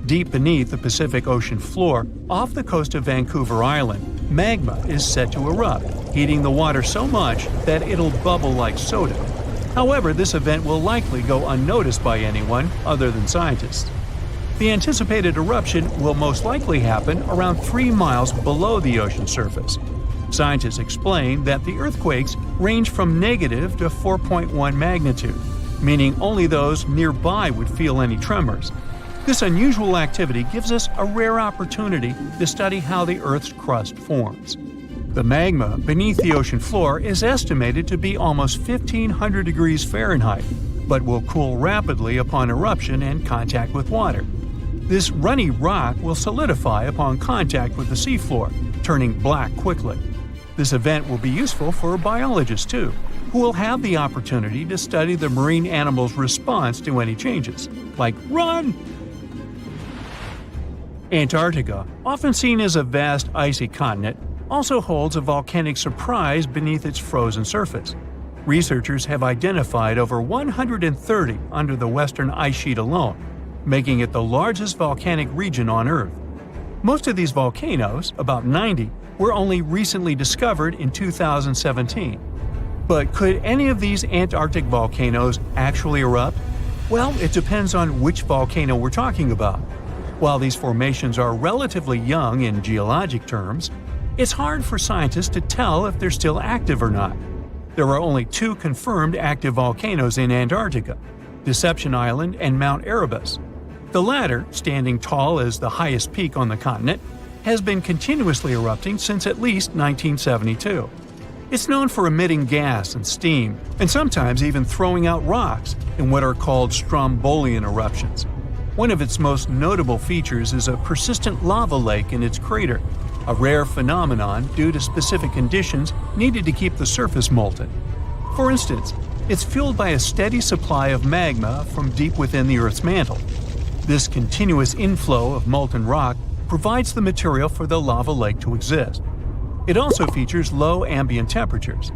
Speaker 4: Deep beneath the Pacific Ocean floor, off the coast of Vancouver Island, magma is set to erupt, heating the water so much that it'll bubble like soda. However, this event will likely go unnoticed by anyone other than scientists. The anticipated eruption will most likely happen around 3 miles below the ocean surface. Scientists explain that the earthquakes range from negative to 4.1 magnitude, meaning only those nearby would feel any tremors. This unusual activity gives us a rare opportunity to study how the Earth's crust forms. The magma beneath the ocean floor is estimated to be almost 1,500 degrees Fahrenheit, but will cool rapidly upon eruption and contact with water. This runny rock will solidify upon contact with the seafloor, turning black quickly. This event will be useful for biologists too, who will have the opportunity to study the marine animal's response to any changes, like run! Antarctica, often seen as a vast icy continent, also holds a volcanic surprise beneath its frozen surface. Researchers have identified over 130 under the western ice sheet alone, making it the largest volcanic region on Earth. Most of these volcanoes, about 90, were only recently discovered in 2017. But could any of these Antarctic volcanoes actually erupt? Well, it depends on which volcano we're talking about. While these formations are relatively young in geologic terms, it's hard for scientists to tell if they're still active or not. There are only 2 confirmed active volcanoes in Antarctica, Deception Island and Mount Erebus. The latter, standing tall as the highest peak on the continent, has been continuously erupting since at least 1972. It's known for emitting gas and steam, and sometimes even throwing out rocks in what are called strombolian eruptions. One of its most notable features is a persistent lava lake in its crater, a rare phenomenon due to specific conditions needed to keep the surface molten. For instance, it's fueled by a steady supply of magma from deep within the Earth's mantle. This continuous inflow of molten rock provides the material for the lava lake to exist. It also features low ambient temperatures.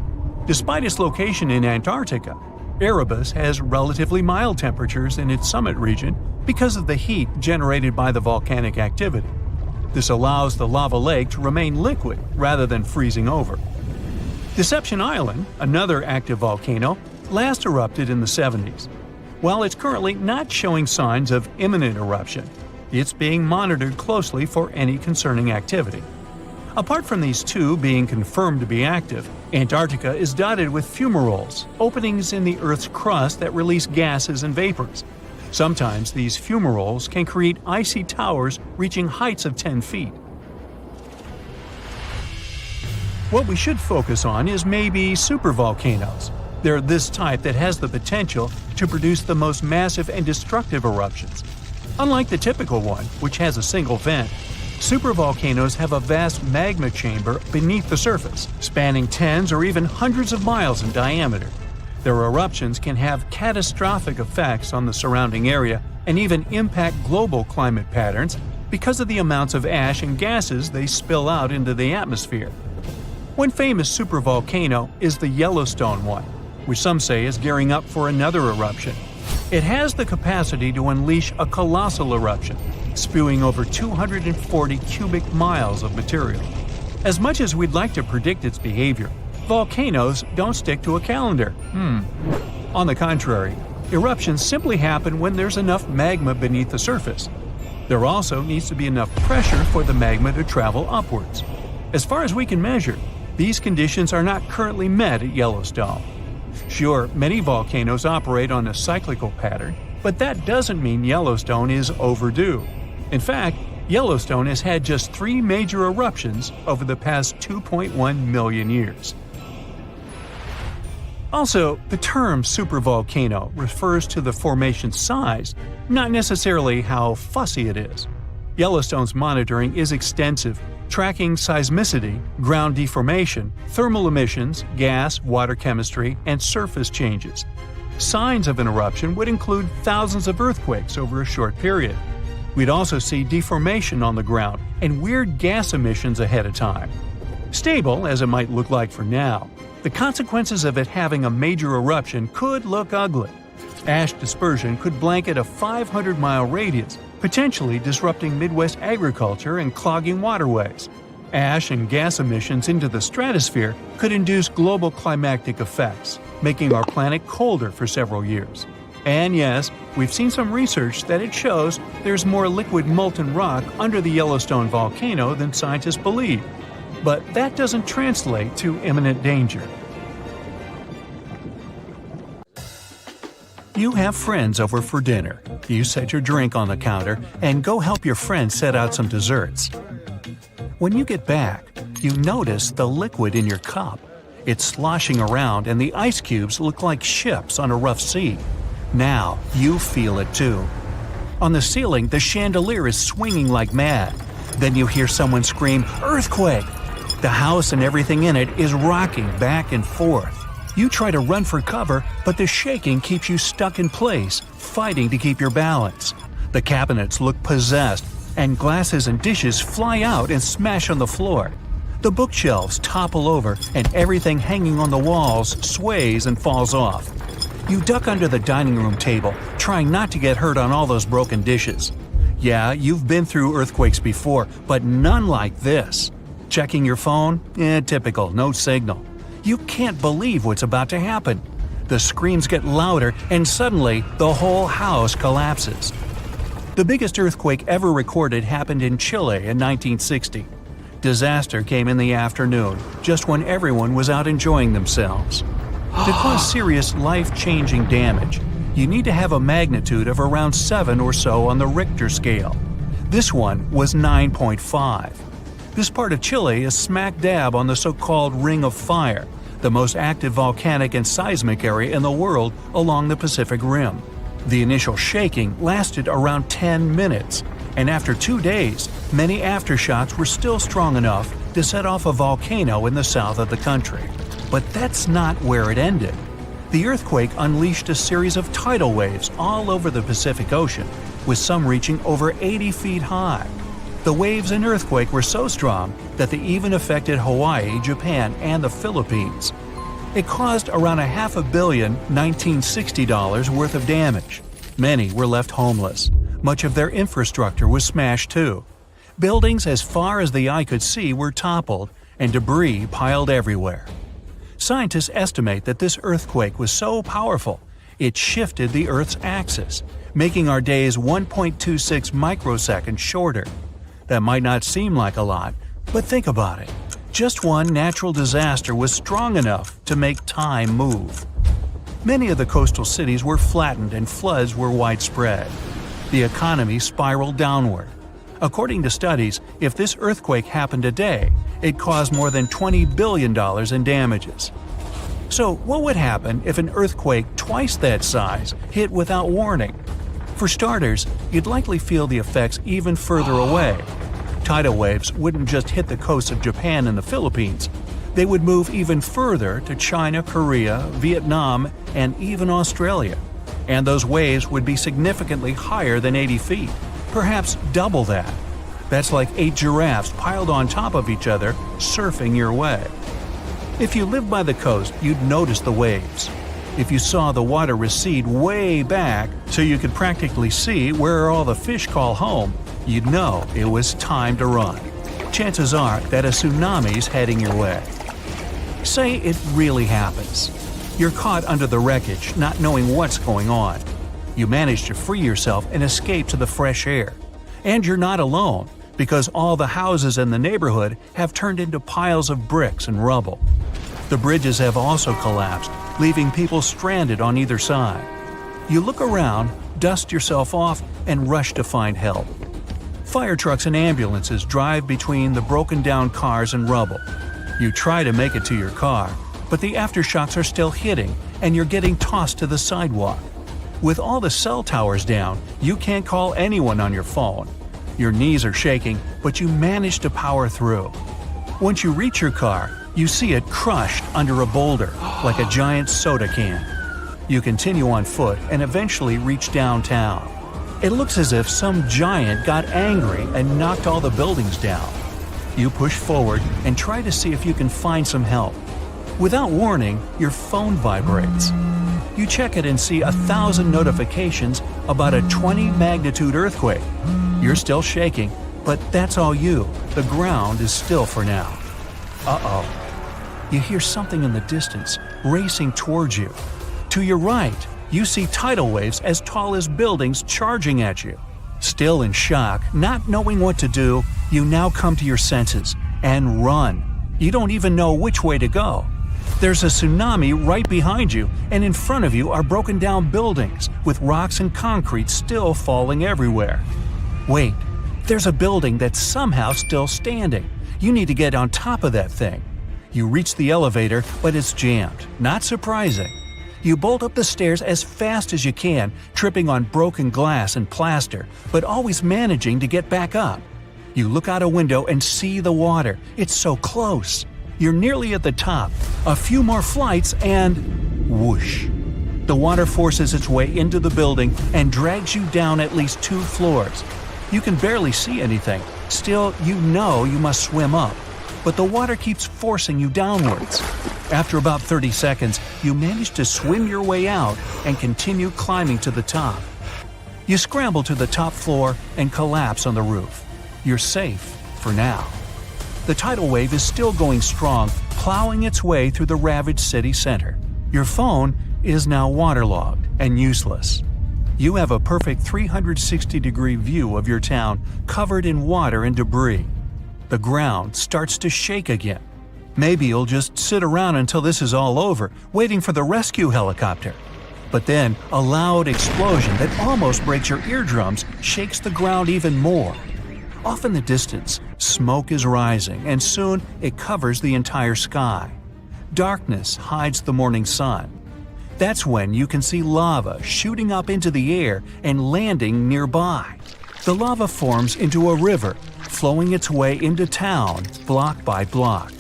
Speaker 4: Despite its location in Antarctica, Erebus has relatively mild temperatures in its summit region because of the heat generated by the volcanic activity. This allows the lava lake to remain liquid rather than freezing over. Deception Island, another active volcano, last erupted in the 70s. While it's currently not showing signs of imminent eruption, it's being monitored closely for any concerning activity. Apart from these 2 being confirmed to be active, Antarctica is dotted with fumaroles, openings in the Earth's crust that release gases and vapors. Sometimes these fumaroles can create icy towers reaching heights of 10 feet. What we should focus on is maybe supervolcanoes. They're this type that has the potential to produce the most massive and destructive eruptions. Unlike the typical one, which has a single vent, supervolcanoes have a vast magma chamber beneath the surface, spanning tens or even hundreds of miles in diameter. Their eruptions can have catastrophic effects on the surrounding area and even impact global climate patterns because of the amounts of ash and gases they spill out into the atmosphere. One famous supervolcano is the Yellowstone one, which some say is gearing up for another eruption. It has the capacity to unleash a colossal eruption, spewing over 240 cubic miles of material. As much as we'd like to predict its behavior, volcanoes don't stick to a calendar. On the contrary, eruptions simply happen when there's enough magma beneath the surface. There also needs to be enough pressure for the magma to travel upwards. As far as we can measure, these conditions are not currently met at Yellowstone. Sure, many volcanoes operate on a cyclical pattern, but that doesn't mean Yellowstone is overdue. In fact, Yellowstone has had just 3 major eruptions over the past 2.1 million years. Also, the term supervolcano refers to the formation's size, not necessarily how fussy it is. Yellowstone's monitoring is extensive, tracking seismicity, ground deformation, thermal emissions, gas, water chemistry, and surface changes. Signs of an eruption would include thousands of earthquakes over a short period. We'd also see deformation on the ground and weird gas emissions ahead of time. Stable, as it might look like for now, the consequences of it having a major eruption could look ugly. Ash dispersion could blanket a 500-mile radius, potentially disrupting Midwest agriculture and clogging waterways. Ash and gas emissions into the stratosphere could induce global climatic effects, making our planet colder for several years. And yes, we've seen some research that it shows there's more liquid molten rock under the Yellowstone volcano than scientists believe. But that doesn't translate to imminent danger. You have friends over for dinner. You set your drink on the counter and go help your friend set out some desserts. When you get back, you notice the liquid in your cup. It's sloshing around and the ice cubes look like ships on a rough sea. Now you feel it too. On the ceiling, the chandelier is swinging like mad. Then you hear someone scream, "Earthquake!" The house and everything in it is rocking back and forth. You try to run for cover, but the shaking keeps you stuck in place, fighting to keep your balance. The cabinets look possessed, and glasses and dishes fly out and smash on the floor. The bookshelves topple over, and everything hanging on the walls sways and falls off. You duck under the dining room table, trying not to get hurt on all those broken dishes. Yeah, you've been through earthquakes before, but none like this. Checking your phone? Typical, no signal. You can't believe what's about to happen. The screams get louder, and suddenly the whole house collapses. The biggest earthquake ever recorded happened in Chile in 1960. Disaster came in the afternoon, just when everyone was out enjoying themselves. To cause serious, life-changing damage, you need to have a magnitude of around 7 or so on the Richter scale. This one was 9.5. This part of Chile is smack dab on the so-called Ring of Fire, the most active volcanic and seismic area in the world along the Pacific Rim. The initial shaking lasted around 10 minutes, and after 2 days, many aftershocks were still strong enough to set off a volcano in the south of the country. But that's not where it ended. The earthquake unleashed a series of tidal waves all over the Pacific Ocean, with some reaching over 80 feet high. The waves and earthquake were so strong that they even affected Hawaii, Japan, and the Philippines. It caused around $500 million $1960 worth of damage. Many were left homeless. Much of their infrastructure was smashed too. Buildings as far as the eye could see were toppled, and debris piled everywhere. Scientists estimate that this earthquake was so powerful, it shifted the Earth's axis, making our days 1.26 microseconds shorter. That might not seem like a lot, but think about it. Just one natural disaster was strong enough to make time move. Many of the coastal cities were flattened and floods were widespread. The economy spiraled downward. According to studies, if this earthquake happened today, it caused more than $20 billion in damages. So what would happen if an earthquake twice that size hit without warning? For starters, you'd likely feel the effects even further away. Tidal waves wouldn't just hit the coasts of Japan and the Philippines. They would move even further to China, Korea, Vietnam, and even Australia. And those waves would be significantly higher than 80 feet, perhaps double that. That's like 8 giraffes piled on top of each other, surfing your way. If you lived by the coast, you'd notice the waves. If you saw the water recede way back so you could practically see where all the fish call home, you'd know it was time to run. Chances are that a tsunami's heading your way. Say it really happens. You're caught under the wreckage, not knowing what's going on. You manage to free yourself and escape to the fresh air. And you're not alone, because all the houses in the neighborhood have turned into piles of bricks and rubble. The bridges have also collapsed, leaving people stranded on either side. You look around, dust yourself off, and rush to find help. Fire trucks and ambulances drive between the broken-down cars and rubble. You try to make it to your car, but the aftershocks are still hitting, and you're getting tossed to the sidewalk. With all the cell towers down, you can't call anyone on your phone. Your knees are shaking, but you manage to power through. Once you reach your car, you see it crushed under a boulder, like a giant soda can. You continue on foot and eventually reach downtown. It looks as if some giant got angry and knocked all the buildings down. You push forward and try to see if you can find some help. Without warning, your phone vibrates. You check it and see 1,000 notifications about a 20-magnitude earthquake. You're still shaking, but that's all you. The ground is still for now. Uh-oh. You hear something in the distance, racing towards you. To your right, you see tidal waves as tall as buildings charging at you. Still in shock, not knowing what to do, you now come to your senses and run. You don't even know which way to go. There's a tsunami right behind you, and in front of you are broken down buildings with rocks and concrete still falling everywhere. Wait, there's a building that's somehow still standing. You need to get on top of that thing. You reach the elevator, but it's jammed. Not surprising. You bolt up the stairs as fast as you can, tripping on broken glass and plaster, but always managing to get back up. You look out a window and see the water. It's so close. You're nearly at the top. A few more flights and whoosh. The water forces its way into the building and drags you down at least 2 floors. You can barely see anything. Still, you know you must swim up. But the water keeps forcing you downwards. After about 30 seconds, you manage to swim your way out and continue climbing to the top. You scramble to the top floor and collapse on the roof. You're safe for now. The tidal wave is still going strong, plowing its way through the ravaged city center. Your phone is now waterlogged and useless. You have a perfect 360-degree view of your town covered in water and debris. The ground starts to shake again. Maybe you'll just sit around until this is all over, waiting for the rescue helicopter. But then, a loud explosion that almost breaks your eardrums shakes the ground even more. Off in the distance, smoke is rising, and soon it covers the entire sky. Darkness hides the morning sun. That's when you can see lava shooting up into the air and landing nearby. The lava forms into a river, flowing its way into town, block by block.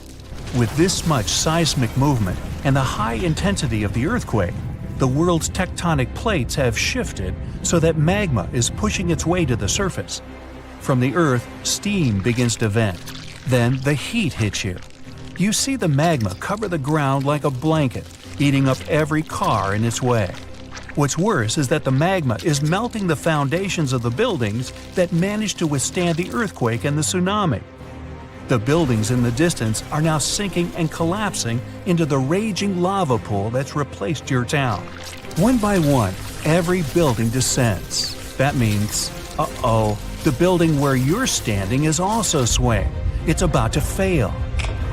Speaker 4: With this much seismic movement and the high intensity of the earthquake, the world's tectonic plates have shifted so that magma is pushing its way to the surface. From the earth, steam begins to vent. Then the heat hits you. You see the magma cover the ground like a blanket, eating up every car in its way. What's worse is that the magma is melting the foundations of the buildings that managed to withstand the earthquake and the tsunami. The buildings in the distance are now sinking and collapsing into the raging lava pool that's replaced your town. One by one, every building descends. That means, the building where you're standing is also swaying. It's about to fail.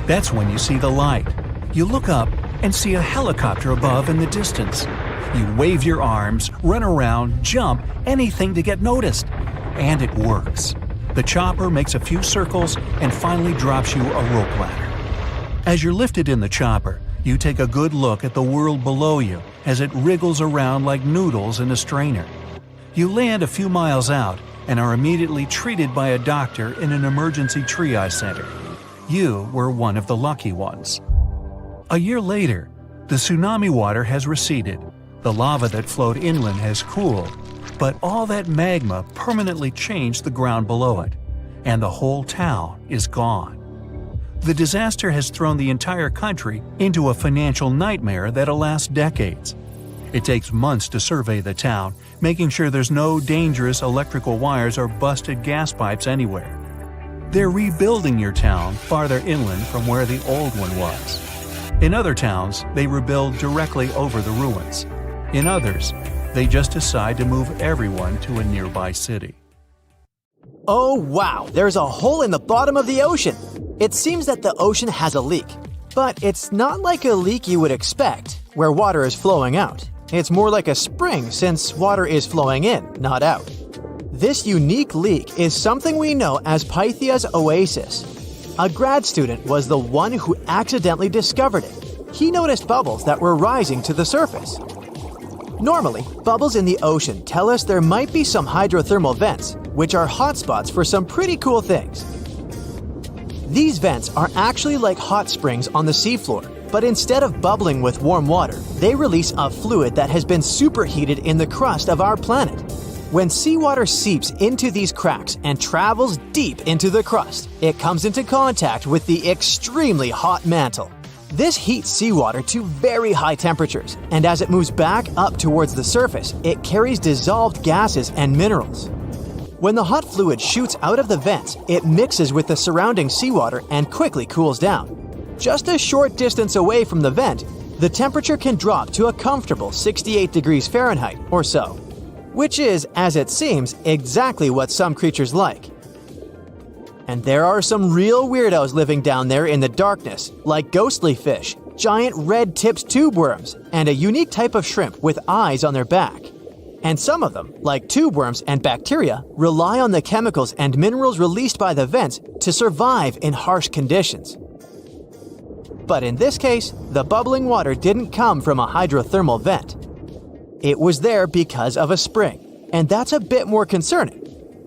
Speaker 4: That's when you see the light. You look up and see a helicopter above in the distance. You wave your arms, run around, jump, anything to get noticed. And it works. The chopper makes a few circles and finally drops you a rope ladder. As you're lifted in the chopper, you take a good look at the world below you as it wriggles around like noodles in a strainer. You land a few miles out and are immediately treated by a doctor in an emergency triage center. You were one of the lucky ones. A year later, the tsunami water has receded. The lava that flowed inland has cooled, but all that magma permanently changed the ground below it, and the whole town is gone. The disaster has thrown the entire country into a financial nightmare that'll last decades. It takes months to survey the town, making sure there's no dangerous electrical wires or busted gas pipes anywhere. They're rebuilding your town farther inland from where the old one was. In other towns, they rebuild directly over the ruins. In others, they just decide to move everyone to a nearby city.
Speaker 1: Oh wow, there's a hole in the bottom of the ocean. It seems that the ocean has a leak. But it's not like a leak you would expect. where water is flowing out. It's more like a spring since water is flowing in, not out. This unique leak is something we know as Pythia's oasis. A grad student was the one who accidentally discovered it. He noticed bubbles that were rising to the surface. Normally, bubbles in the ocean tell us there might be some hydrothermal vents, which are hotspots for some pretty cool things. These vents are actually like hot springs on the seafloor, but instead of bubbling with warm water, they release a fluid that has been superheated in the crust of our planet. When seawater seeps into these cracks and travels deep into the crust, it comes into contact with the extremely hot mantle. This heats seawater to very high temperatures, and as it moves back up towards the surface, it carries dissolved gases and minerals. When the hot fluid shoots out of the vents, it mixes with the surrounding seawater and quickly cools down. Just a short distance away from the vent, the temperature can drop to a comfortable 68 degrees Fahrenheit or so, which is, as it seems, exactly what some creatures like. And there are some real weirdos living down there in the darkness, like ghostly fish, giant red-tipped tube worms, and a unique type of shrimp with eyes on their back. And some of them, like tube worms and bacteria, rely on the chemicals and minerals released by the vents to survive in harsh conditions. But in this case, the bubbling water didn't come from a hydrothermal vent. It was there because of a spring, and that's a bit more concerning.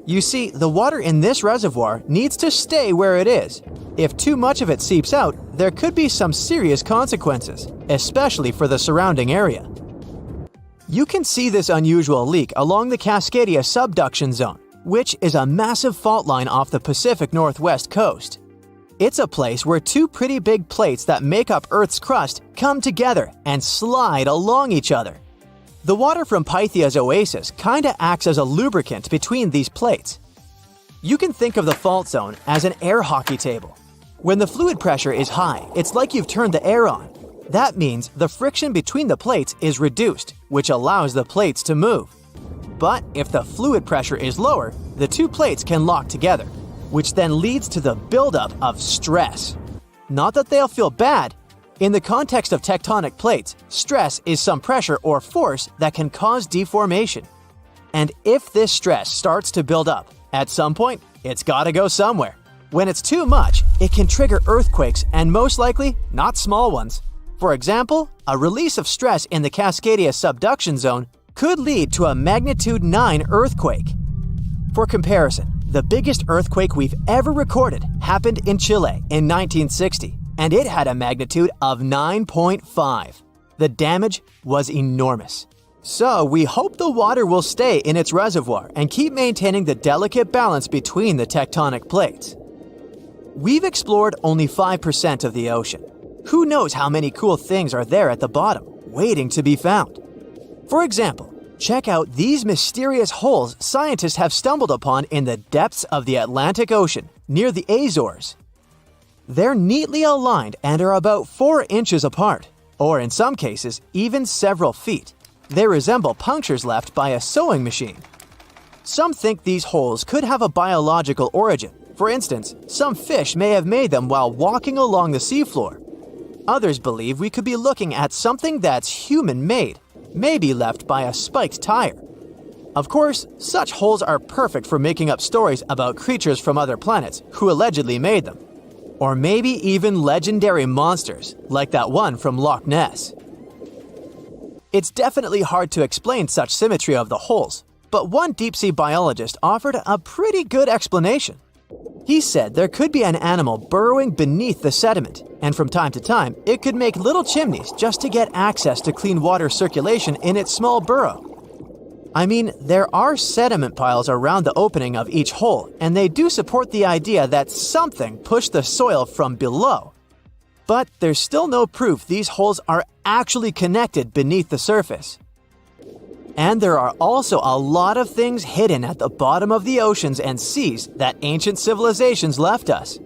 Speaker 1: You see, the water in this reservoir needs to stay where it is. If too much of it seeps out, there could be some serious consequences, especially for the surrounding area. You can see this unusual leak along the Cascadia subduction zone, which is a massive fault line off the Pacific Northwest coast. It's a place where two pretty big plates that make up Earth's crust come together and slide along each other. The water from Pythia's oasis kinda acts as a lubricant between these plates. You can think of the fault zone as an air hockey table. When the fluid pressure is high, it's like you've turned the air on. That means the friction between the plates is reduced, which allows the plates to move. But if the fluid pressure is lower, the two plates can lock together, which then leads to the buildup of stress. Not that they'll feel bad. In the context of tectonic plates, stress is some pressure or force that can cause deformation. And if this stress starts to build up, at some point, it's gotta go somewhere. When it's too much, it can trigger earthquakes and most likely, not small ones. For example, a release of stress in the Cascadia subduction zone could lead to a magnitude 9 earthquake. For comparison, the biggest earthquake we've ever recorded happened in Chile in 1960. And it had a magnitude of 9.5. The damage was enormous. So we hope the water will stay in its reservoir and keep maintaining the delicate balance between the tectonic plates. We've explored only 5% of the ocean. Who knows how many cool things are there at the bottom, waiting to be found? For example, check out these mysterious holes scientists have stumbled upon in the depths of the Atlantic Ocean, near the Azores. They're neatly aligned and are about 4 inches apart, or in some cases, even several feet. They resemble punctures left by a sewing machine. Some think these holes could have a biological origin. For instance, some fish may have made them while walking along the seafloor. Others believe we could be looking at something that's human-made, maybe left by a spiked tire. Of course, such holes are perfect for making up stories about creatures from other planets who allegedly made them. Or maybe even legendary monsters, like that one from Loch Ness. It's definitely hard to explain such symmetry of the holes, but one deep-sea biologist offered a pretty good explanation. He said there could be an animal burrowing beneath the sediment, and from time to time, it could make little chimneys just to get access to clean water circulation in its small burrow. I mean, there are sediment piles around the opening of each hole, and they do support the idea that something pushed the soil from below. But there's still no proof these holes are actually connected beneath the surface. And there are also a lot of things hidden at the bottom of the oceans and seas that ancient civilizations left us.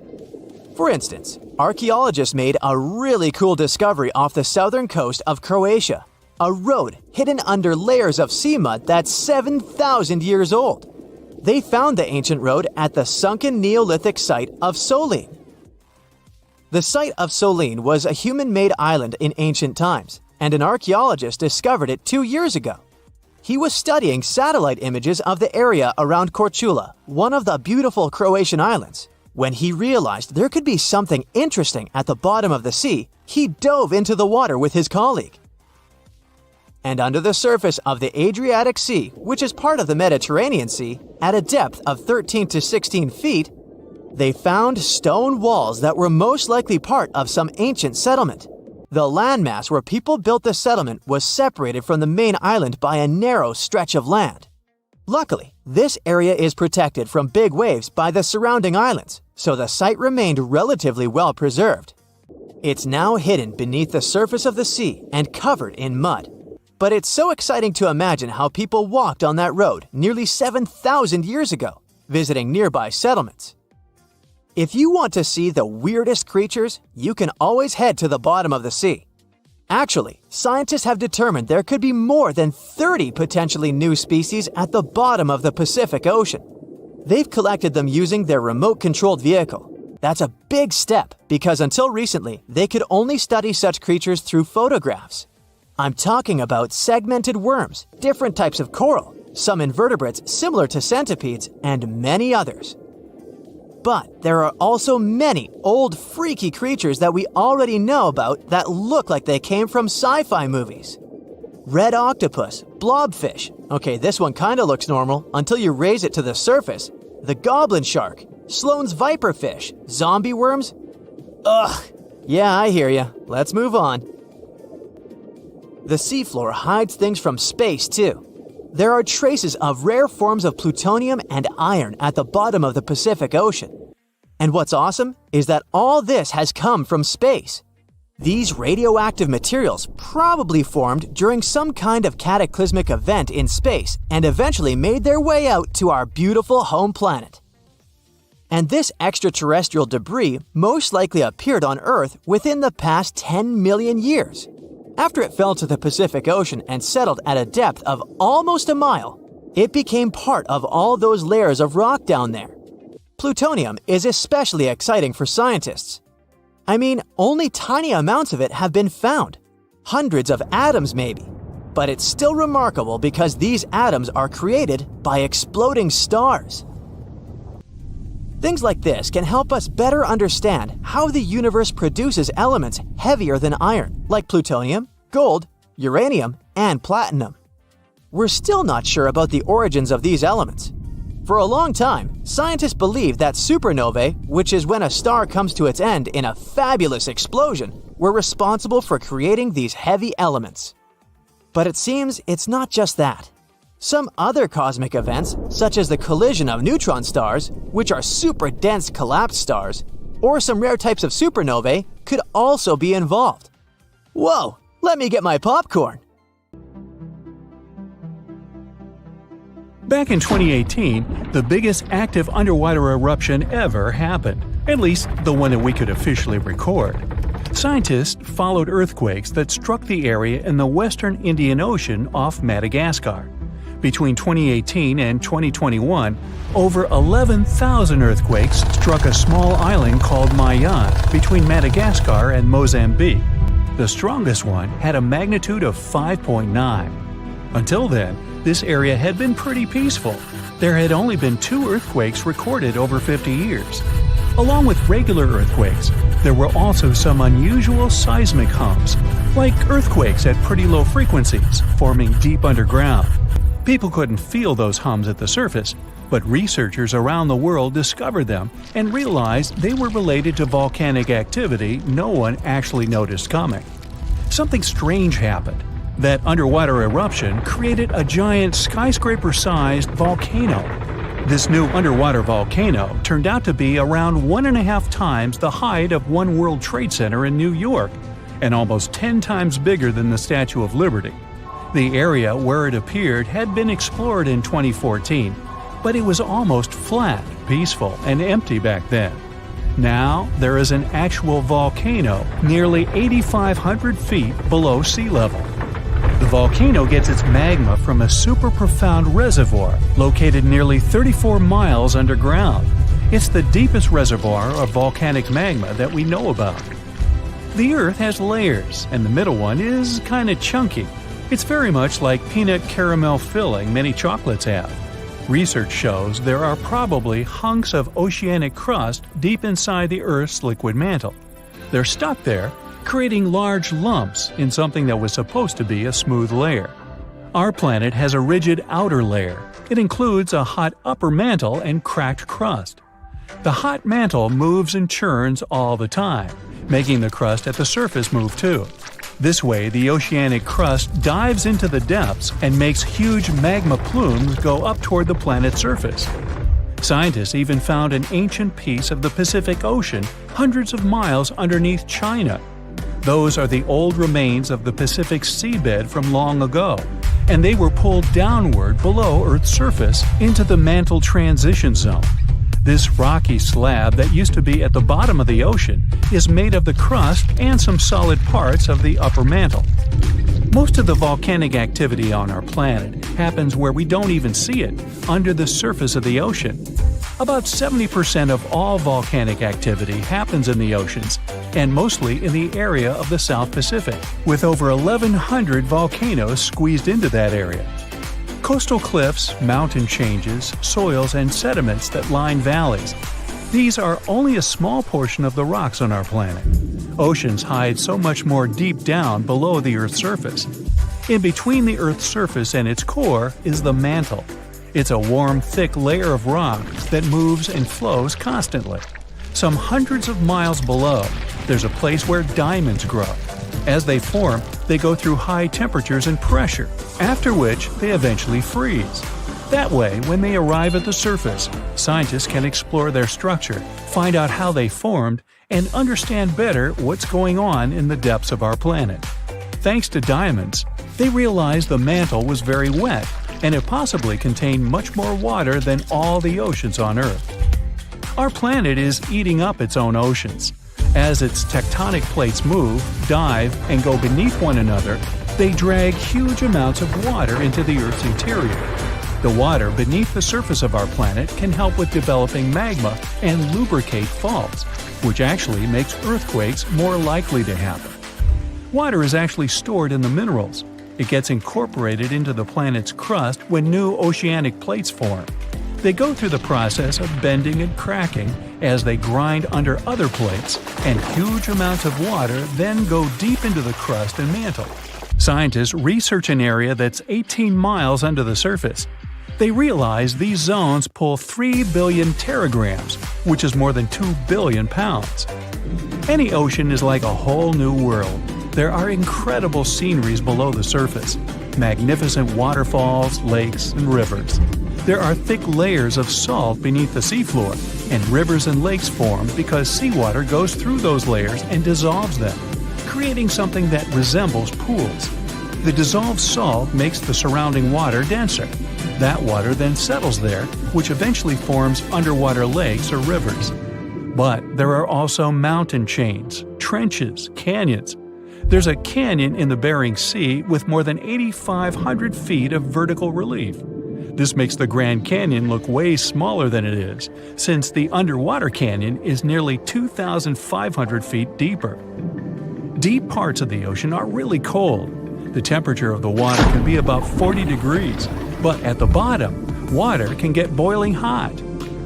Speaker 1: For instance, archaeologists made a really cool discovery off the southern coast of Croatia. A road hidden under layers of sea mud that's 7,000 years old. They found the ancient road at the sunken Neolithic site of Solin. The site of Solin was a human-made island in ancient times, and an archaeologist discovered it 2 years ago. He was studying satellite images of the area around Korčula, one of the beautiful Croatian islands. When he realized there could be something interesting at the bottom of the sea, he dove into the water with his colleague. And under the surface of the Adriatic Sea, which is part of the Mediterranean Sea, at a depth of 13 to 16 feet, they found stone walls that were most likely part of some ancient settlement. The landmass where people built the settlement was separated from the main island by a narrow stretch of land. Luckily, this area is protected from big waves by the surrounding islands, so the site remained relatively well preserved. It's now hidden beneath the surface of the sea and covered in mud. But it's so exciting to imagine how people walked on that road nearly 7,000 years ago, visiting nearby settlements. If you want to see the weirdest creatures, you can always head to the bottom of the sea. Actually, scientists have determined there could be more than 30 potentially new species at the bottom of the Pacific Ocean. They've collected them using their remote-controlled vehicle. That's a big step because until recently, they could only study such creatures through photographs. I'm talking about segmented worms, different types of coral, some invertebrates similar to centipedes, and many others. But there are also many old freaky creatures that we already know about that look like they came from sci-fi movies. Red octopus, blobfish. Okay, this one kinda looks normal until you raise it to the surface. The goblin shark, Sloane's viperfish, zombie worms. Ugh. Yeah, I hear ya. Let's move on. The seafloor hides things from space too. There are traces of rare forms of plutonium and iron at the bottom of the Pacific Ocean. And what's awesome is that all this has come from space. These radioactive materials probably formed during some kind of cataclysmic event in space and eventually made their way out to our beautiful home planet. And this extraterrestrial debris most likely appeared on Earth within the past 10 million years. After it fell to the Pacific Ocean and settled at a depth of almost a mile, it became part of all those layers of rock down there. Plutonium is especially exciting for scientists. I mean, only tiny amounts of it have been found. Hundreds of atoms maybe. But it's still remarkable because these atoms are created by exploding stars. Things like this can help us better understand how the universe produces elements heavier than iron, like plutonium, gold, uranium, and platinum. We're still not sure about the origins of these elements. For a long time, scientists believed that supernovae, which is when a star comes to its end in a fabulous explosion, were responsible for creating these heavy elements. But it seems it's not just that. Some other cosmic events, such as the collision of neutron stars, which are super dense collapsed stars, or some rare types of supernovae, could also be involved. Whoa, let me get my popcorn.
Speaker 4: Back in 2018, the biggest active underwater eruption ever happened, at least the one that we could officially record. Scientists followed earthquakes that struck the area in the western Indian Ocean off Madagascar. Between 2018 and 2021, over 11,000 earthquakes struck a small island called Mayan between Madagascar and Mozambique. The strongest one had a magnitude of 5.9. Until then, this area had been pretty peaceful. There had only been 2 earthquakes recorded over 50 years. Along with regular earthquakes, there were also some unusual seismic hums, like earthquakes at pretty low frequencies, forming deep underground. People couldn't feel those hums at the surface, but researchers around the world discovered them and realized they were related to volcanic activity no one actually noticed coming. Something strange happened. That underwater eruption created a giant skyscraper-sized volcano. This new underwater volcano turned out to be around 1.5 times the height of One World Trade Center in New York, and almost 10 times bigger than the Statue of Liberty. The area where it appeared had been explored in 2014, but it was almost flat, peaceful, and empty back then. Now, there is an actual volcano nearly 8,500 feet below sea level. The volcano gets its magma from a super profound reservoir located nearly 34 miles underground. It's the deepest reservoir of volcanic magma that we know about. The Earth has layers, and the middle one is kinda chunky. It's very much like peanut caramel filling many chocolates have. Research shows there are probably hunks of oceanic crust deep inside the Earth's liquid mantle. They're stuck there, creating large lumps in something that was supposed to be a smooth layer. Our planet has a rigid outer layer. It includes a hot upper mantle and cracked crust. The hot mantle moves and churns all the time, making the crust at the surface move too. This way, the oceanic crust dives into the depths and makes huge magma plumes go up toward the planet's surface. Scientists even found an ancient piece of the Pacific Ocean hundreds of miles underneath China. Those are the old remains of the Pacific seabed from long ago, and they were pulled downward below Earth's surface into the mantle transition zone. This rocky slab that used to be at the bottom of the ocean is made of the crust and some solid parts of the upper mantle. Most of the volcanic activity on our planet happens where we don't even see it, under the surface of the ocean. About 70% of all volcanic activity happens in the oceans, and mostly in the area of the South Pacific, with over 1,100 volcanoes squeezed into that area. Coastal cliffs, mountain changes, soils, and sediments that line valleys. These are only a small portion of the rocks on our planet. Oceans hide so much more deep down below the Earth's surface. In between the Earth's surface and its core is the mantle. It's a warm, thick layer of rock that moves and flows constantly. Some hundreds of miles below, there's a place where diamonds grow. As they form, they go through high temperatures and pressure, after which they eventually freeze. That way, when they arrive at the surface, scientists can explore their structure, find out how they formed, and understand better what's going on in the depths of our planet. Thanks to diamonds, they realized the mantle was very wet, and it possibly contained much more water than all the oceans on Earth. Our planet is eating up its own oceans. As its tectonic plates move, dive, and go beneath one another, they drag huge amounts of water into the Earth's interior. The water beneath the surface of our planet can help with developing magma and lubricate faults, which actually makes earthquakes more likely to happen. Water is actually stored in the minerals. It gets incorporated into the planet's crust when new oceanic plates form. They go through the process of bending and cracking as they grind under other plates, and huge amounts of water then go deep into the crust and mantle. Scientists research an area that's 18 miles under the surface. They realize these zones pull 3 billion teragrams, which is more than 2 billion pounds. Any ocean is like a whole new world. There are incredible sceneries below the surface, magnificent waterfalls, lakes, and rivers. There are thick layers of salt beneath the seafloor, and rivers and lakes form because seawater goes through those layers and dissolves them, creating something that resembles pools. The dissolved salt makes the surrounding water denser. That water then settles there, which eventually forms underwater lakes or rivers. But there are also mountain chains, trenches, canyons. There's a canyon in the Bering Sea with more than 8,500 feet of vertical relief. This makes the Grand Canyon look way smaller than it is, since the underwater canyon is nearly 2,500 feet deeper. Deep parts of the ocean are really cold. The temperature of the water can be about 40 degrees, but at the bottom, water can get boiling hot.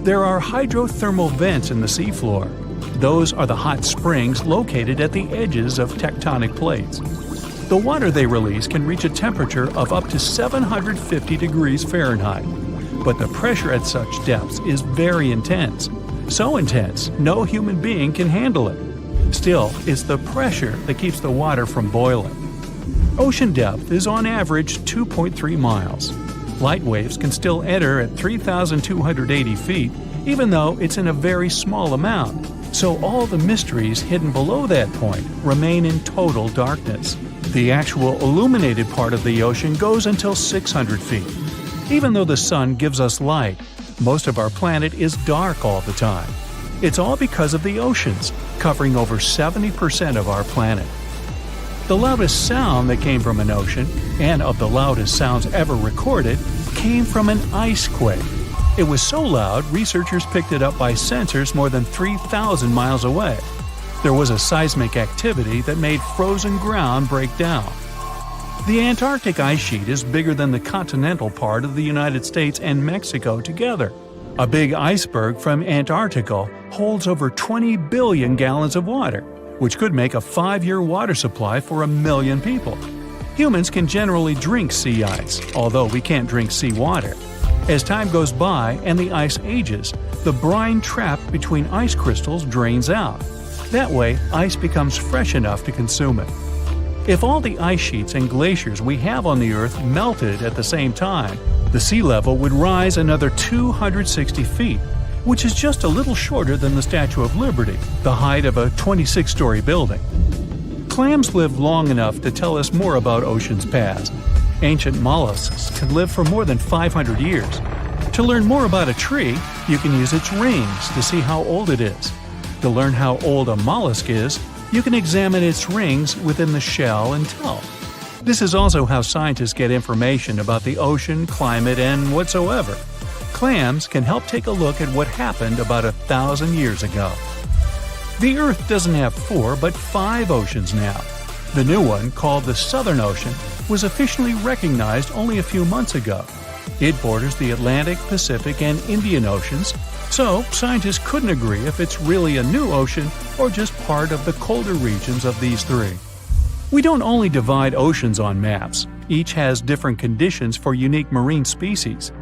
Speaker 4: There are hydrothermal vents in the seafloor. Those are the hot springs located at the edges of tectonic plates. The water they release can reach a temperature of up to 750 degrees Fahrenheit, but the pressure at such depths is very intense. So intense, no human being can handle it. Still, it's the pressure that keeps the water from boiling. Ocean depth is on average 2.3 miles. Light waves can still enter at 3,280 feet, even though it's in a very small amount. So all the mysteries hidden below that point remain in total darkness. The actual illuminated part of the ocean goes until 600 feet. Even though the sun gives us light, most of our planet is dark all the time. It's all because of the oceans, covering over 70% of our planet. The loudest sound that came from an ocean, and of the loudest sounds ever recorded, came from an ice quake. It was so loud, researchers picked it up by sensors more than 3,000 miles away. There was a seismic activity that made frozen ground break down. The Antarctic ice sheet is bigger than the continental part of the United States and Mexico together. A big iceberg from Antarctica holds over 20 billion gallons of water, which could make a 5-year water supply for 1 million people. Humans can generally drink sea ice, although we can't drink seawater. As time goes by and the ice ages, the brine trapped between ice crystals drains out. That way, ice becomes fresh enough to consume it. If all the ice sheets and glaciers we have on the Earth melted at the same time, the sea level would rise another 260 feet, which is just a little shorter than the Statue of Liberty, the height of a 26-story building. Clams lived long enough to tell us more about oceans past. Ancient mollusks can live for more than 500 years. To learn more about a tree, you can use its rings to see how old it is. To learn how old a mollusk is, you can examine its rings within the shell and tell. This is also how scientists get information about the ocean, climate, and whatsoever. Clams can help take a look at what happened about 1,000 years ago. The Earth doesn't have 4 but 5 oceans now. The new one, called the Southern Ocean, was officially recognized only a few months ago. It borders the Atlantic, Pacific, and Indian Oceans, so scientists couldn't agree if it's really a new ocean or just part of the colder regions of these 3. We don't only divide oceans on maps, each has different conditions for unique marine species.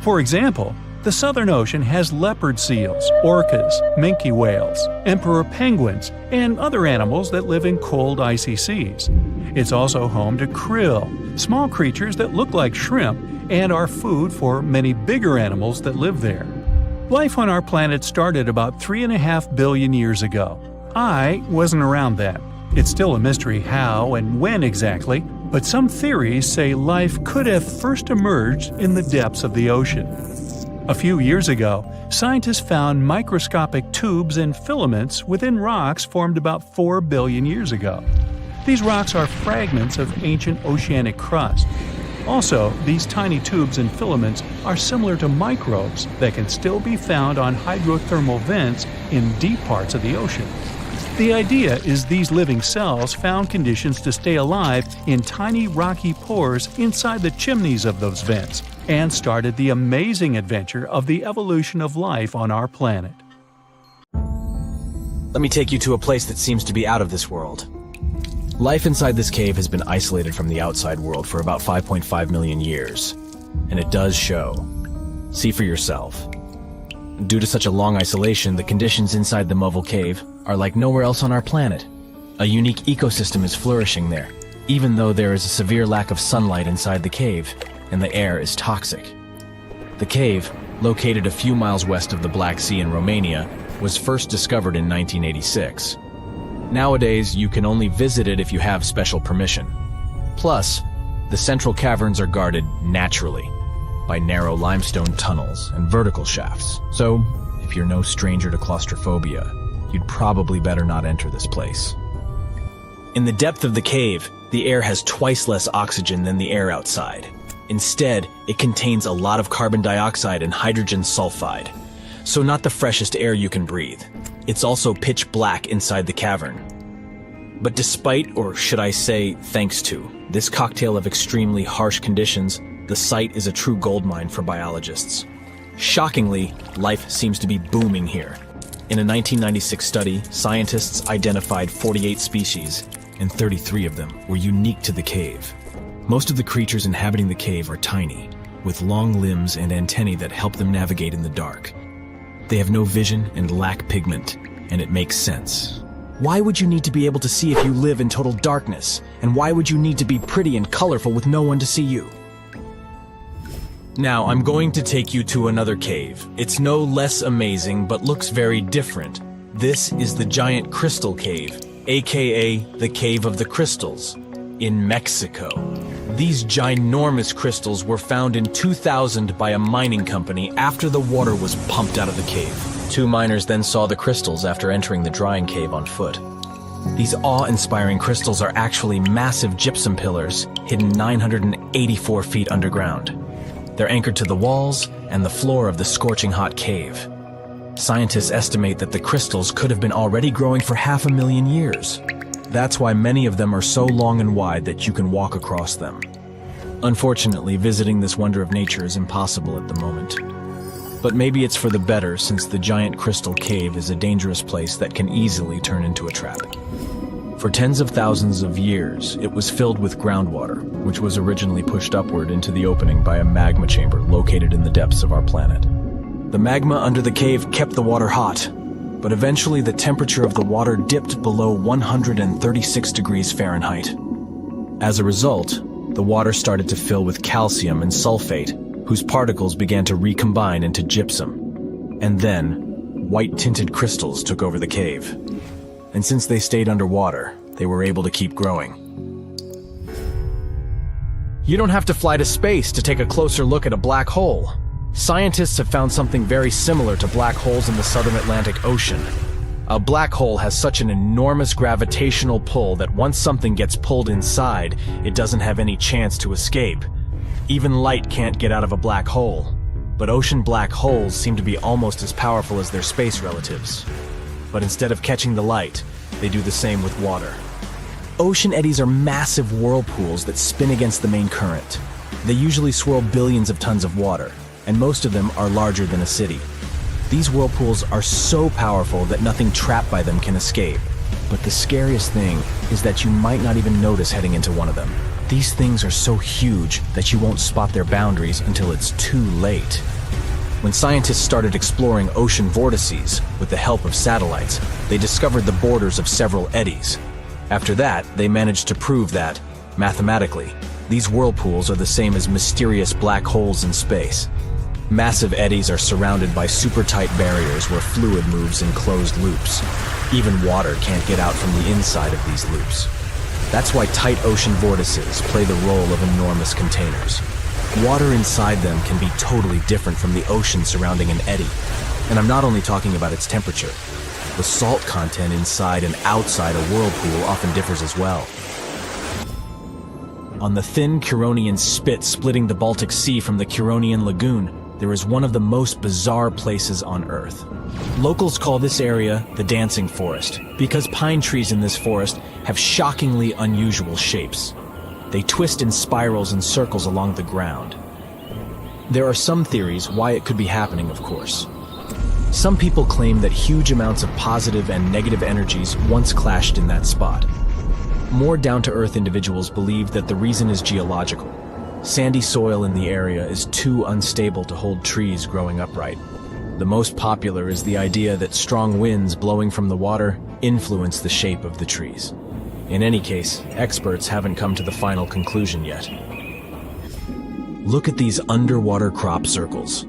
Speaker 4: For example, the Southern Ocean has leopard seals, orcas, minke whales, emperor penguins, and other animals that live in cold, icy seas. It's also home to krill, small creatures that look like shrimp and are food for many bigger animals that live there. Life on our planet started about 3.5 billion years ago. I wasn't around then. It's still a mystery how and when exactly, but some theories say life could have first emerged in the depths of the ocean. A few years ago, scientists found microscopic tubes and filaments within rocks formed about 4 billion years ago. These rocks are fragments of ancient oceanic crust. Also, these tiny tubes and filaments are similar to microbes that can still be found on hydrothermal vents in deep parts of the ocean. The idea is these living cells found conditions to stay alive in tiny rocky pores inside the chimneys of those vents, and started the amazing adventure of the evolution of life on our planet.
Speaker 5: Let me take you to a place that seems to be out of this world. Life inside this cave has been isolated from the outside world for about 5.5 million years, and it does show. See for yourself. Due to such a long isolation, the conditions inside the Movil Cave are like nowhere else on our planet. A unique ecosystem is flourishing there, even though there is a severe lack of sunlight inside the cave, and the air is toxic. The cave, located a few miles west of the Black Sea in Romania, was first discovered in 1986. Nowadays, you can only visit it if you have special permission. Plus, the central caverns are guarded naturally by narrow limestone tunnels and vertical shafts. So, if you're no stranger to claustrophobia, you'd probably better not enter this place. In the depth of the cave, the air has twice less oxygen than the air outside. Instead, it contains a lot of carbon dioxide and hydrogen sulfide, so not the freshest air you can breathe. It's also pitch black inside the cavern. But despite, or should I say thanks to, this cocktail of extremely harsh conditions, the site is a true goldmine for biologists. Shockingly, life seems to be booming here. In a 1996 study, scientists identified 48 species, and 33 of them were unique to the cave. Most of the creatures inhabiting the cave are tiny, with long limbs and antennae that help them navigate in the dark. They have no vision and lack pigment, and it makes sense. Why would you need to be able to see if you live in total darkness? And why would you need to be pretty and colorful with no one to see you? Now, I'm going to take you to another cave. It's no less amazing, but looks very different. This is the Giant Crystal Cave, aka the Cave of the Crystals, in Mexico. These ginormous crystals were found in 2000 by a mining company after the water was pumped out of the cave. 2 miners then saw the crystals after entering the drying cave on foot. These awe-inspiring crystals are actually massive gypsum pillars hidden 984 feet underground. They're anchored to the walls and the floor of the scorching hot cave. Scientists estimate that the crystals could have been already growing for 500,000 years. That's why many of them are so long and wide that you can walk across them. Unfortunately, visiting this wonder of nature is impossible at the moment. But maybe it's for the better, since the giant crystal cave is a dangerous place that can easily turn into a trap. For tens of thousands of years, it was filled with groundwater, which was originally pushed upward into the opening by a magma chamber located in the depths of our planet. The magma under the cave kept the water hot, but eventually the temperature of the water dipped below 136 degrees Fahrenheit. As a result, the water started to fill with calcium and sulfate, whose particles began to recombine into gypsum. And then, white-tinted crystals took over the cave. And since they stayed underwater, they were able to keep growing. You don't have to fly to space to take a closer look at a black hole. Scientists have found something very similar to black holes in the southern Atlantic Ocean. A black hole has such an enormous gravitational pull that once something gets pulled inside, it doesn't have any chance to escape. Even light can't get out of a black hole. But ocean black holes seem to be almost as powerful as their space relatives. But instead of catching the light, they do the same with water. Ocean eddies are massive whirlpools that spin against the main current. They usually swirl billions of tons of water, and most of them are larger than a city. These whirlpools are so powerful that nothing trapped by them can escape. But the scariest thing is that you might not even notice heading into one of them. These things are so huge that you won't spot their boundaries until it's too late. When scientists started exploring ocean vortices with the help of satellites, they discovered the borders of several eddies. After that, they managed to prove that, mathematically, these whirlpools are the same as mysterious black holes in space. Massive eddies are surrounded by super-tight barriers where fluid moves in closed loops. Even water can't get out from the inside of these loops. That's why tight ocean vortices play the role of enormous containers. Water inside them can be totally different from the ocean surrounding an eddy. And I'm not only talking about its temperature. The salt content inside and outside a whirlpool often differs as well. On the thin Curonian spit splitting the Baltic Sea from the Curonian Lagoon, there is one of the most bizarre places on Earth. Locals call this area the Dancing Forest because pine trees in this forest have shockingly unusual shapes. They twist in spirals and circles along the ground. There are some theories why it could be happening, of course. Some people claim that huge amounts of positive and negative energies once clashed in that spot. More down-to-earth individuals believe that the reason is geological. Sandy soil in the area is too unstable to hold trees growing upright. The most popular is the idea that strong winds blowing from the water influence the shape of the trees. In any case, experts haven't come to the final conclusion yet. Look at these underwater crop circles.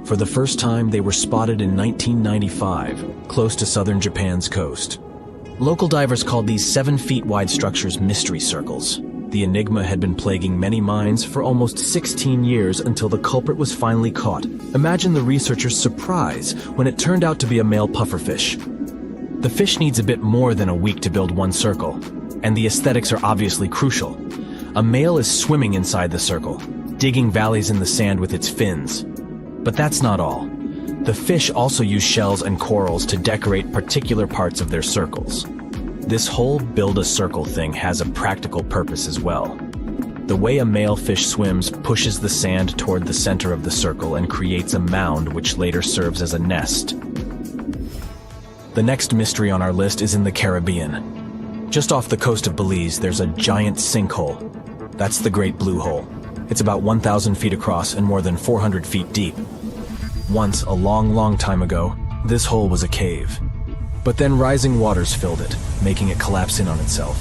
Speaker 5: For the first time, they were spotted in 1995, close to southern Japan's coast. Local divers called these 7-feet-wide structures mystery circles. The enigma had been plaguing many minds for almost 16 years until the culprit was finally caught. Imagine the researchers' surprise when it turned out to be a male pufferfish. The fish needs a bit more than a week to build one circle, and the aesthetics are obviously crucial. A male is swimming inside the circle, digging valleys in the sand with its fins. But that's not all. The fish also use shells and corals to decorate particular parts of their circles. This whole build-a-circle thing has a practical purpose as well. The way a male fish swims pushes the sand toward the center of the circle and creates a mound which later serves as a nest. The next mystery on our list is in the Caribbean. Just off the coast of Belize, there's a giant sinkhole. That's the Great Blue Hole. It's about 1,000 feet across and more than 400 feet deep. Once, a long time ago, this hole was a cave. But then rising waters filled it, making it collapse in on itself.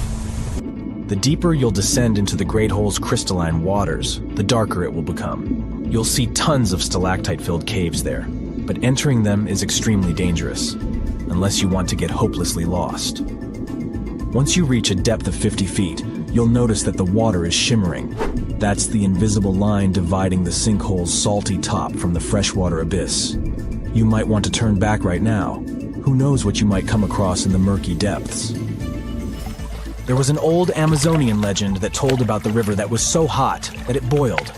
Speaker 5: The deeper you'll descend into the Great Hole's crystalline waters, the darker it will become. You'll see tons of stalactite-filled caves there, but entering them is extremely dangerous, unless you want to get hopelessly lost. Once you reach a depth of 50 feet, you'll notice that the water is shimmering. That's the invisible line dividing the sinkhole's salty top from the freshwater abyss. You might want to turn back right now. Who knows what you might come across in the murky depths. There was an old Amazonian legend that told about the river that was so hot that it boiled.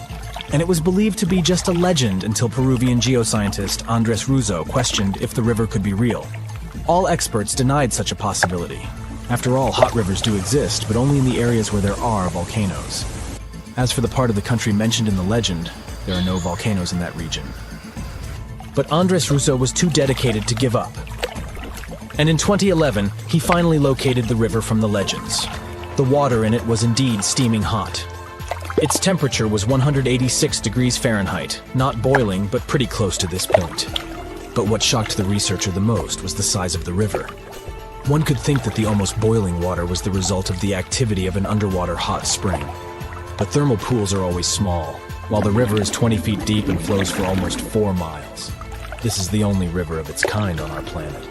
Speaker 5: and it was believed to be just a legend until Peruvian geoscientist Andrés Russo questioned if the river could be real. All experts denied such a possibility. After all, hot rivers do exist, but only in the areas where there are volcanoes. As for the part of the country mentioned in the legend, there are no volcanoes in that region. But Andrés Russo was too dedicated to give up. And in 2011, he finally located the river from the legends. The water in it was indeed steaming hot. Its temperature was 186 degrees Fahrenheit, not boiling, but pretty close to this point. But what shocked the researcher the most was the size of the river. One could think that the almost boiling water was the result of the activity of an underwater hot spring. But thermal pools are always small, while the river is 20 feet deep and flows for almost 4 miles. This is the only river of its kind on our planet.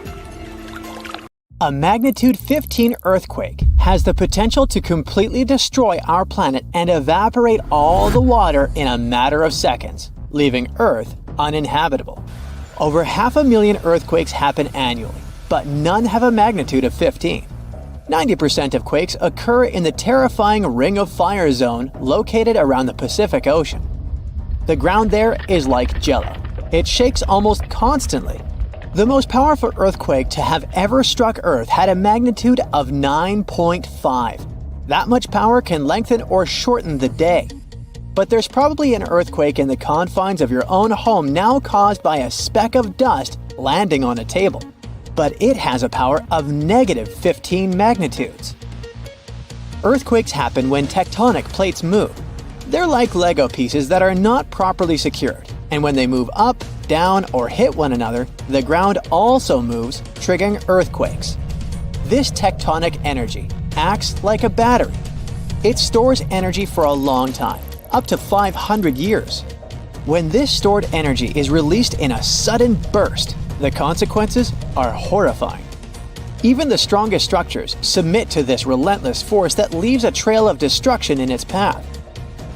Speaker 1: A magnitude 15 earthquake has the potential to completely destroy our planet and evaporate all the water in a matter of seconds, leaving Earth uninhabitable. Over 500,000 earthquakes happen annually, but none have a magnitude of 15. 90% of quakes occur in the terrifying Ring of Fire zone located around the Pacific Ocean. The ground there is like jello. It shakes almost constantly. The most powerful earthquake to have ever struck Earth had a magnitude of 9.5. That much power can lengthen or shorten the day. But there's probably an earthquake in the confines of your own home now caused by a speck of dust landing on a table. But it has a power of negative 15 magnitudes. Earthquakes happen when tectonic plates move. They're like Lego pieces that are not properly secured, and when they move up, down, or hit one another, the ground also moves, triggering earthquakes. This tectonic energy acts like a battery. It stores energy for a long time, up to 500 years. When this stored energy is released in a sudden burst, the consequences are horrifying. Even the strongest structures submit to this relentless force that leaves a trail of destruction in its path.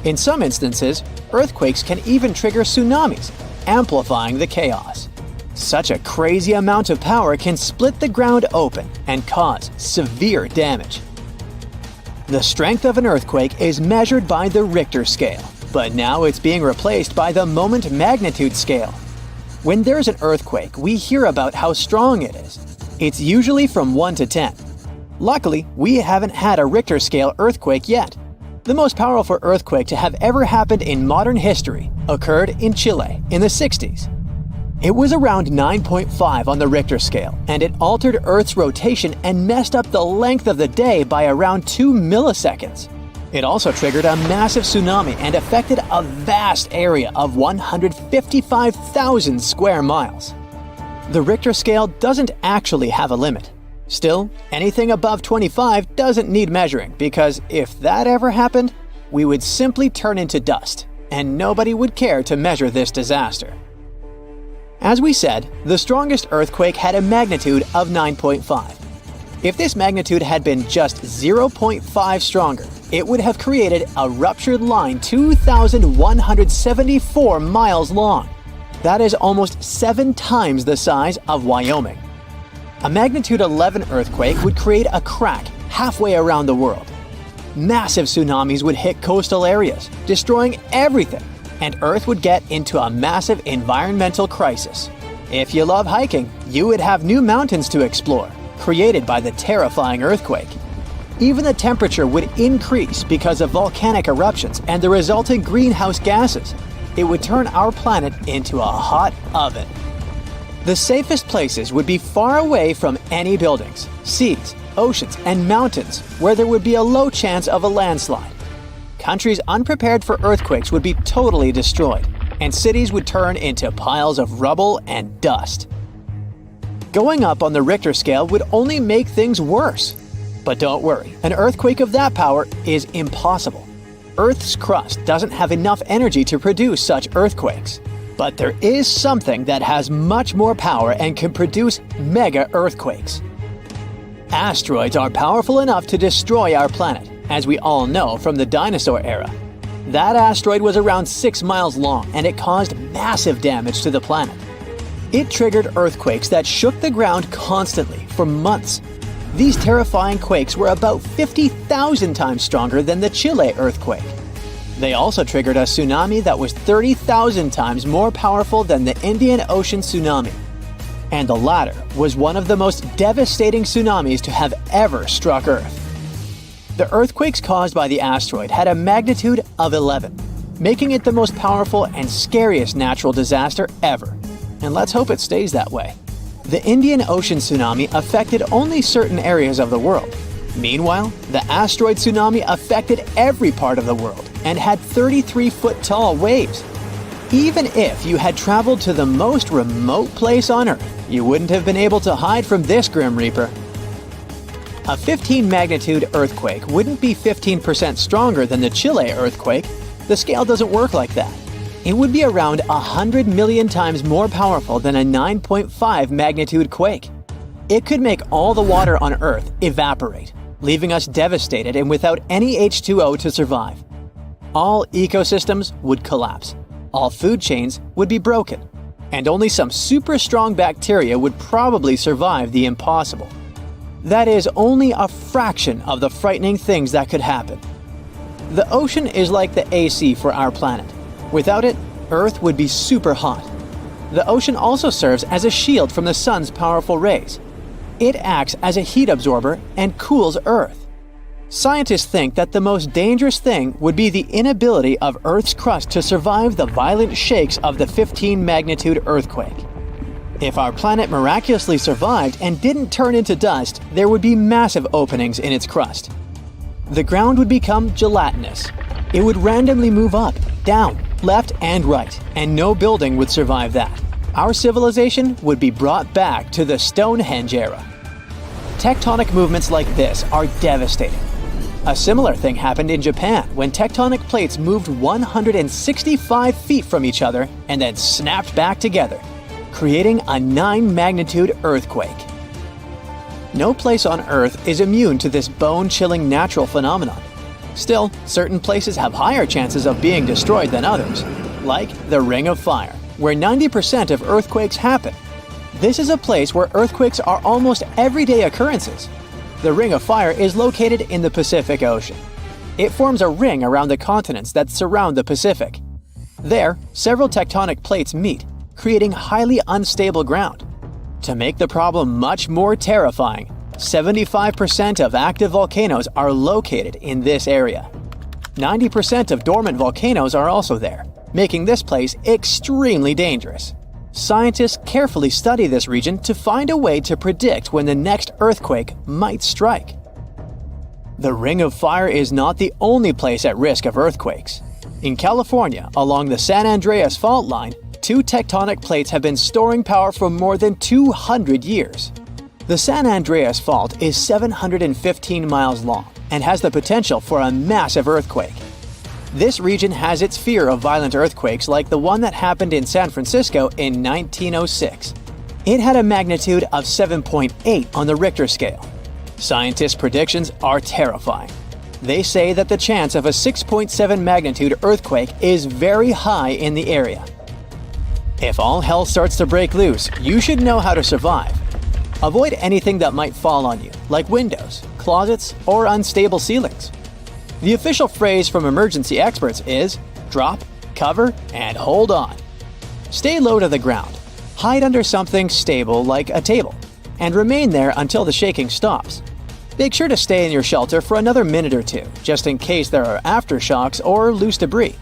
Speaker 1: In some instances, earthquakes can even trigger tsunamis, amplifying the chaos. Such a crazy amount of power can split the ground open and cause severe damage. The strength of an earthquake is measured by the Richter scale, but now it's being replaced by the moment magnitude scale. When there's an earthquake, we hear about how strong it is. It's usually from 1 to 10. Luckily, we haven't had a Richter scale earthquake yet. The most powerful earthquake to have ever happened in modern history occurred in Chile in the 60s. It was around 9.5 on the Richter scale, and it altered Earth's rotation and messed up the length of the day by around 2 milliseconds. It also triggered a massive tsunami and affected a vast area of 155,000 square miles. The Richter scale doesn't actually have a limit. Still, anything above 25 doesn't need measuring, because if that ever happened, we would simply turn into dust, and nobody would care to measure this disaster. As we said, the strongest earthquake had a magnitude of 9.5. If this magnitude had been just 0.5 stronger, it would have created a ruptured line 2,174 miles long. That is almost 7 times the size of Wyoming. A magnitude 11 earthquake would create a crack halfway around the world. Massive tsunamis would hit coastal areas, destroying everything, and Earth would get into a massive environmental crisis. If you love hiking, you would have new mountains to explore, created by the terrifying earthquake. Even the temperature would increase because of volcanic eruptions and the resulting greenhouse gases. It would turn our planet into a hot oven. The safest places would be far away from any buildings, seas, oceans, and mountains where there would be a low chance of a landslide. Countries unprepared for earthquakes would be totally destroyed, and cities would turn into piles of rubble and dust. Going up on the Richter scale would only make things worse. But don't worry, an earthquake of that power is impossible. Earth's crust doesn't have enough energy to produce such earthquakes. But there is something that has much more power and can produce mega earthquakes. Asteroids are powerful enough to destroy our planet, as we all know from the dinosaur era. That asteroid was around 6 miles long, and it caused massive damage to the planet. It triggered earthquakes that shook the ground constantly for months. These terrifying quakes were about 50,000 times stronger than the Chile earthquake. They also triggered a tsunami that was 30,000 times more powerful than the Indian Ocean tsunami. And the latter was one of the most devastating tsunamis to have ever struck Earth. The earthquakes caused by the asteroid had a magnitude of 11, making it the most powerful and scariest natural disaster ever. And let's hope it stays that way. The Indian Ocean tsunami affected only certain areas of the world. Meanwhile, the asteroid tsunami affected every part of the world and had 33-foot-tall waves. Even if you had traveled to the most remote place on Earth, you wouldn't have been able to hide from this Grim Reaper. A 15-magnitude earthquake wouldn't be 15% stronger than the Chile earthquake. The scale doesn't work like that. It would be around 100 million times more powerful than a 9.5 magnitude quake. It could make all the water on Earth evaporate, leaving us devastated and without any H2O to survive. All ecosystems would collapse. All food chains would be broken. And only some super strong bacteria would probably survive the impossible. That is only a fraction of the frightening things that could happen. The ocean is like the AC for our planet. Without it, Earth would be super hot. The ocean also serves as a shield from the sun's powerful rays. It acts as a heat absorber and cools Earth. Scientists think that the most dangerous thing would be the inability of Earth's crust to survive the violent shakes of the 15-magnitude earthquake. If our planet miraculously survived and didn't turn into dust, there would be massive openings in its crust. The ground would become gelatinous. It would randomly move up, down, left, and right, and no building would survive that. Our civilization would be brought back to the Stonehenge era. Tectonic movements like this are devastating. A similar thing happened in Japan when tectonic plates moved 165 feet from each other and then snapped back together, creating a 9-magnitude earthquake. No place on Earth is immune to this bone-chilling natural phenomenon. Still, certain places have higher chances of being destroyed than others, like the Ring of Fire, where 90% of earthquakes happen. This is a place where earthquakes are almost everyday occurrences. The Ring of Fire is located in the Pacific Ocean. It forms a ring around the continents that surround the Pacific. There, several tectonic plates meet, creating highly unstable ground. To make the problem much more terrifying, 75% of active volcanoes are located in this area. 90% of dormant volcanoes are also there, making this place extremely dangerous. Scientists carefully study this region to find a way to predict when the next earthquake might strike. The Ring of Fire is not the only place at risk of earthquakes. In California, along the San Andreas fault line, 2 tectonic plates have been storing power for more than 200 years. The San Andreas Fault is 715 miles long and has the potential for a massive earthquake. This region has its fear of violent earthquakes like the one that happened in San Francisco in 1906. It had a magnitude of 7.8 on the Richter scale. Scientists' predictions are terrifying. They say that the chance of a 6.7 magnitude earthquake is very high in the area. If all hell starts to break loose, you should know how to survive. Avoid anything that might fall on you, like windows, closets, or unstable ceilings. The official phrase from emergency experts is drop, cover, and hold on. Stay low to the ground. Hide under something stable like a table, and remain there until the shaking stops. Make sure to stay in your shelter for another minute or two, just in case there are aftershocks or loose debris.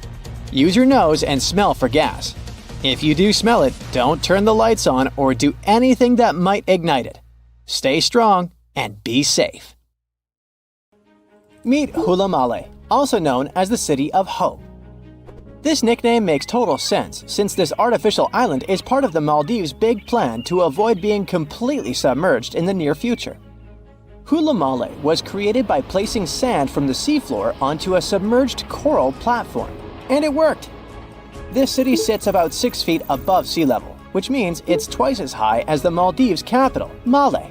Speaker 1: Use your nose and smell for gas. If you do smell it, don't turn the lights on or do anything that might ignite it. Stay strong and be safe. Meet Hula Male, also known as the City of Hope. This nickname makes total sense since this artificial island is part of the Maldives' big plan to avoid being completely submerged in the near future. Hula Male was created by placing sand from the seafloor onto a submerged coral platform, and it worked. This city sits about 6 feet above sea level, which means it's twice as high as the Maldives' capital, Male.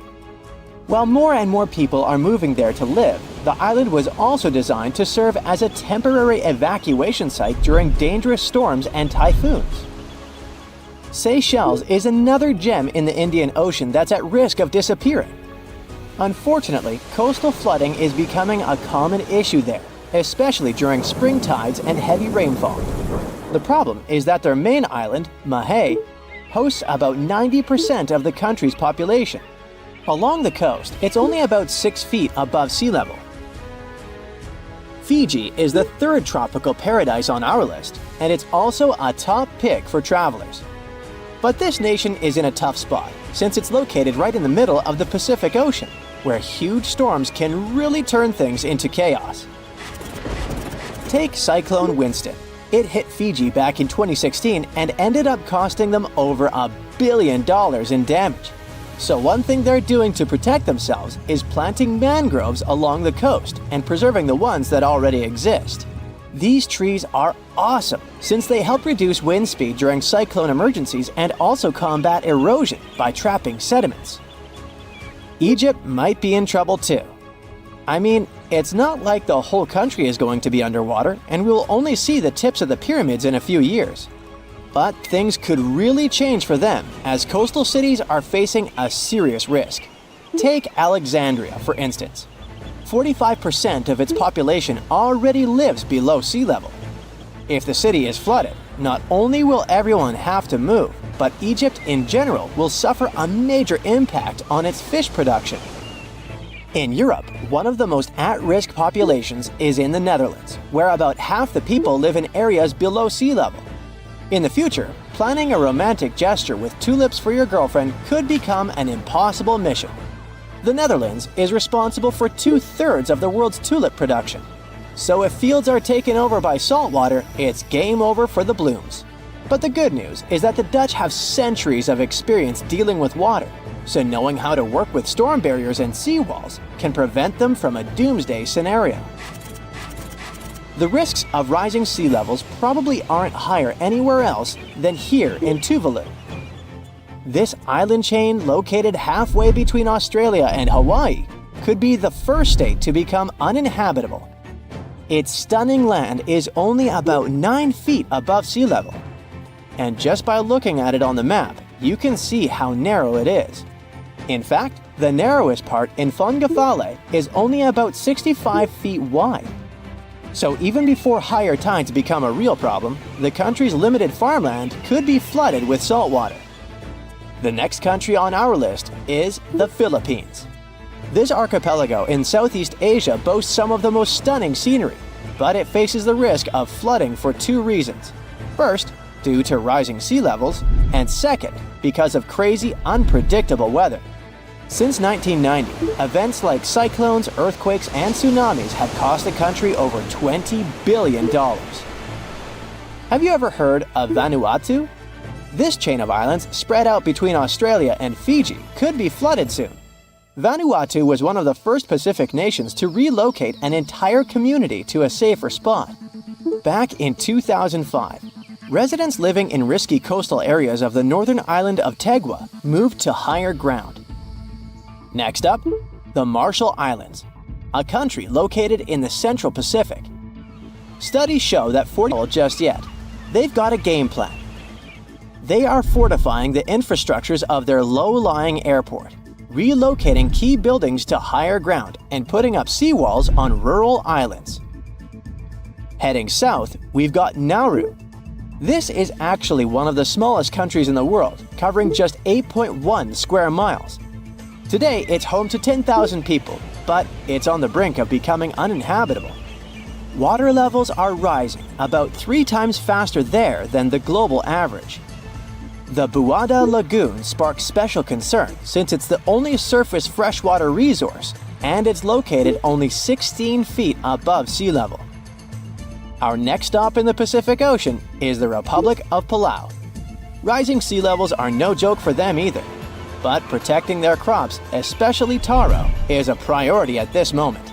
Speaker 1: While more and more people are moving there to live, the island was also designed to serve as a temporary evacuation site during dangerous storms and typhoons. Seychelles is another gem in the Indian Ocean that's at risk of disappearing. Unfortunately, coastal flooding is becoming a common issue there, especially during spring tides and heavy rainfall. The problem is that their main island, Mahé, hosts about 90% of the country's population. Along the coast, it's only about 6 feet above sea level. Fiji is the third tropical paradise on our list, and it's also a top pick for travelers. But this nation is in a tough spot, since it's located right in the middle of the Pacific Ocean, where huge storms can really turn things into chaos. Take Cyclone Winston. It hit Fiji back in 2016 and ended up costing them over $1 billion in damage. So one thing they're doing to protect themselves is planting mangroves along the coast and preserving the ones that already exist. These trees are awesome since they help reduce wind speed during cyclone emergencies and also combat erosion by trapping sediments. Egypt might be in trouble too. I mean, it's not like the whole country is going to be underwater, and we'll only see the tips of the pyramids in a few years. But things could really change for them, as coastal cities are facing a serious risk. Take Alexandria, for instance. 45% of its population already lives below sea level. If the city is flooded, not only will everyone have to move, but Egypt in general will suffer a major impact on its fish production. In Europe, one of the most at-risk populations is in the Netherlands, where about half the people live in areas below sea level. In the future, planning a romantic gesture with tulips for your girlfriend could become an impossible mission. The Netherlands is responsible for 2/3 of the world's tulip production. So if fields are taken over by saltwater, it's game over for the blooms. But the good news is that the Dutch have centuries of experience dealing with water, so knowing how to work with storm barriers and seawalls can prevent them from a doomsday scenario. The risks of rising sea levels probably aren't higher anywhere else than here in Tuvalu. This island chain, located halfway between Australia and Hawaii, could be the first state to become uninhabitable. Its stunning land is only about 9 feet above sea level. And just by looking at it on the map, you can see how narrow it is. In fact, the narrowest part in Fongafale is only about 65 feet wide. So even before higher tides become a real problem, the country's limited farmland could be flooded with saltwater. The next country on our list is the Philippines. This archipelago in Southeast Asia boasts some of the most stunning scenery, but it faces the risk of flooding for 2 reasons. First, due to rising sea levels, and second, because of crazy, unpredictable weather. Since 1990, events like cyclones, earthquakes, and tsunamis have cost the country over $20 billion. Have you ever heard of Vanuatu? This chain of islands, spread out between Australia and Fiji, could be flooded soon. Vanuatu was one of the first Pacific nations to relocate an entire community to a safer spot. Back in 2005, residents living in risky coastal areas of the northern island of Tegua moved to higher ground. Next up, the Marshall Islands, a country located in the Central Pacific. Studies show that just yet, they've got a game plan. They are fortifying the infrastructures of their low-lying airport, relocating key buildings to higher ground, and putting up seawalls on rural islands. Heading south, we've got Nauru. This is actually one of the smallest countries in the world, covering just 8.1 square miles. Today, it's home to 10,000 people, but it's on the brink of becoming uninhabitable. Water levels are rising about 3 times faster there than the global average. The Buada Lagoon sparks special concern since it's the only surface freshwater resource, and it's located only 16 feet above sea level. Our next stop in the Pacific Ocean is the Republic of Palau. Rising sea levels are no joke for them either. But protecting their crops, especially taro, is a priority at this moment.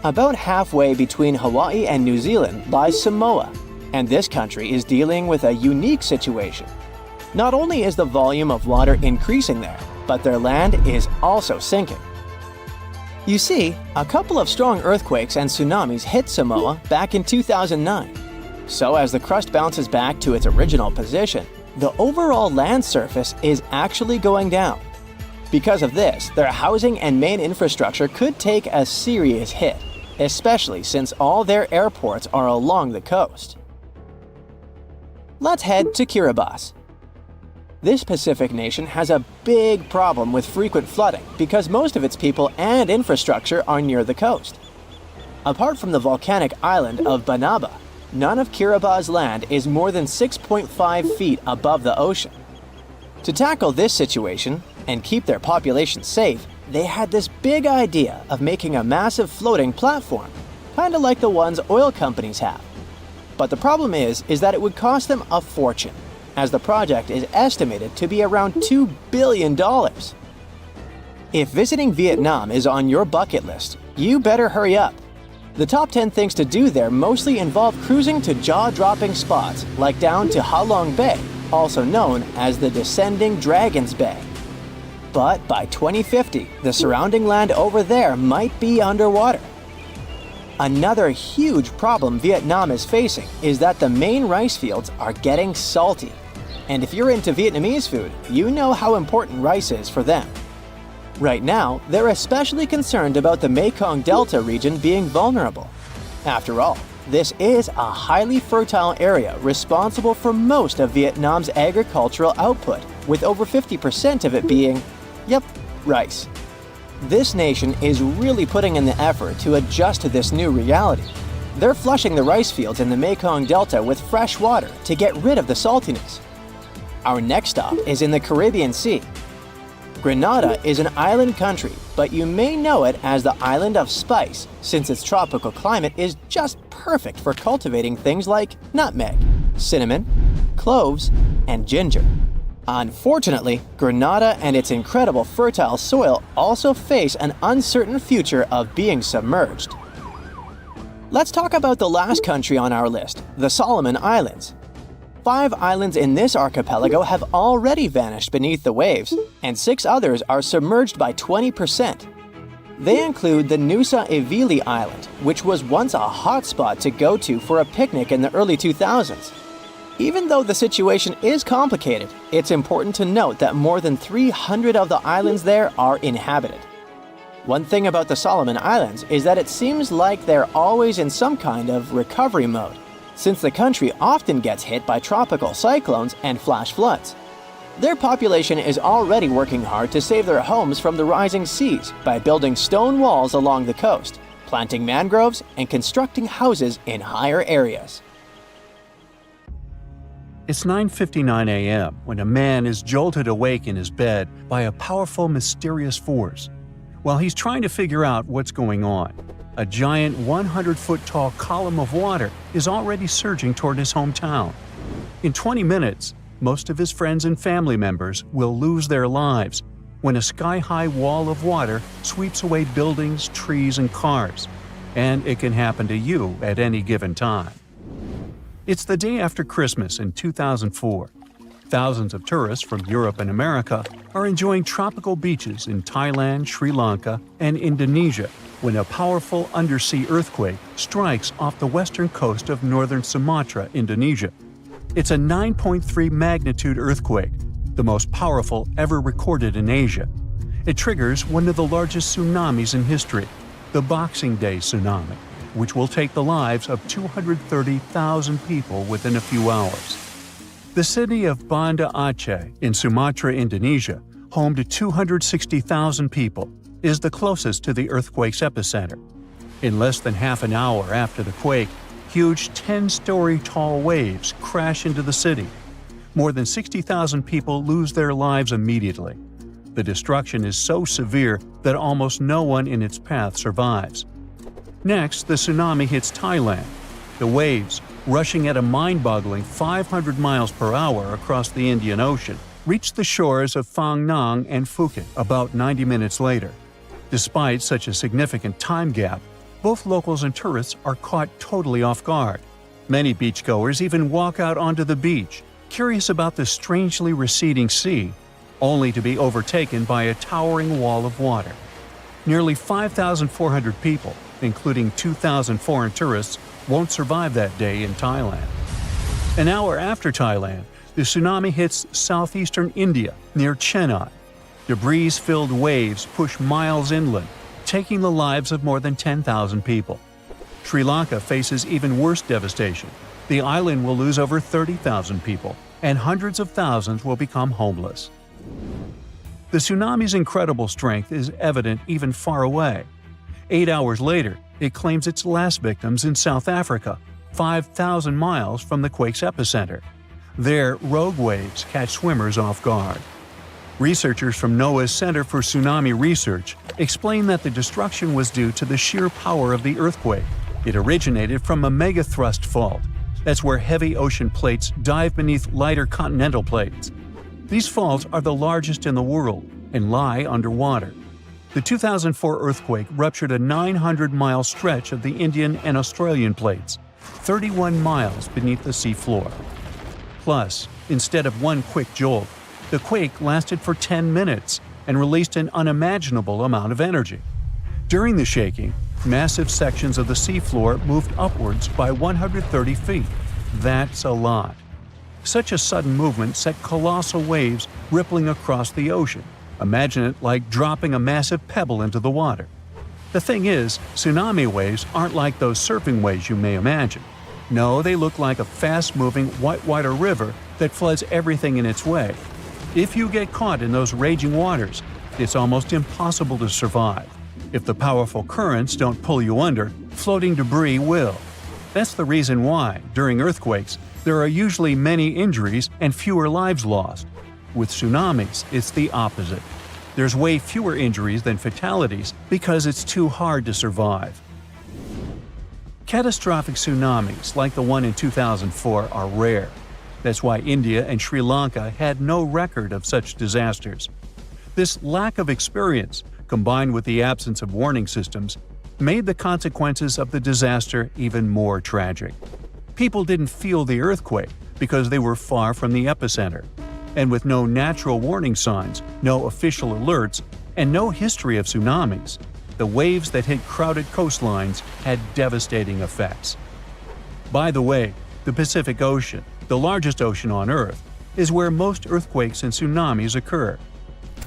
Speaker 1: About halfway between Hawaii and New Zealand lies Samoa, and this country is dealing with a unique situation. Not only is the volume of water increasing there, but their land is also sinking. You see, a couple of strong earthquakes and tsunamis hit Samoa back in 2009. So as the crust bounces back to its original position, the overall land surface is actually going down. Because of this, their housing and main infrastructure could take a serious hit. especially since all their airports are along the coast. Let's head to Kiribati. This Pacific nation has a big problem with frequent flooding because most of its people and infrastructure are near the coast. Apart from the volcanic island of Banaba, none of Kiribati's land is more than 6.5 feet above the ocean. To tackle this situation and keep their population safe, they had this big idea of making a massive floating platform, kind of like the ones oil companies have. But the problem is that it would cost them a fortune, as the project is estimated to be around $2 billion. If visiting Vietnam is on your bucket list, you better hurry up. The top 10 things to do there mostly involve cruising to jaw-dropping spots like down to Ha Long Bay, also known as the Descending Dragons Bay. But by 2050, the surrounding land over there might be underwater. Another huge problem Vietnam is facing is that the main rice fields are getting salty. And if you're into Vietnamese food, you know how important rice is for them. Right now, they're especially concerned about the Mekong Delta region being vulnerable. After all, this is a highly fertile area responsible for most of Vietnam's agricultural output, with over 50% of it being, rice. This nation is really putting in the effort to adjust to this new reality. They're flushing the rice fields in the Mekong Delta with fresh water to get rid of the saltiness. Our next stop is in the Caribbean Sea. Grenada is an island country, but you may know it as the Island of Spice, since its tropical climate is just perfect for cultivating things like nutmeg, cinnamon, cloves, and ginger. Unfortunately, Grenada and its incredible fertile soil also face an uncertain future of being submerged. Let's talk about the last country on our list, the Solomon Islands. 5 islands in this archipelago have already vanished beneath the waves, and 6 others are submerged by 20%. They include the Nusa Evili Island, which was once a hotspot to go to for a picnic in the early 2000s. Even though the situation is complicated, it's important to note that more than 300 of the islands there are inhabited. One thing about the Solomon Islands is that it seems like they're always in some kind of recovery mode, since the country often gets hit by tropical cyclones and flash floods. Their population is already working hard to save their homes from the rising seas by building stone walls along the coast, planting mangroves, and constructing houses in higher areas.
Speaker 4: It's 9:59 a.m. when a man is jolted awake in his bed by a powerful, mysterious force. While he's trying to figure out what's going on, a giant 100-foot-tall column of water is already surging toward his hometown. In 20 minutes, most of his friends and family members will lose their lives when a sky-high wall of water sweeps away buildings, trees, and cars. And it can happen to you at any given time. It's the day after Christmas in 2004. Thousands of tourists from Europe and America are enjoying tropical beaches in Thailand, Sri Lanka, and Indonesia when a powerful undersea earthquake strikes off the western coast of northern Sumatra, Indonesia. It's a 9.3 magnitude earthquake, the most powerful ever recorded in Asia. It triggers one of the largest tsunamis in history, the Boxing Day tsunami, which will take the lives of 230,000 people within a few hours. The city of Banda Aceh in Sumatra, Indonesia, home to 260,000 people, is the closest to the earthquake's epicenter. In less than half an hour after the quake, huge 10-story tall waves crash into the city. More than 60,000 people lose their lives immediately. The destruction is so severe that almost no one in its path survives. Next, the tsunami hits Thailand. The waves, rushing at a mind-boggling 500 miles per hour across the Indian Ocean, reach the shores of Phang Nang and Phuket about 90 minutes later. Despite such a significant time gap, both locals and tourists are caught totally off guard. Many beachgoers even walk out onto the beach, curious about the strangely receding sea, only to be overtaken by a towering wall of water. Nearly 5,400 people, including 2,000 foreign tourists, won't survive that day in Thailand. An hour after Thailand, the tsunami hits southeastern India near Chennai. Debris-filled waves push miles inland, taking the lives of more than 10,000 people. Sri Lanka faces even worse devastation. The island will lose over 30,000 people, and hundreds of thousands will become homeless. The tsunami's incredible strength is evident even far away. 8 hours later, it claims its last victims in South Africa, 5,000 miles from the quake's epicenter. There, rogue waves catch swimmers off guard. Researchers from NOAA's Center for Tsunami Research explain that the destruction was due to the sheer power of the earthquake. It originated from a megathrust fault. That's where heavy ocean plates dive beneath lighter continental plates. These faults are the largest in the world and lie underwater. The 2004 earthquake ruptured a 900-mile stretch of the Indian and Australian plates, 31 miles beneath the seafloor. Plus, instead of one quick jolt, the quake lasted for 10 minutes and released an unimaginable amount of energy. During the shaking, massive sections of the seafloor moved upwards by 130 feet. That's a lot. Such a sudden movement set colossal waves rippling across the ocean. Imagine it like dropping a massive pebble into the water. The thing is, tsunami waves aren't like those surfing waves you may imagine. No, they look like a fast-moving whitewater river that floods everything in its way. If you get caught in those raging waters, it's almost impossible to survive. If the powerful currents don't pull you under, floating debris will. That's the reason why, during earthquakes, there are usually many injuries and fewer lives lost. With tsunamis, it's the opposite. There's way fewer injuries than fatalities because it's too hard to survive. Catastrophic tsunamis like the one in 2004 are rare. That's why India and Sri Lanka had no record of such disasters. This lack of experience, combined with the absence of warning systems, made the consequences of the disaster even more tragic. People didn't feel the earthquake because they were far from the epicenter. And with no natural warning signs, no official alerts, and no history of tsunamis, the waves that hit crowded coastlines had devastating effects. By the way, the Pacific Ocean, the largest ocean on Earth, is where most earthquakes and tsunamis occur.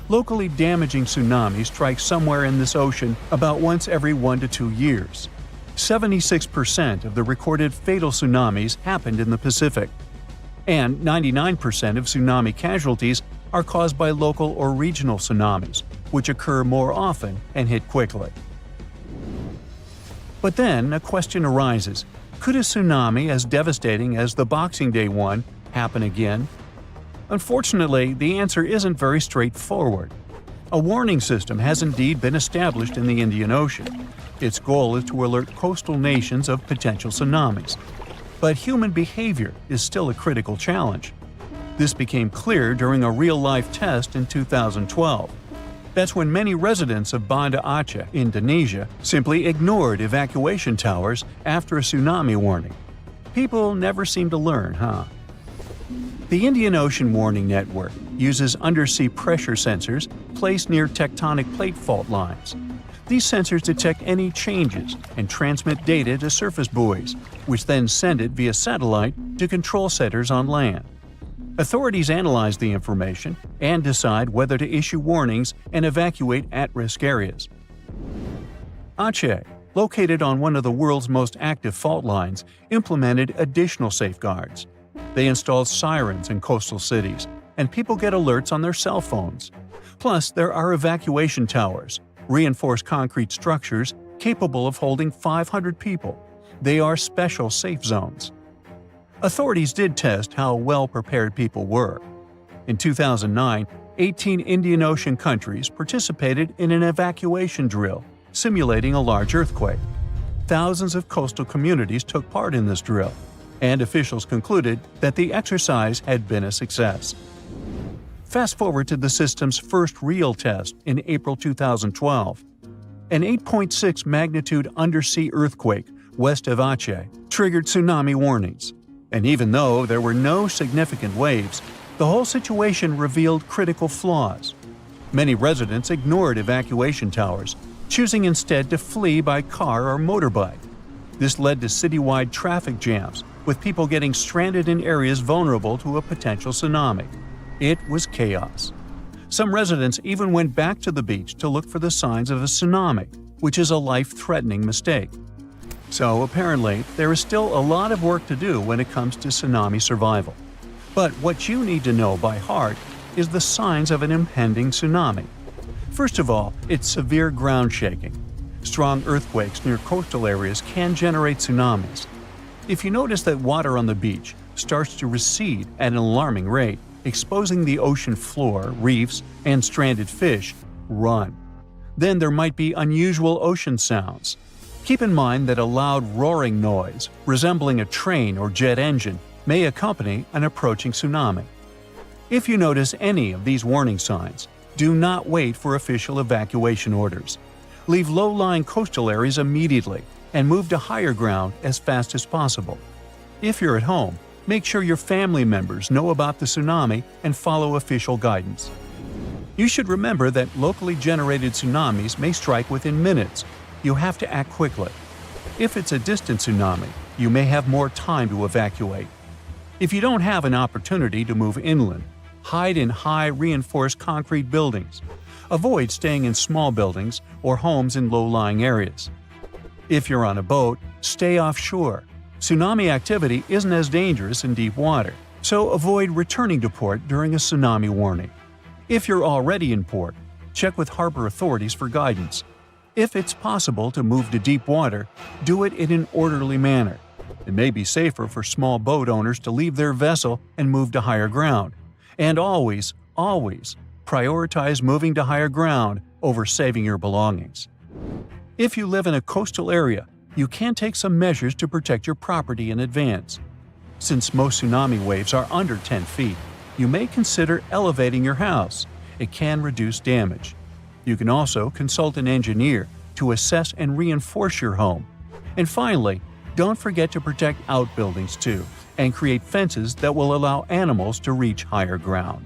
Speaker 4: Locally damaging tsunamis strike somewhere in this ocean about once every 1 to 2 years. 76% of the recorded fatal tsunamis happened in the Pacific. And 99% of tsunami casualties are caused by local or regional tsunamis, which occur more often and hit quickly. But then a question arises: could a tsunami as devastating as the Boxing Day one happen again? Unfortunately, the answer isn't very straightforward. A warning system has indeed been established in the Indian Ocean. Its goal is to alert coastal nations of potential tsunamis. But human behavior is still a critical challenge. This became clear during a real-life test in 2012. That's when many residents of Banda Aceh, Indonesia, simply ignored evacuation towers after a tsunami warning. People never seem to learn, huh? The Indian Ocean Warning Network uses undersea pressure sensors placed near tectonic plate fault lines. These sensors detect any changes and transmit data to surface buoys, which then send it via satellite to control centers on land. Authorities analyze the information and decide whether to issue warnings and evacuate at-risk areas. Aceh, located on one of the world's most active fault lines, implemented additional safeguards. They installed sirens in coastal cities, and people get alerts on their cell phones. Plus, there are evacuation towers, reinforced concrete structures capable of holding 500 people. They are special safe zones. Authorities did test how well prepared people were. In 2009, 18 Indian Ocean countries participated in an evacuation drill, simulating a large earthquake. Thousands of coastal communities took part in this drill, and officials concluded that the exercise had been a success. Fast forward to the system's first real test in April 2012. An 8.6 magnitude undersea earthquake west of Aceh triggered tsunami warnings. And even though there were no significant waves, the whole situation revealed critical flaws. Many residents ignored evacuation towers, choosing instead to flee by car or motorbike. This led to citywide traffic jams, with people getting stranded in areas vulnerable to a potential tsunami. It was chaos. Some residents even went back to the beach to look for the signs of a tsunami, which is a life-threatening mistake. So apparently, there is still a lot of work to do when it comes to tsunami survival. But what you need to know by heart is the signs of an impending tsunami. First of all, it's severe ground shaking. Strong earthquakes near coastal areas can generate tsunamis. If you notice that water on the beach starts to recede at an alarming rate, exposing the ocean floor, reefs, and stranded fish, run. Then there might be unusual ocean sounds. Keep in mind that a loud roaring noise, resembling a train or jet engine, may accompany an approaching tsunami. If you notice any of these warning signs, do not wait for official evacuation orders. Leave low-lying coastal areas immediately and move to higher ground as fast as possible. If you're at home, make sure your family members know about the tsunami and follow official guidance. You should remember that locally generated tsunamis may strike within minutes. You have to act quickly. If it's a distant tsunami, you may have more time to evacuate. If you don't have an opportunity to move inland, hide in high reinforced concrete buildings. Avoid staying in small buildings or homes in low-lying areas. If you're on a boat, stay offshore. Tsunami activity isn't as dangerous in deep water, so avoid returning to port during a tsunami warning. If you're already in port, check with harbor authorities for guidance. If it's possible to move to deep water, do it in an orderly manner. It may be safer for small boat owners to leave their vessel and move to higher ground. And always, prioritize moving to higher ground over saving your belongings. If you live in a coastal area, you can take some measures to protect your property in advance. Since most tsunami waves are under 10 feet, you may consider elevating your house. It can reduce damage. You can also consult an engineer to assess and reinforce your home. And finally, don't forget to protect outbuildings too, and create fences that will allow animals to reach higher ground.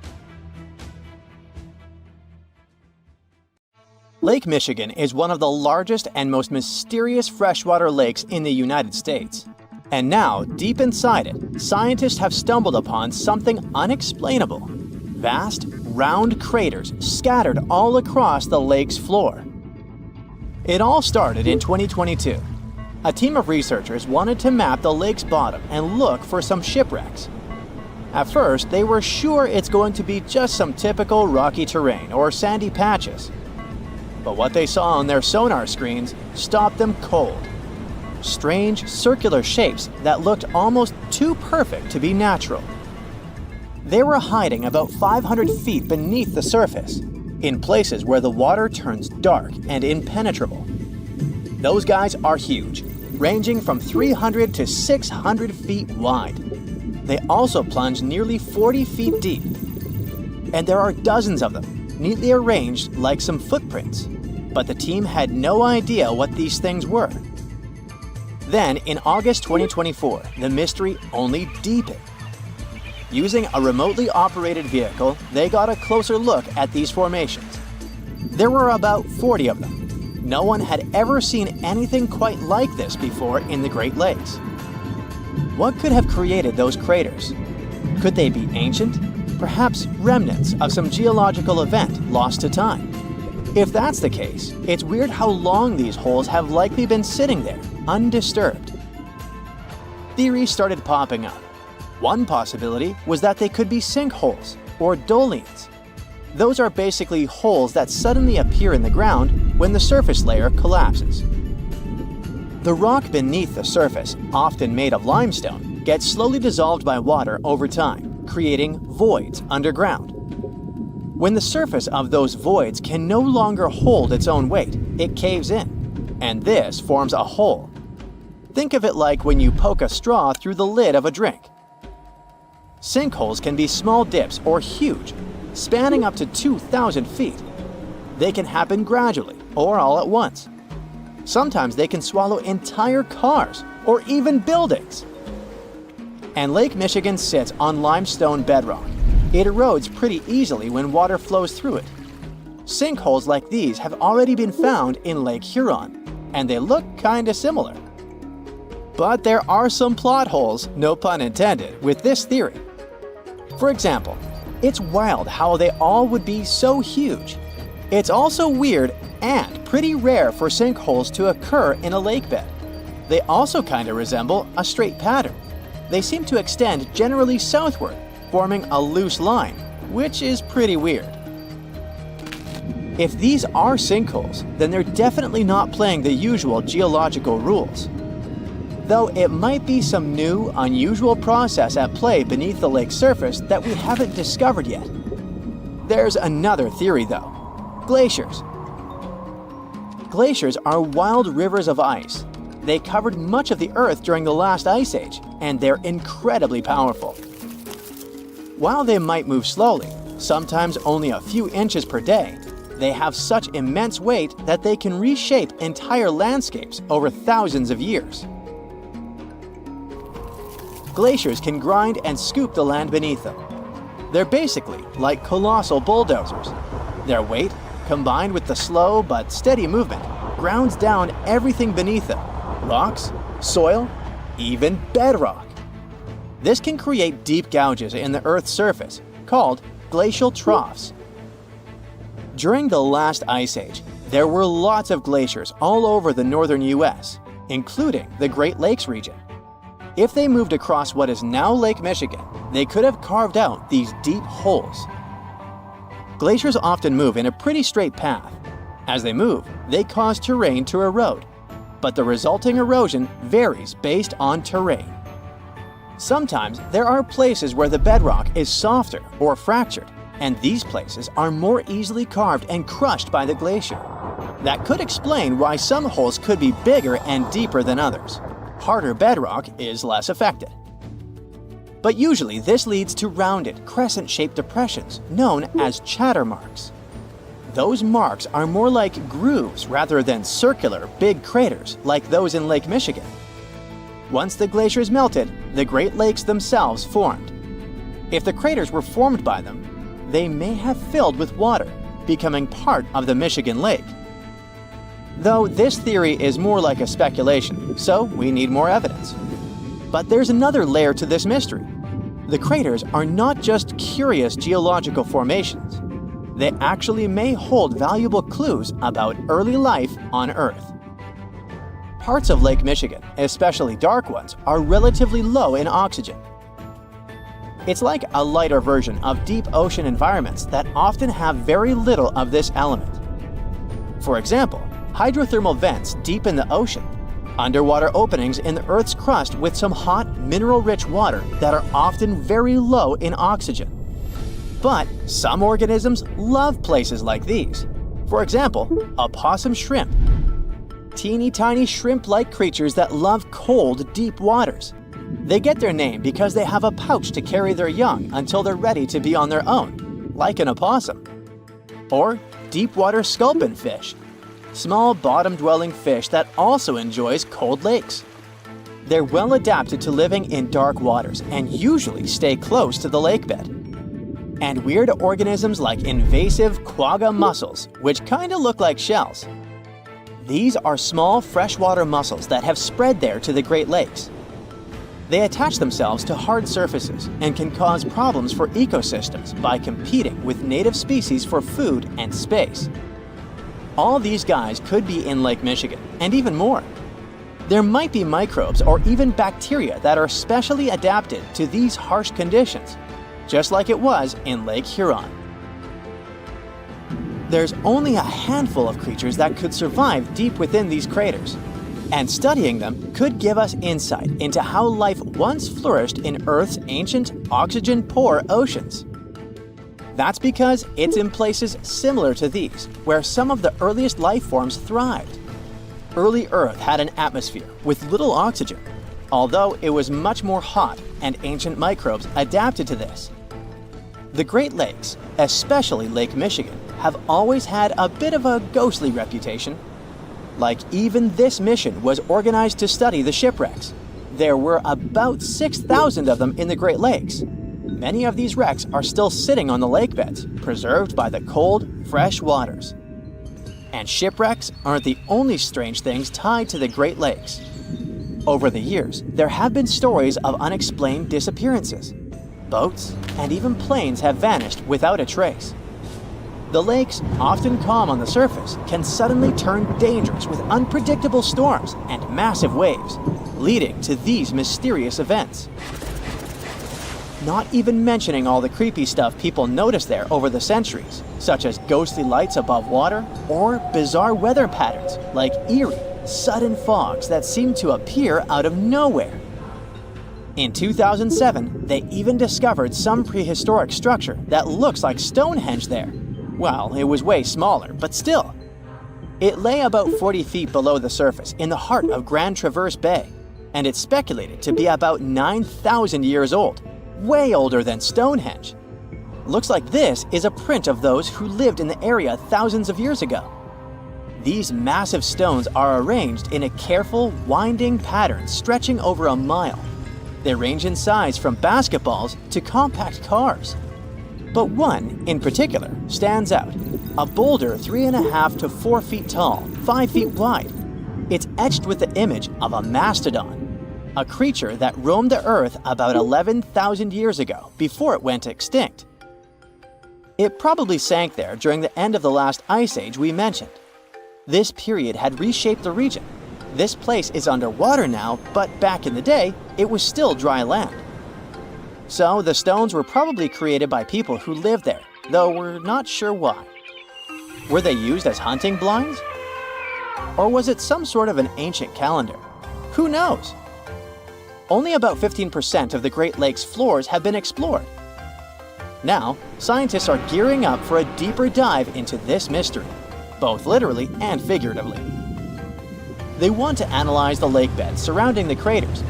Speaker 1: Lake Michigan is one of the largest and most mysterious freshwater lakes in the United States. And now, deep inside it, scientists have stumbled upon something unexplainable. Vast, round craters scattered all across the lake's floor. It all started in 2022. A team of researchers wanted to map the lake's bottom and look for some shipwrecks. At first, they were sure it's going to be just some typical rocky terrain or sandy patches. But what they saw on their sonar screens stopped them cold. Strange circular shapes that looked almost too perfect to be natural. They were hiding about 500 feet beneath the surface, in places where the water turns dark and impenetrable. Those guys are huge, ranging from 300 to 600 feet wide. They also plunge nearly 40 feet deep. And there are dozens of them, neatly arranged like some footprints. But the team had no idea what these things were. Then, in August 2024, the mystery only deepened. Using a remotely operated vehicle, they got a closer look at these formations. There were about 40 of them. No one had ever seen anything quite like this before in the Great Lakes. What could have created those craters? Could they be ancient? Perhaps remnants of some geological event lost to time? If that's the case, it's weird how long these holes have likely been sitting there, undisturbed. Theories started popping up. One possibility was that they could be sinkholes or dolines. Those are basically holes that suddenly appear in the ground when the surface layer collapses. The rock beneath the surface, often made of limestone, gets slowly dissolved by water over time, creating voids underground. When the surface of those voids can no longer hold its own weight, it caves in, and this forms a hole. Think of it like when you poke a straw through the lid of a drink. Sinkholes can be small dips or huge, spanning up to 2,000 feet. They can happen gradually or all at once. Sometimes they can swallow entire cars or even buildings. And Lake Michigan sits on limestone bedrock. It erodes pretty easily when water flows through it. Sinkholes like these have already been found in Lake Huron, and they look kinda similar. But there are some plot holes, no pun intended, with this theory. For example, it's wild how they all would be so huge. It's also weird and pretty rare for sinkholes to occur in a lake bed. They also kind of resemble a straight pattern. They seem to extend generally southward, forming a loose line, which is pretty weird. If these are sinkholes, then they're definitely not playing the usual geological rules. Though it might be some new, unusual process at play beneath the lake's surface that we haven't discovered yet. There's another theory though. Glaciers. Glaciers are wild rivers of ice. They covered much of the Earth during the last ice age, and they're incredibly powerful. While they might move slowly, sometimes only a few inches per day, they have such immense weight that they can reshape entire landscapes over thousands of years. Glaciers can grind and scoop the land beneath them. They're basically like colossal bulldozers. Their weight, combined with the slow but steady movement, grounds down everything beneath them: rocks, soil, even bedrock. This can create deep gouges in the Earth's surface, called glacial troughs. During the last ice age, there were lots of glaciers all over the northern US, including the Great Lakes region. If they moved across what is now Lake Michigan, they could have carved out these deep holes. Glaciers often move in a pretty straight path. As they move, they cause terrain to erode, but the resulting erosion varies based on terrain. Sometimes there are places where the bedrock is softer or fractured, and these places are more easily carved and crushed by the glacier. That could explain why some holes could be bigger and deeper than others. Harder bedrock is less affected. But usually this leads to rounded, crescent-shaped depressions known as chatter marks. Those marks are more like grooves rather than circular, big craters like those in Lake Michigan. Once the glaciers melted, the Great Lakes themselves formed. If the craters were formed by them, they may have filled with water, becoming part of the Michigan Lake. Though this theory is more like a speculation, so we need more evidence. But there's another layer to this mystery. The craters are not just curious geological formations. They actually may hold valuable clues about early life on Earth. Parts of Lake Michigan, especially dark ones, are relatively low in oxygen. It's like a lighter version of deep ocean environments that often have very little of this element. For example, hydrothermal vents deep in the ocean, underwater openings in the Earth's crust with some hot, mineral-rich water that are often very low in oxygen. But some organisms love places like these. For example, opossum shrimp. Teeny tiny shrimp-like creatures that love cold, deep waters. They get their name because they have a pouch to carry their young until they're ready to be on their own, like an opossum. Or deep-water sculpin fish, small bottom-dwelling fish that also enjoys cold lakes. They're well adapted to living in dark waters and usually stay close to the lake bed. And weird organisms like invasive quagga mussels, which kinda look like shells. These are small freshwater mussels that have spread there to the Great Lakes. They attach themselves to hard surfaces and can cause problems for ecosystems by competing with native species for food and space. All these guys could be in Lake Michigan, and even more. There might be microbes or even bacteria that are specially adapted to these harsh conditions, just like it was in Lake Huron. There's only a handful of creatures that could survive deep within these craters, and studying them could give us insight into how life once flourished in Earth's ancient, oxygen-poor oceans. That's because it's in places similar to these, where some of the earliest life forms thrived. Early Earth had an atmosphere with little oxygen, although it was much more hot and ancient microbes adapted to this. The Great Lakes, especially Lake Michigan, have always had a bit of a ghostly reputation. Like even this mission was organized to study the shipwrecks. There were about 6,000 of them in the Great Lakes. Many of these wrecks are still sitting on the lake beds, preserved by the cold, fresh waters. And shipwrecks aren't the only strange things tied to the Great Lakes. Over the years, there have been stories of unexplained disappearances. Boats and even planes have vanished without a trace. The lakes, often calm on the surface, can suddenly turn dangerous with unpredictable storms and massive waves, leading to these mysterious events. Not even mentioning all the creepy stuff people noticed there over the centuries, such as ghostly lights above water or bizarre weather patterns like eerie, sudden fogs that seem to appear out of nowhere. In 2007, they even discovered some prehistoric structure that looks like Stonehenge there. Well, it was way smaller, but still. It lay about 40 feet below the surface in the heart of Grand Traverse Bay, and it's speculated to be about 9,000 years old, way older than Stonehenge. Looks like this is a print of those who lived in the area thousands of years ago. These massive stones are arranged in a careful, winding pattern stretching over a mile. They range in size from basketballs to compact cars. But one, in particular, stands out. A boulder 3.5 to 4 feet tall, 5 feet wide. It's etched with the image of a mastodon, a creature that roamed the Earth about 11,000 years ago before it went extinct. It probably sank there during the end of the last ice age we mentioned. This period had reshaped the region. This place is underwater now, but back in the day, it was still dry land. So the stones were probably created by people who lived there, though we're not sure why. Were they used as hunting blinds? Or was it some sort of an ancient calendar? Who knows? Only about 15% of the Great Lakes floors have been explored. Now, scientists are gearing up for a deeper dive into this mystery, both literally and figuratively. They want to analyze the lake beds surrounding the craters,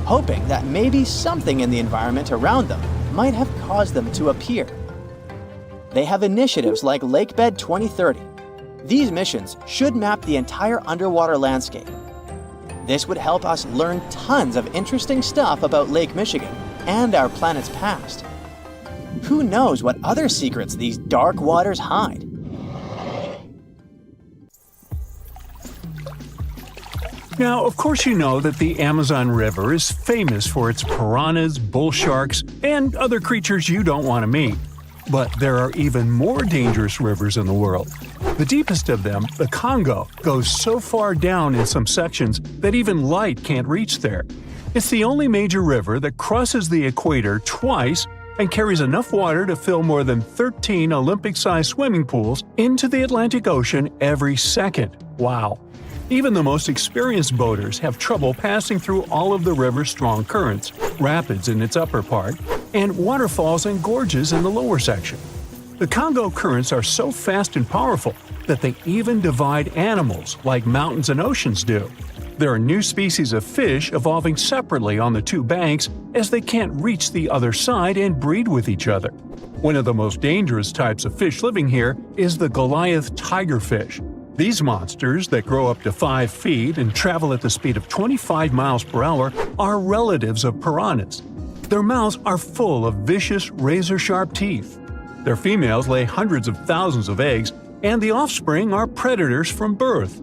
Speaker 1: hoping that maybe something in the environment around them might have caused them to appear. They have initiatives like Lakebed 2030. These missions should map the entire underwater landscape. This would help us learn tons of interesting stuff about Lake Michigan and our planet's past. Who knows what other secrets these dark waters hide?
Speaker 4: Now, of course you know that the Amazon River is famous for its piranhas, bull sharks, and other creatures you don't want to meet. But there are even more dangerous rivers in the world. The deepest of them, the Congo, goes so far down in some sections that even light can't reach there. It's the only major river that crosses the equator twice and carries enough water to fill more than 13 Olympic-sized swimming pools into the Atlantic Ocean every second. Wow! Even the most experienced boaters have trouble passing through all of the river's strong currents, rapids in its upper part, and waterfalls and gorges in the lower section. The Congo currents are so fast and powerful that they even divide animals like mountains and oceans do. There are new species of fish evolving separately on the two banks as they can't reach the other side and breed with each other. One of the most dangerous types of fish living here is the Goliath tigerfish. These monsters, that grow up to 5 feet and travel at the speed of 25 miles per hour, are relatives of piranhas. Their mouths are full of vicious, razor-sharp teeth. Their females lay hundreds of thousands of eggs, and the offspring are predators from birth.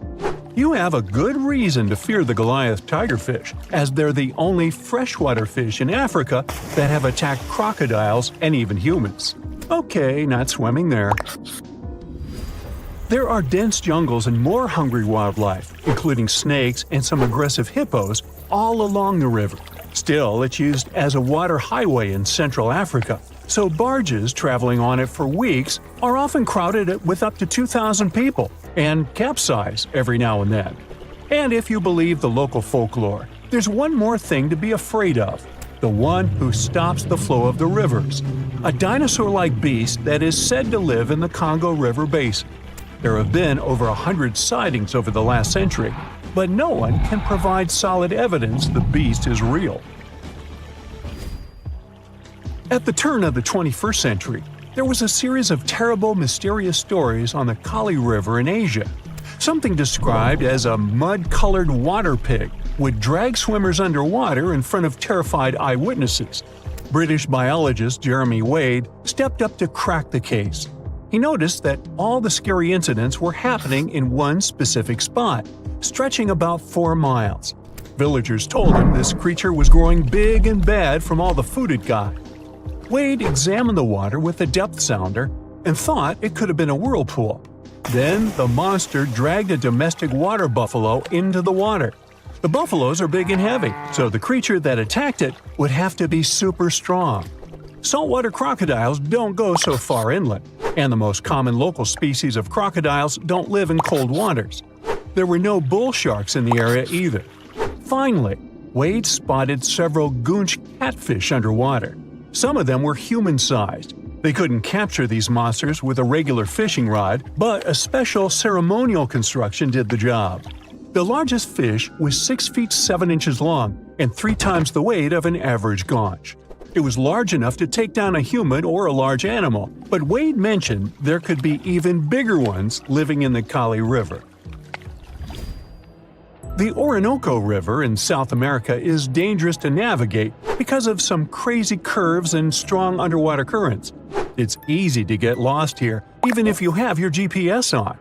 Speaker 4: You have a good reason to fear the Goliath tigerfish, as they're the only freshwater fish in Africa that have attacked crocodiles and even humans. Okay, not swimming there. There are dense jungles and more hungry wildlife, including snakes and some aggressive hippos, all along the river. Still, it's used as a water highway in Central Africa, so barges traveling on it for weeks are often crowded with up to 2,000 people and capsize every now and then. And if you believe the local folklore, there's one more thing to be afraid of: the one who stops the flow of the rivers, a dinosaur-like beast that is said to live in the Congo River basin. There have been over 100 sightings over the last century, but no one can provide solid evidence the beast is real. At the turn of the 21st century, there was a series of terrible, mysterious stories on the Kali River in Asia. Something described as a mud-colored water pig would drag swimmers underwater in front of terrified eyewitnesses. British biologist Jeremy Wade stepped up to crack the case. He noticed that all the scary incidents were happening in one specific spot, stretching about 4 miles. Villagers told him this creature was growing big and bad from all the food it got. Wade examined the water with a depth sounder, and thought it could have been a whirlpool. Then the monster dragged a domestic water buffalo into the water. The buffaloes are big and heavy, so the creature that attacked it would have to be super strong. Saltwater crocodiles don't go so far inland, and the most common local species of crocodiles don't live in cold waters. There were no bull sharks in the area either. Finally, Wade spotted several goonch catfish underwater. Some of them were human-sized. They couldn't capture these monsters with a regular fishing rod, but a special ceremonial construction did the job. The largest fish was 6 feet 7 inches long and 3 times the weight of an average gaunch. It was large enough to take down a human or a large animal, but Wade mentioned there could be even bigger ones living in the Kali River. The Orinoco River in South America is dangerous to navigate because of some crazy curves and strong underwater currents. It's easy to get lost here, even if you have your GPS on.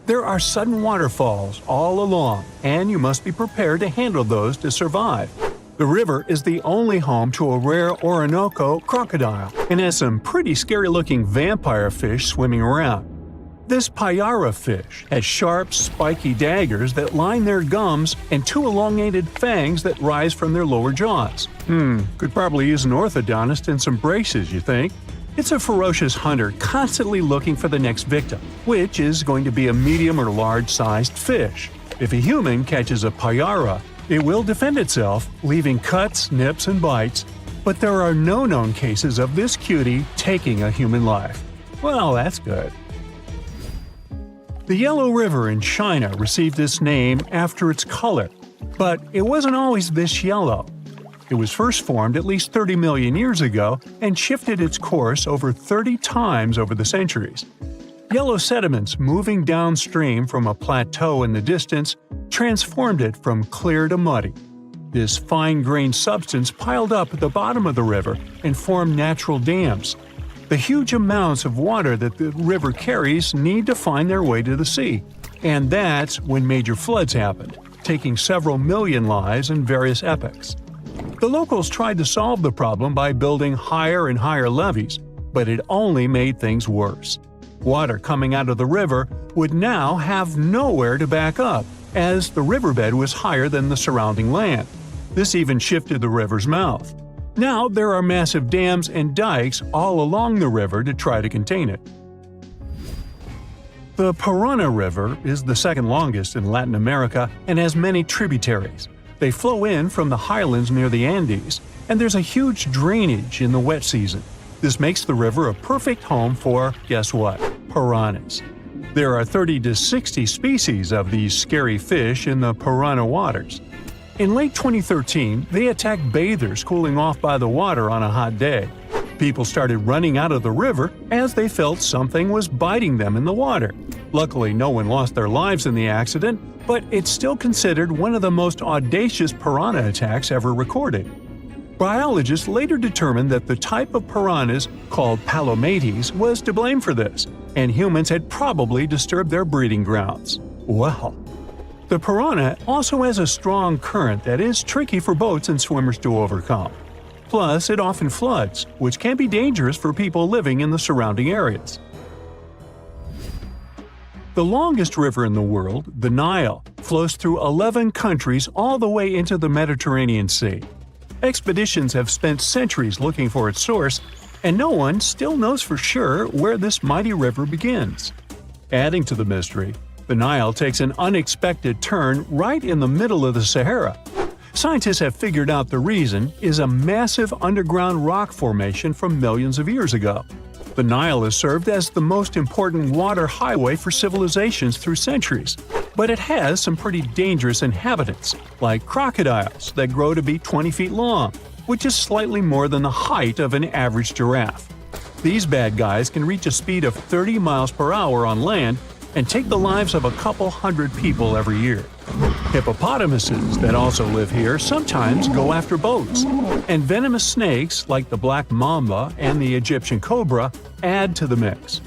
Speaker 4: There are sudden waterfalls all along, and you must be prepared to handle those to survive. The river is the only home to a rare Orinoco crocodile and has some pretty scary-looking vampire fish swimming around. This payara fish has sharp, spiky daggers that line their gums and 2 elongated fangs that rise from their lower jaws. Could probably use an orthodontist and some braces, you think? It's a ferocious hunter constantly looking for the next victim, which is going to be a medium or large-sized fish. If a human catches a payara, it will defend itself, leaving cuts, nips, and bites, but there are no known cases of this cutie taking a human life. Well, that's good. The Yellow River in China received its name after its color, but it wasn't always this yellow. It was first formed at least 30 million years ago and shifted its course over 30 times over the centuries. Yellow sediments moving downstream from a plateau in the distance transformed it from clear to muddy. This fine-grained substance piled up at the bottom of the river and formed natural dams. The huge amounts of water that the river carries need to find their way to the sea, and that's when major floods happened, taking several million lives in various epochs. The locals tried to solve the problem by building higher and higher levees, but it only made things worse. Water coming out of the river would now have nowhere to back up, as the riverbed was higher than the surrounding land. This even shifted the river's mouth. Now there are massive dams and dikes all along the river to try to contain it. The Parana River is the second longest in Latin America and has many tributaries. They flow in from the highlands near the Andes, and there's a huge drainage in the wet season. This makes the river a perfect home for, guess what, piranhas. There are 30 to 60 species of these scary fish in the Parana waters. In late 2013, they attacked bathers cooling off by the water on a hot day. People started running out of the river as they felt something was biting them in the water. Luckily, no one lost their lives in the accident, but it's still considered one of the most audacious piranha attacks ever recorded. Biologists later determined that the type of piranhas, called palomates, was to blame for this, and humans had probably disturbed their breeding grounds. Well, the piranha also has a strong current that is tricky for boats and swimmers to overcome. Plus, it often floods, which can be dangerous for people living in the surrounding areas. The longest river in the world, the Nile, flows through 11 countries all the way into the Mediterranean Sea. Expeditions have spent centuries looking for its source, and no one still knows for sure where this mighty river begins. Adding to the mystery, the Nile takes an unexpected turn right in the middle of the Sahara. Scientists have figured out the reason is a massive underground rock formation from millions of years ago. The Nile has served as the most important water highway for civilizations through centuries, but it has some pretty dangerous inhabitants, like crocodiles that grow to be 20 feet long, which is slightly more than the height of an average giraffe. These bad guys can reach a speed of 30 miles per hour on land and take the lives of a couple hundred people every year. Hippopotamuses that also live here sometimes go after boats, and venomous snakes like the black mamba and the Egyptian cobra add to the mix.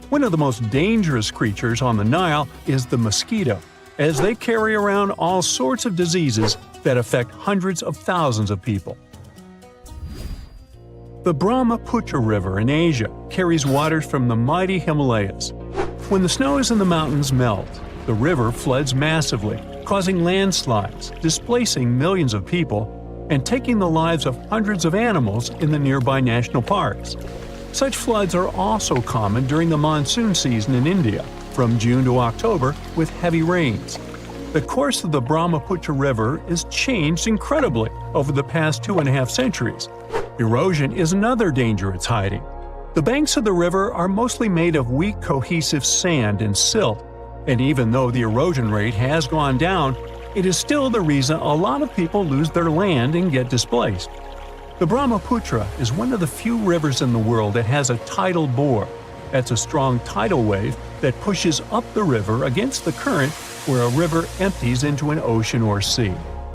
Speaker 4: One of the most dangerous creatures on the Nile is the mosquito, as they carry around all sorts of diseases that affect hundreds of thousands of people. The Brahmaputra River in Asia carries waters from the mighty Himalayas. When the snows in the mountains melt, the river floods massively, causing landslides, displacing millions of people, and taking the lives of hundreds of animals in the nearby national parks. Such floods are also common during the monsoon season in India, from June to October, with heavy rains. The course of the Brahmaputra River is changed incredibly over the past 2.5 centuries. Erosion is another danger it's hiding. The banks of the river are mostly made of weak cohesive sand and silt, and even though the erosion rate has gone down, it is still the reason a lot of people lose their land and get displaced. The Brahmaputra is one of the few rivers in the world that has a tidal bore. That's a strong tidal wave that pushes up the river against the current where a river empties into an ocean or sea.